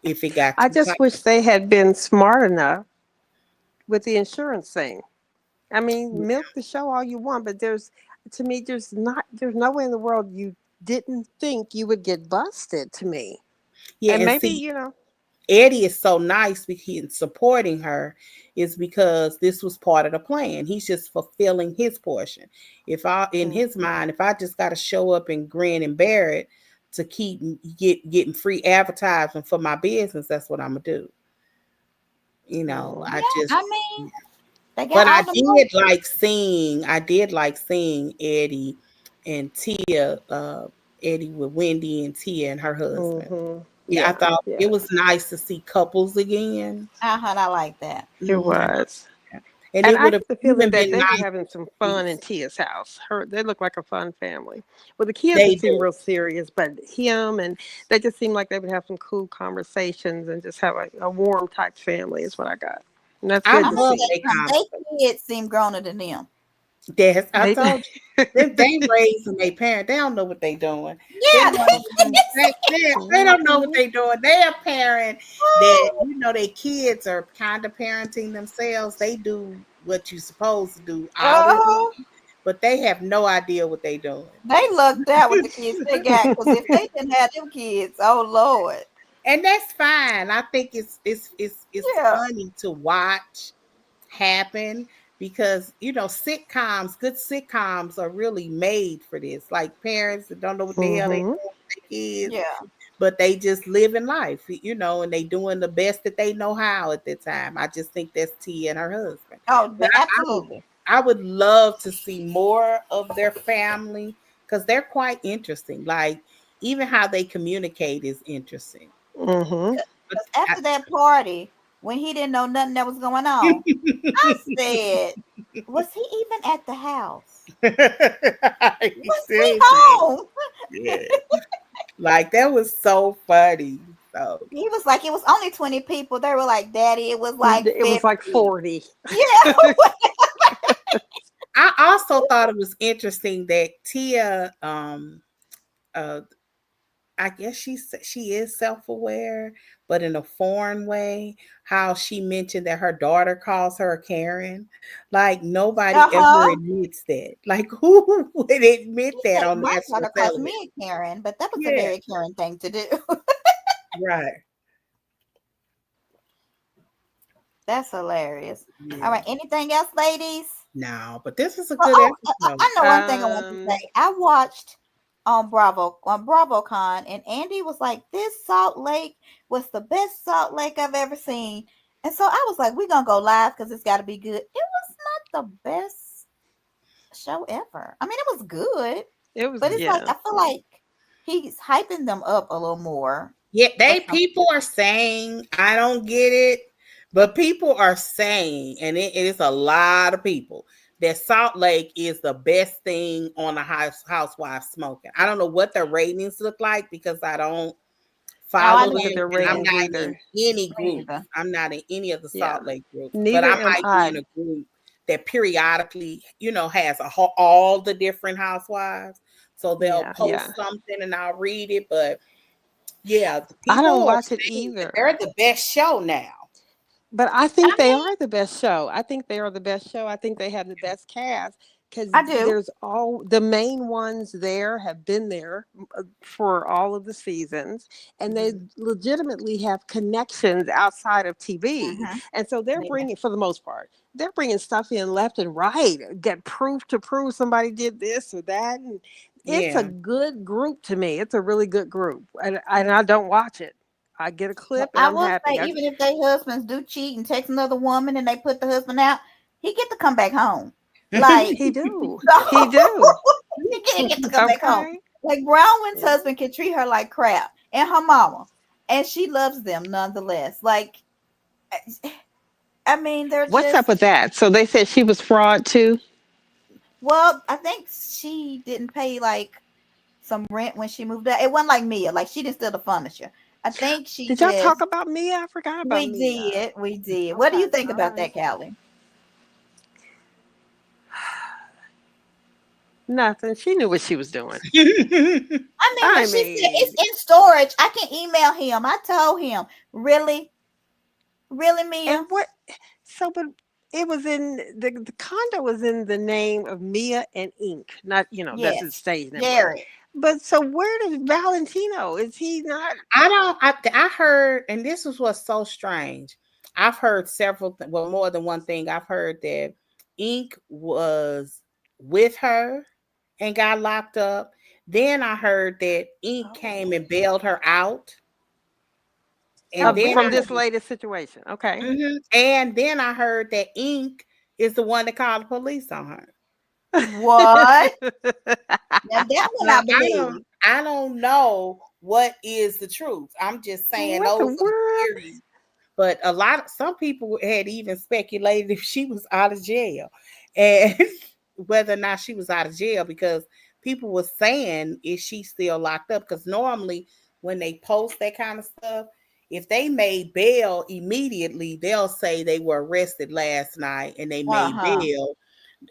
S1: if it got
S3: I
S1: too
S3: just
S1: tight.
S3: wish they had been smart enough with the insurance thing. I mean, milk the show all you want, but to me, there's no way in the world you didn't think you would get busted. To me,
S1: Yeah,
S3: and
S1: and
S3: maybe
S1: see, Eddie is so nice because supporting her is because this was part of the plan. He's just fulfilling his portion. If I, in his mind, if I just got to show up and grin and bear it to keep getting free advertisement for my business, that's what I'm gonna do. I
S2: Yeah,
S1: just.
S2: I mean, they got
S1: But
S2: all the money.
S1: I did like seeing Eddie and Tia, Eddie with Wendy and Tia and her husband. Yeah, I
S3: yeah,
S1: thought
S3: yeah,
S1: it was nice to see couples again.
S2: I like that.
S3: it
S1: Mhm.
S3: was.
S1: And
S3: And
S1: it
S3: I
S1: would
S3: get
S1: have
S3: the feeling
S1: even
S3: that
S1: been
S3: they were
S1: nice.
S3: having some fun in Tia's house. They look like a fun family. Well, the kids
S1: They
S3: would seem
S1: do.
S3: real serious, but him and they just seem like they would have some cool conversations and just have a warm type family is what I got. And that's
S1: I
S3: good
S2: I'm
S3: to
S2: gonna
S1: love
S2: tell
S3: see.
S2: you
S1: their
S2: something.
S1: conversation.
S2: They kids seem growner than them.
S1: Yes, I
S3: They
S1: told you. They raising their parent. They don't know what they doing.
S2: Yeah,
S1: Them young- they don't know what
S3: Mhm.
S1: they doing. They a parent that their kids are kind of parenting themselves. They do what you supposed to do outwardly,
S2: uh,
S1: but they have no idea what they doing.
S2: they lucked out with the kids they got. Because if they didn't have them kids, oh Lord,
S1: And that's fine. I think it's
S2: yeah,
S1: funny to watch happen because good sitcoms are really made for this. Like parents that don't know what the hell they
S3: Mhm.
S1: doing with their kids,
S2: yeah.
S1: but they just living life, and they doing the best that they know how at that time. I just think that's Tia and her husband.
S2: Oh,
S1: But
S2: absolutely.
S1: I would love to see more of their family because they're quite interesting. Like even how they communicate is interesting.
S3: Mhm.
S1: But
S2: Because after that party, when he didn't know nothing that was going on, I said, "Was he even at the house?
S1: I
S2: Was he
S1: seriously,
S2: home?"
S1: yeah. Like that was so funny. So
S2: He was like, "It was only 20 people." They were like, "Daddy, it was like
S3: It was like
S2: 50."
S3: 40.
S2: Yeah.
S1: I also thought it was interesting that Tia, uh, I guess she is self-aware, but in a foreign way. How she mentioned that her daughter calls her a Karen. Like nobody ever
S2: Uh-huh.
S1: admits that. Like who would admit
S2: She
S1: that
S2: said,
S1: on
S2: "My
S1: national
S2: daughter calls
S1: television?
S2: me a Karen," but that was a
S1: Yeah,
S2: very Karen thing to do.
S1: right.
S2: That's hilarious. All
S1: Yeah.
S2: right. Anything else, ladies?
S1: No, but this is a
S2: Well,
S1: good
S2: oh,
S1: episode.
S2: I know one thing I want to
S3: Um,
S2: say. I watched on BravoCon, and Andy was like, "This Salt Lake was the best Salt Lake I've ever seen." And so I was like, "We're gonna go live because it's got to be good." It was not the best show ever. I mean, it was good,
S3: it was
S2: but it's like
S3: yeah.
S2: I feel like he's hyping them up a little more
S1: Yeah,
S2: for
S1: they
S2: some.
S1: people are saying I don't get it, but people are saying, and it is a lot of people that Salt Lake is the best thing on the Housewives smoking. I don't know what their ratings look like because I don't
S2: Oh, I
S3: I
S1: follow
S3: don't
S1: them,
S3: look at
S2: didn't.
S3: their
S1: and I'm
S3: ratings
S1: not in
S3: either.
S1: any
S2: Me
S1: groups.
S2: either.
S1: I'm not in any of the
S3: Yeah.
S1: Salt Lake groups, but
S3: Neither
S1: I
S3: am
S1: might be
S3: I.
S1: in a group that periodically, has all the different housewives. So they'll
S3: Yeah, yeah.
S1: post something and I'll read it, but yeah, the
S3: I don't
S1: people are
S3: watch it
S1: saying that
S3: either.
S1: they're the best show now.
S3: But I
S2: I
S3: think they
S2: mean,
S3: are the best show. I think they are the best show. I think they have the best cast because
S2: I do.
S3: there's all the main ones there have been there for all of the seasons, and they
S1: Mhm.
S3: legitimately have connections outside of TV.
S2: Hmm.
S3: And so they're
S2: Yeah.
S3: bringing, for the most part, they're bringing stuff in left and right, get proof to prove somebody did this or that. And it's a
S1: Yeah.
S3: good group to me. It's a really good group, and I don't watch it. I get a
S2: But
S3: clip and
S2: I
S3: I'm
S2: will say,
S3: happy.
S2: even if their husbands do cheat and text another woman and they put the husband out, he get to come back home. Like,
S3: He do. He
S2: so
S3: do.
S2: he get to come back home.
S3: Okay.
S2: Like Brownwyn's
S3: Yeah.
S2: husband can treat her like crap, and her mama, and she loves them nonetheless. Like, I mean, they're
S3: What's up
S2: just.
S3: with that? So they said she was fraud too.
S2: Well, I think she didn't pay like some rent when she moved out. It wasn't like Mia. Like she didn't steal the furniture. I think she
S3: Did y'all talk
S2: just.
S3: about Mia? I forgot about
S2: We
S3: Mia.
S2: did. We did. What do
S3: Okay.
S2: you think
S3: All
S2: about
S3: right.
S2: that, Callie?
S3: Nothing. She knew what she was doing.
S2: I mean, when
S3: I
S2: she said
S3: mean,
S2: it's in storage, I can email him. I told him, really, really,
S3: and
S2: Mia.
S3: what? So, but it was in the condo was in the name of Mia and Ink. Not, that's his
S2: Yes,
S3: stage name.
S2: Jared.
S3: But so where does Valentino? Is he not?
S1: I don't. I heard, and this is what's so strange. I've heard well, more than one thing. I've heard that Ink was with her and got locked up. Then I heard that Ink came and bailed her out. And
S2: Oh,
S1: then
S3: From
S1: I
S3: this
S2: really?
S3: latest situation. Okay.
S1: and then I heard that Ink is the one that called the police on her.
S2: What? Now that one
S1: Now
S2: I believe.
S1: I don't know what is the truth. I'm just saying
S3: What the
S1: those are the
S3: world?
S1: theories. But some people had even speculated if she was out of jail, and whether or not she was out of jail, because people were saying, is she still locked up? Because normally when they post that kind of stuff, if they made bail immediately, they'll say they were arrested last night and they made
S2: Uh-huh.
S1: bail,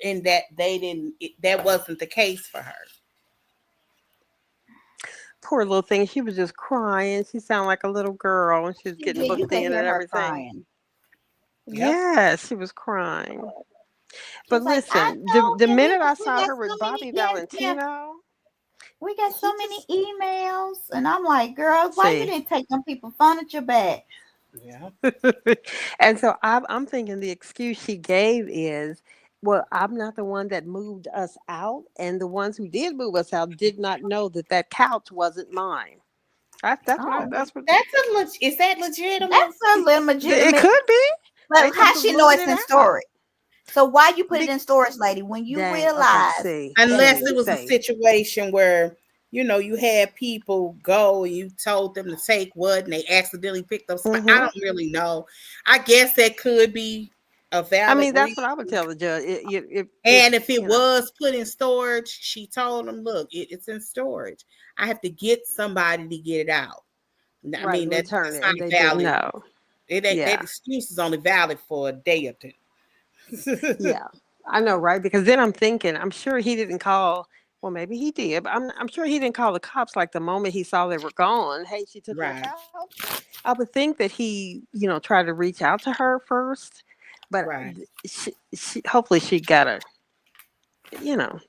S1: and that they didn't. That wasn't the case for her.
S3: Poor little thing. She was just crying. She sounded like a little girl, and she was getting
S2: Yeah, you
S3: booked
S2: could
S3: in
S2: hear
S3: and
S2: her
S3: everything.
S2: crying.
S1: Yep.
S3: Yes, she was crying.
S2: She
S3: But
S2: was like, I
S3: listen,
S2: told
S3: the
S2: him
S3: minute I
S2: we
S3: saw
S2: got
S3: her
S2: so
S3: with
S2: many,
S3: Bobby
S2: yeah,
S3: Valentino,
S2: we got
S3: he
S2: so many
S3: just
S2: emails. And I'm like, girl, why you
S3: see.
S2: didn't take them people furniture back?
S1: Yeah.
S3: And so I'm thinking the excuse she gave is, well, I'm not the one that moved us out, and the ones who did move us out did not know that that couch wasn't mine.
S2: Oh,
S3: That's what
S1: Is that legitimate?
S2: that's a little
S3: it
S2: legitimate.
S3: could be. They
S2: But how
S3: just was
S2: she know
S3: moving
S2: it's
S3: it
S2: in
S3: out.
S2: storage? So why you put it
S3: Big
S2: in storage, lady? When you
S3: dang. Okay,
S2: realize
S3: see,
S2: that
S1: Unless
S3: see,
S1: it was a
S3: see.
S1: situation where you had people go and you told them to take what and they accidentally picked up somebody. I
S3: Hmm.
S1: don't really know. I guess that could be a
S3: I
S1: valid
S3: mean, that's what
S1: reason.
S3: I would tell the judge. If
S1: And if it was put in storage, she told them, "Look, it's in storage. I have to get somebody to get it out." I
S3: right,
S1: mean,
S3: and return
S1: that's
S3: it,
S1: not
S3: and they didn't
S1: valid.
S3: know.
S1: That
S3: Yeah,
S1: excuse is only valid for a day or two.
S3: yeah, I know, right? Because then I'm thinking, I'm sure he didn't call. Well, maybe he did, but I'm sure he didn't call the cops like the moment he saw they were gone. Hey, she took my
S1: Right,
S3: couch. I would think that he, tried to reach out to her first, but
S1: right.
S3: she hopefully she got a, you know,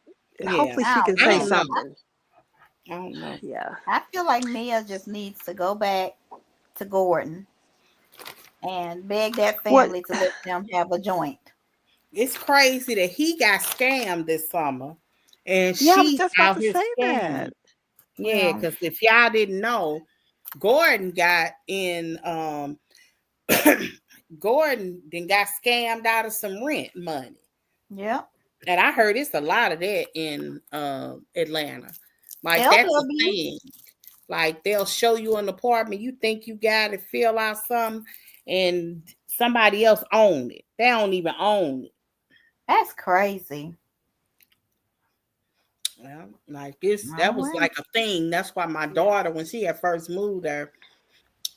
S1: Yeah.
S3: hopefully she
S2: I
S3: can
S2: don't
S1: I
S3: say
S1: don't
S2: know.
S1: know.
S3: something.
S1: I don't know.
S3: Yeah.
S2: I feel like Mia just needs to go back to Gordon and beg that
S3: What?
S2: family to let them have a joint.
S1: It's crazy that he got scammed this summer and
S3: Yeah, I was
S1: she's
S3: just about
S1: out
S3: to
S1: here
S3: say
S1: scamming.
S3: that.
S1: Yeah,
S2: Well,
S1: because if y'all didn't know, Gordon got in Gordon then got scammed out of some rent money.
S2: yeah.
S1: And I heard it's a lot of that in Atlanta. Like that's a
S2: LW.
S1: thing. Like they'll show you an apartment, you think you got to fill out something, and somebody else own it. They don't even own it.
S2: That's crazy.
S1: Well, like this, that
S2: Oh
S1: was
S2: well.
S1: like a thing. That's why my daughter, when she had first moved there,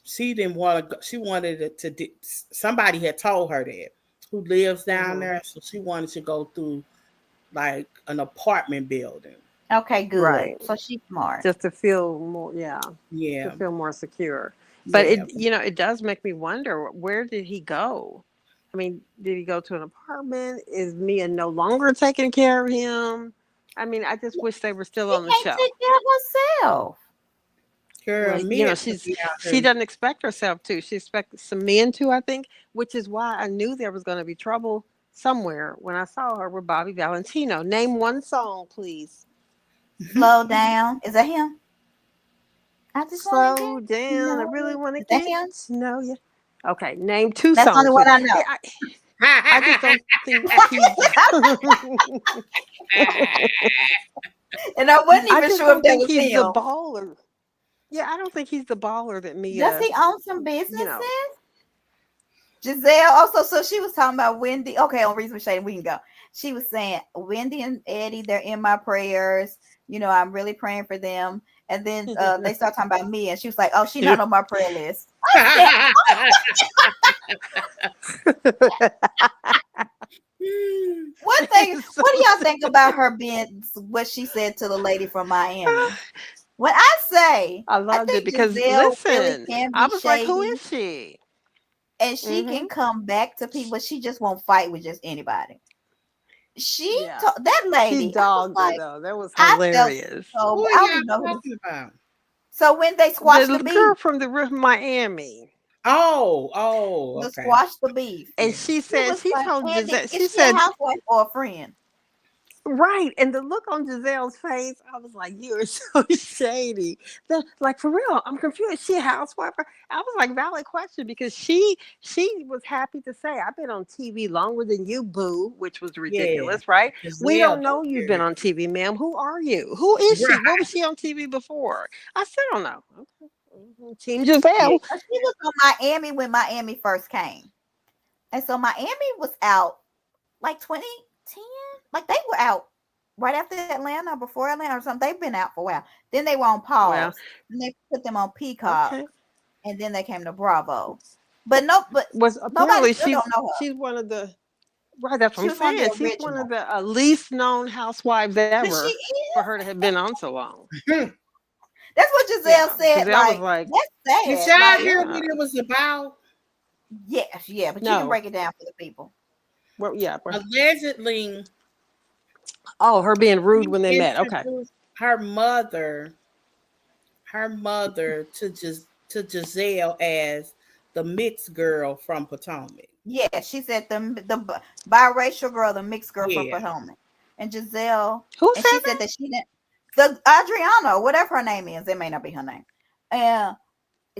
S1: she didn't want to. She wanted it to. Somebody had told her that who lives down
S3: Hmm.
S1: there, so she wanted to go through like an apartment building.
S2: Okay, good.
S3: Right.
S2: So she's smart.
S3: Just to feel more, yeah, to
S1: Yeah,
S3: feel more secure. But
S1: yeah.
S3: it does make me wonder, where did he go? I mean, did he go to an apartment? Is Mia no longer taking care of him? I mean, I just wish they were still
S2: She
S3: on the
S2: can't
S3: show.
S2: take care of herself.
S1: Girl,
S3: Well,
S1: Mia could be out
S3: she
S1: here.
S3: doesn't expect herself to. She expects some men to, I think, which is why I knew there was going to be trouble somewhere when I saw her with Bobby Valentino. Name one song, please.
S2: Slow down. Is that him? I just want to
S3: Slow
S2: get to
S3: down. I
S2: know
S3: really
S2: you.
S3: want to
S2: Is that
S3: get
S2: him?
S3: to know you. Okay, name two
S2: That's the only
S3: songs,
S2: one
S3: please.
S2: I know.
S3: I just don't think he's.
S2: And I wasn't
S3: I
S2: even
S3: just
S2: sure if
S3: don't
S2: that
S3: think
S2: was
S3: he's the
S2: him.
S3: baller. Yeah, I don't think he's the baller that
S2: Does
S3: Mia.
S2: he own some
S3: You know.
S2: businesses? Giselle also, so she was talking about Wendy. Okay, on Reason Shade, we can go. She was saying Wendy and Eddie, they're in my prayers. I'm really praying for them. And then they start talking about me, and she was like, "Oh, she's not on my prayer list." I said, one thing.
S3: So
S2: What do y'all think about her being what she said to the lady from Miami? When I say,
S3: I
S2: I
S3: loved it
S2: think
S3: because
S2: Giselle really
S3: listen,
S2: can
S3: I
S2: be
S3: was like, who
S2: shady.
S3: is she?
S2: and she can come back to people. She just won't fight with just anybody. That lady.
S3: She dogged her though. That was hilarious.
S1: Who are
S2: I don't
S1: y'all
S2: even know
S1: talking about?
S2: So when they squashed the
S3: girl
S2: beef,
S3: from the roof, Miami.
S1: Oh, okay.
S2: Squash the beef,
S3: and she said she told Giselle. She
S2: is she
S3: said,
S2: a housewife or a friend?
S3: right. And the look on Giselle's face, I was like, you are so shady. Like, for real, I'm confused. Is she a housewife? I was like, valid question, because she was happy to say, I've been on TV longer than you, boo, which was ridiculous, right? We don't know you've been on TV, ma'am. Who are you? Who is she? What was she on TV before? I still don't know. Okay. Team Giselle.
S2: She was on Miami when Miami first came. And so Miami was out like 2010. Like they were out right after Atlanta, before Atlanta or something. They've been out for a while. Then they were on pause. Well, and they put them on Peacock. Okay. And then they came to Bravo. But apparently
S3: don't know her. She's one of the that's what I'm saying. She's one of the least known housewives ever for her to have been on so long.
S2: That's what Giselle said.
S3: Giselle was like,
S2: that's sad.
S1: Did y'all hear what it was about?
S2: Yes, but you can break it down for the people.
S3: Well, yeah.
S1: Allegedly.
S3: Oh, her being rude when they met. Okay.
S1: Her mother to Giselle as the mixed girl from Potomac.
S2: Yeah, she said the biracial girl, the mixed girl from Potomac. And Giselle, she said that she didn't, the Adriana, whatever her name is, it may not be her name. And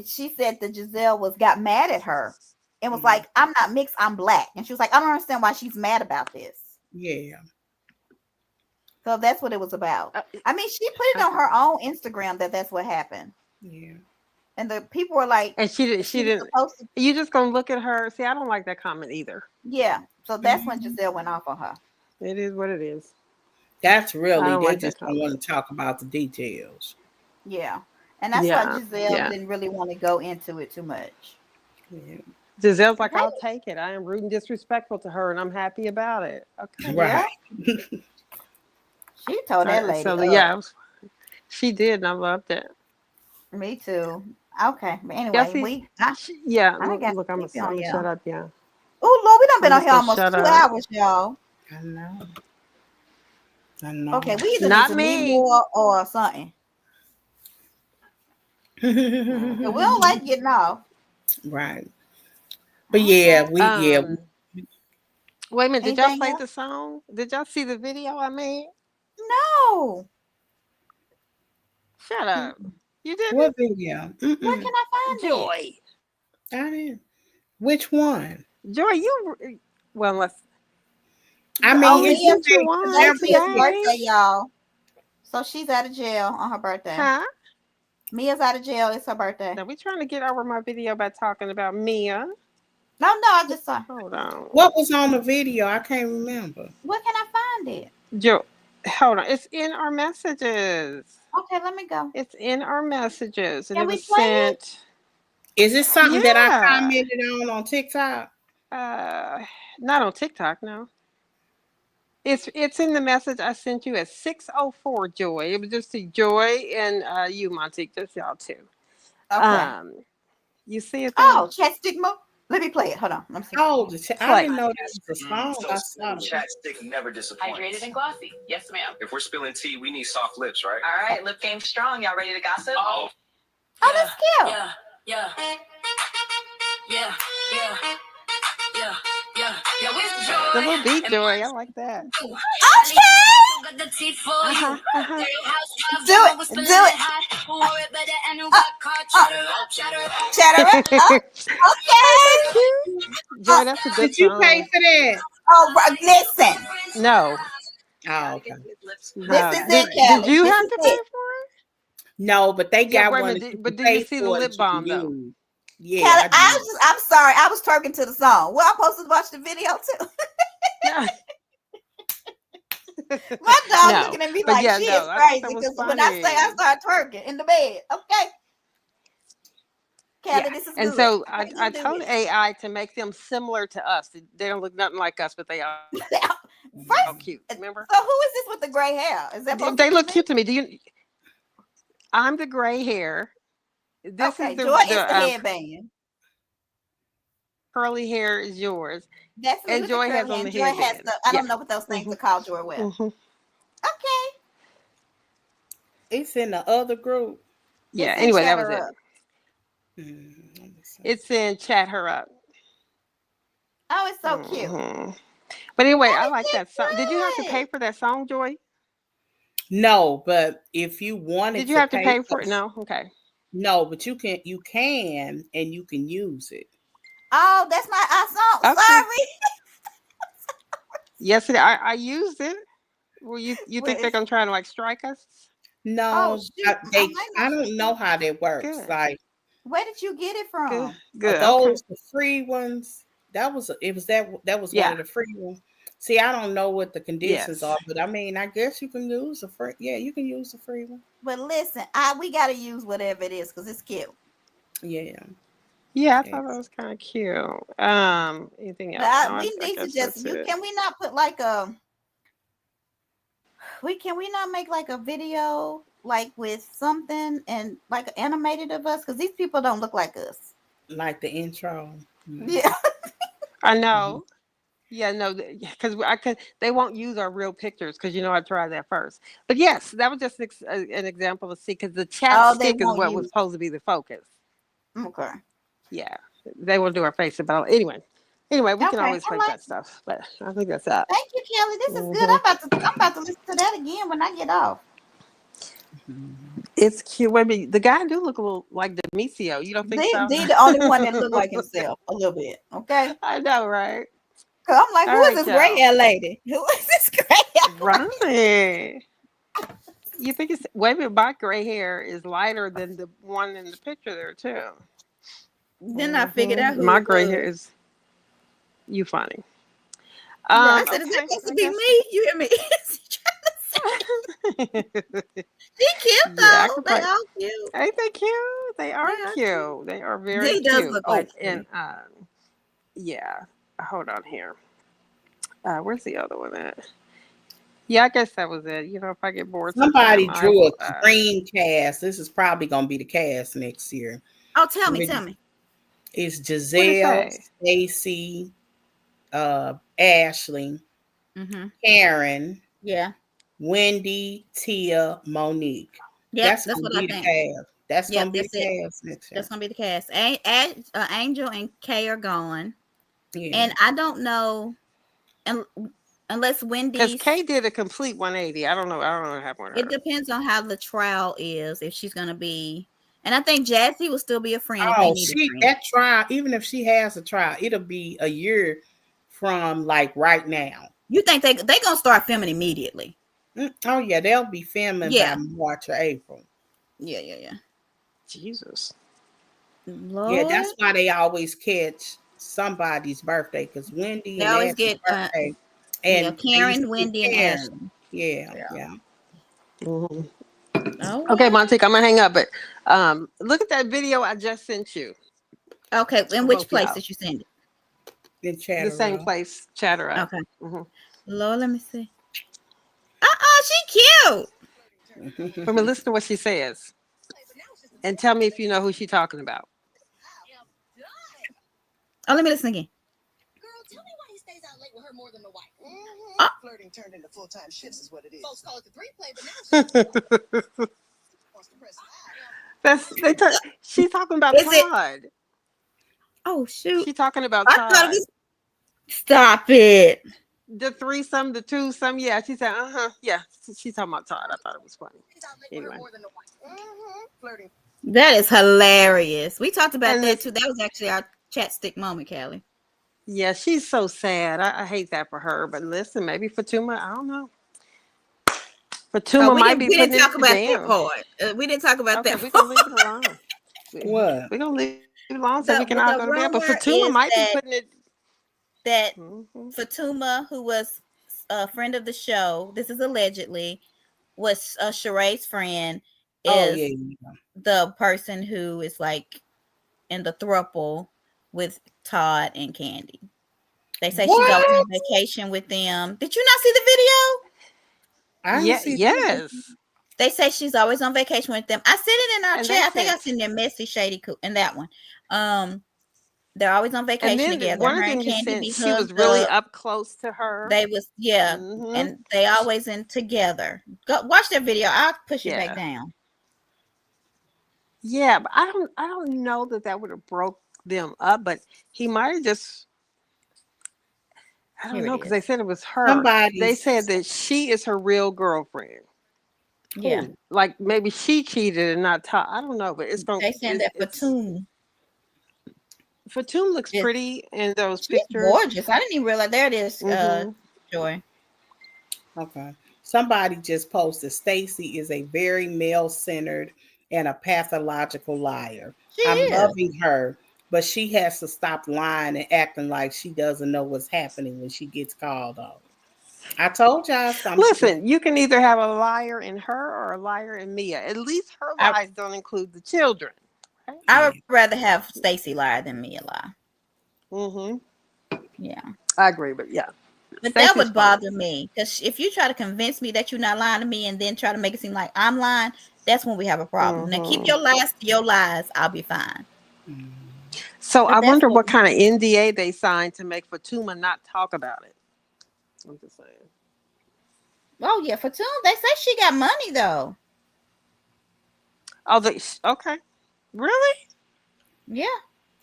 S2: she said that Giselle got mad at her and was like, I'm not mixed, I'm black. And she was like, I don't understand why she's mad about this.
S1: Yeah.
S2: So that's what it was about. I mean, she put it on her own Instagram that's what happened.
S1: Yeah.
S2: And the people were like,
S3: and she didn't. You just gonna look at her? See, I don't like that comment either.
S2: Yeah. So that's when Giselle went off on her.
S3: It is what it is.
S1: That's really they just don't want to talk about the details.
S2: Yeah. And that's why Giselle didn't really want to go into it too much.
S3: Yeah. Giselle's like, I'll take it. I am rude and disrespectful to her, and I'm happy about it. Okay.
S1: Right.
S2: Yeah. She told that lady.
S3: So she did, and I loved it.
S2: Me too. Okay, but anyway,
S3: look, I'm gonna shut up. Yeah.
S2: Oh Lord, we done been on here almost 2 hours, y'all.
S1: I know.
S2: Okay, we either need to leave more or something. We don't like getting off.
S1: Right. But yeah,
S3: wait a minute, did y'all play the song? Did y'all see the video I made?
S2: No.
S3: Shut up. You didn't?
S1: What video?
S2: Where can I find
S3: Joy?
S1: I didn't. Which one?
S3: Joy, you. Well, let's.
S1: I mean,
S2: it's Mia's birthday, y'all. So she's out of jail on her birthday.
S3: Huh?
S2: Mia's out of jail. It's her birthday.
S3: Now we trying to get over my video by talking about Mia.
S2: No, I just saw.
S3: Hold on.
S1: What was on the video? I can't remember.
S2: Where can I find it?
S3: Joe, hold on. It's in our messages.
S2: Okay, let me go.
S3: It's in our messages, and
S2: Can
S3: it
S2: we
S3: was
S2: play
S3: sent.
S1: Is it something that I commented on TikTok?
S3: Not on TikTok, no. It's in the message I sent you at 6:04, Joy. It was just to Joy and you, Montique, just y'all two.
S2: Okay.
S3: You see it?
S2: Oh, chat stigma. Let me play it. Hold on. Let me see.
S1: Oh, I didn't know that was the song.
S6: So chat stick never disappoints.
S7: Hydrated and glossy. Yes, ma'am.
S6: If we're spilling tea, we need soft lips, right?
S7: All right, lip game strong. Y'all ready to gossip?
S2: Oh, that's cute.
S7: Yeah.
S3: The little beat, Joy. I like that.
S2: Okay. Do it. Chatter up. Okay.
S3: Joy, that's a good
S1: Did you
S3: song.
S1: pay for that?
S2: Oh, listen.
S3: No.
S1: Oh, okay.
S2: This is it, Kelly.
S3: Did you have to pay for it?
S1: No, but they got one.
S3: But did you see the lip balm though?
S1: Yeah.
S2: Kelly, I'm sorry. I was twerking to the song. Well, I'm supposed to watch the video too.
S3: Yeah.
S2: My dog looking at me like she is crazy because when I say I start twerking in the bed, okay. Kelly, this is
S3: and
S2: good.
S3: so I told AI to make them similar to us. They don't look nothing like us, but they are so cute. Remember?
S2: So who is this with the gray hair? Is that
S3: they look cute to me? Do you? I'm the gray hair. This is
S2: Joy is the headband.
S3: curly hair is yours.
S2: Definitely
S3: And
S2: with the
S3: Joy has
S2: curly
S3: on
S2: and
S3: the
S2: Joy has
S3: headband.
S2: the, I
S3: Yeah.
S2: don't know what those things are called, Joy with.
S3: Mm-hmm.
S2: Okay.
S1: It's in the other group.
S3: Yeah.
S2: It's in
S3: Anyway, that was
S2: Chatter
S3: it.
S2: Up.
S1: Let me see.
S3: It's in Chat Her Up.
S2: Oh, it's so cute.
S3: Mm-hmm. But anyway, I
S2: That
S3: like
S2: is
S3: that song. Did you have to pay
S2: good.
S3: for that song, Joy?
S1: No, but if you wanted
S3: Did you
S1: to
S3: have to
S1: pay
S3: pay
S1: for
S3: for it? No. Okay.
S1: no, but and you can use it.
S2: Oh, that's not our song.
S3: Okay.
S2: Sorry.
S3: Yes, I used it. Well, you think they're
S2: With,
S3: gonna try to like strike us?
S2: oh
S1: No,
S2: shoot, I might
S1: I
S2: not.
S1: don't know how that works.
S3: Good.
S1: Like
S2: Where did you get it
S3: Good.
S2: from?
S3: Good. Okay.
S1: those the free ones. That was one
S3: Yeah.
S1: of the free ones. See, I don't know what the conditions
S3: Yes.
S1: are, but I mean, I guess you can use a free. Yeah, you can use a free one.
S2: But listen, we gotta use whatever it is because it's cute.
S1: Yeah.
S3: Yeah, I thought that
S1: Yes.
S3: was kind of cute. Anything
S2: But
S3: else? No,
S2: we
S3: I
S2: need to
S3: guess
S2: just
S3: that's it.
S2: can we not put like a can we not make like a video like with something and like animated of us because these people don't look like us.
S1: Like the intro.
S2: Yeah.
S3: I
S1: Mhm.
S3: know. Yeah, no, because they won't use our real pictures because I tried that first. But yes, that was just an example of see because the chat
S2: Oh, they
S3: stick is
S2: won't
S3: what was
S2: use.
S3: supposed to be the focus.
S2: Okay.
S3: Yeah, they won't do our face about anyway. Anyway, we can
S2: Okay.
S3: always
S2: I
S3: fake
S2: like.
S3: that stuff, but I think that's that.
S2: Thank you, Kelly. This is good.
S3: Hmm.
S2: I'm about to listen to that again when I get off.
S1: Mhm.
S3: It's cute. Wait a minute, the guy do look a little like Demisio. You don't think so?
S2: They the only one that look like himself a little bit. Okay.
S3: I know, right?
S2: Cause I'm like,
S3: All
S2: who is
S3: right,
S2: this gray
S3: y'all.
S2: hair lady? Who is this gray hair?
S3: Right. You think it's wait a minute, my gray hair is lighter than the one in the picture there too.
S2: Then I figured out who
S3: My
S2: it
S3: gray hair
S2: was.
S3: is you funny.
S2: Right. I said, is that
S3: Okay,
S2: supposed to
S3: I
S2: be
S3: guess.
S2: me? You hear me? She cute
S3: Yeah, I
S2: though.
S3: could
S2: They
S3: probably.
S2: all cute.
S3: Ain't they cute? They
S2: They
S3: are
S2: are cute.
S3: cute. They are very
S2: He does
S3: cute.
S2: look
S3: Oh,
S2: like
S3: and
S2: me.
S3: yeah. Hold on here. Where's the other one at? Yeah, I guess that was it. If I get bored sometime,
S1: Somebody
S3: I
S1: drew a
S3: will.
S1: dream cast. This is probably gonna be the cast next year.
S2: Oh, tell me.
S1: It's
S3: What did it
S1: Giselle,
S3: say?
S1: Stacey, Ashley,
S2: Mm-hmm.
S1: Karen,
S2: Yeah.
S1: Wendy, Tia, Monique.
S2: Yep.
S1: That's
S2: That's
S1: gonna
S2: what I
S1: be the
S2: think.
S1: cast. That's
S2: Yep.
S1: gonna be the
S2: That's it.
S1: cast next
S2: That's
S1: year.
S2: gonna be the cast. Angel and Kay are gone,
S1: Yeah.
S2: and I don't know, and unless
S3: Because
S2: Wendy's.
S3: Kay did a complete 180. I don't know. I don't know what happened with
S2: It
S3: her.
S2: depends on how the trial is. If she's gonna be, and I think Jassy will still be a friend if they
S1: Oh,
S2: need a friend.
S1: that trial, even if she has a trial, it'll be a year from like right now.
S2: You think they gonna start filming immediately?
S1: Oh yeah, they'll be filming by
S2: Yeah.
S1: March or April.
S2: Yeah.
S3: Jesus.
S2: Lord,
S1: Yeah, that's why they always catch somebody's birthday because Wendy
S2: they
S1: and
S2: always
S1: Ashley's
S2: get
S1: birthday, and they used
S2: Karen,
S1: to get
S2: Wendy, and
S1: Karen.
S2: Ashley.
S1: Yeah.
S3: Mhm.
S2: Oh,
S3: Okay,
S2: wow.
S3: Montique, I'm gonna hang up. But look at that video I just sent you.
S2: Okay, in
S3: I
S2: which
S3: hope
S2: place
S3: y'all.
S2: did you send it?
S1: The
S3: The
S1: chatter
S3: same
S1: up.
S3: place, Chatter Up.
S2: Okay.
S3: Mm-hmm.
S2: Lord, let me see. She cute.
S3: Let me listen to what she says and tell me if you know who she's talking about.
S2: Oh, let me listen again.
S8: Girl, tell me why he stays out late with her more than the wife.
S6: Flirting turned into full-time shifts is what it is.
S8: Folks call it the three-play, but now she wants to press live.
S3: She's talking about
S2: Is it?
S3: Todd.
S2: Oh shoot!
S3: She's talking about
S2: I thought it
S3: Todd.
S2: was. Stop it.
S3: The threesome, the twosome. Yeah, she said, yeah. She's talking about Todd. I thought it was funny.
S8: Stays out late with
S3: Anyway.
S8: her more than the wife.
S6: Flirting.
S2: That is hilarious. We talked about
S3: And
S2: that
S3: this-
S2: too. That was actually our chat stick moment, Callie.
S3: Yeah, she's so sad. I hate that for her. But listen, maybe Fatuma, I don't know. Fatuma might be
S2: we
S3: putting
S2: didn't talk
S3: it
S2: about that
S3: down.
S2: part. We didn't talk about
S3: Okay,
S2: that
S3: we're
S2: part.
S3: gonna leave it alone.
S1: What?
S3: We're gonna leave it alone so we can
S2: But
S3: all
S2: the
S3: go to bed. But
S2: rumor
S3: Fatuma
S2: is
S3: might be putting it.
S2: that
S3: Mhm.
S2: Fatuma, who was a friend of the show, this is allegedly, was Sheree's friend,
S1: Oh
S2: is
S1: yeah.
S2: the person who is like in the throuple with Todd and Candy. They say she's always on
S1: What?
S2: vacation with them. Did you not see the video?
S1: I didn't
S3: Yeah.
S1: see that.
S3: Yes.
S2: They say she's always on vacation with them. I sent it in our
S3: And
S2: chat.
S3: they
S2: I think I
S3: said
S2: sent it in Messy Shady in that one. They're always on
S3: And
S2: vacation
S3: then
S2: together.
S3: one
S2: Her
S3: of
S2: and
S3: them you
S2: Candy
S3: said
S2: be
S3: she was
S2: hugged
S3: really
S2: up.
S3: up close to her.
S2: They was and they always in together. Go watch that video. I'll push it back down.
S3: Yeah, but I don't know that would have broke them up, but he might have just. I don't know, because they said it was her. They said that she is her real girlfriend.
S2: Yeah.
S3: Like maybe she cheated and not Todd. I don't know, but it's going.
S2: They saying that
S3: Fatum looks pretty in those
S2: she's
S3: pictures.
S2: gorgeous. I didn't even realize. There it is, Joy.
S1: Okay. Somebody just posted Stacey is a very male-centered and a pathological liar. I'm loving her, but she has to stop lying and acting like she doesn't know what's happening when she gets called on. I told y'all something.
S3: Listen, you can either have a liar in her or a liar in Mia. At least her lies don't include the children.
S2: Right? I would rather have Stacey lie than Mia lie. Yeah.
S3: I agree, but yeah.
S2: But Stacey's that would bother me, because if you try to convince me that you're not lying to me and then try to make it seem like I'm lying, that's when we have a problem. Now keep your lies to your lies. I'll be fine.
S3: So I wonder what kind of NDA they signed to make Fatuma not talk about it. I'm just saying.
S2: Oh yeah, Fatuma. They say she got money though.
S3: Oh, okay. Really?
S2: Yeah.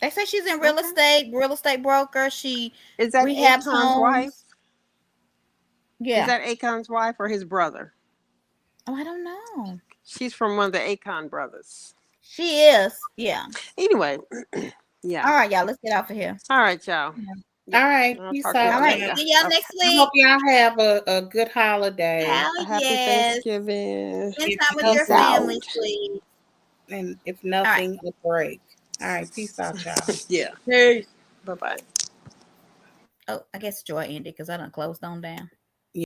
S2: They say she's in real estate broker. She
S3: is that
S2: rehabs
S3: Akon's wife?
S2: Yeah.
S3: Is that Akon's wife or his brother?
S2: Oh, I don't know.
S3: She's from one of the Akon brothers.
S2: She is. Yeah.
S3: Anyway, yeah.
S2: All right, y'all. Let's get off of here.
S3: All right, y'all.
S1: All right. Peace out.
S2: All right. See y'all next week.
S1: I hope y'all have a good holiday.
S3: Happy Thanksgiving.
S2: Spend time with your family, please.
S1: And if nothing, a break. All right. Peace out, y'all.
S3: Yeah.
S2: Peace.
S3: Bye-bye.
S2: Oh, I guess Joy ended because I done closed on down.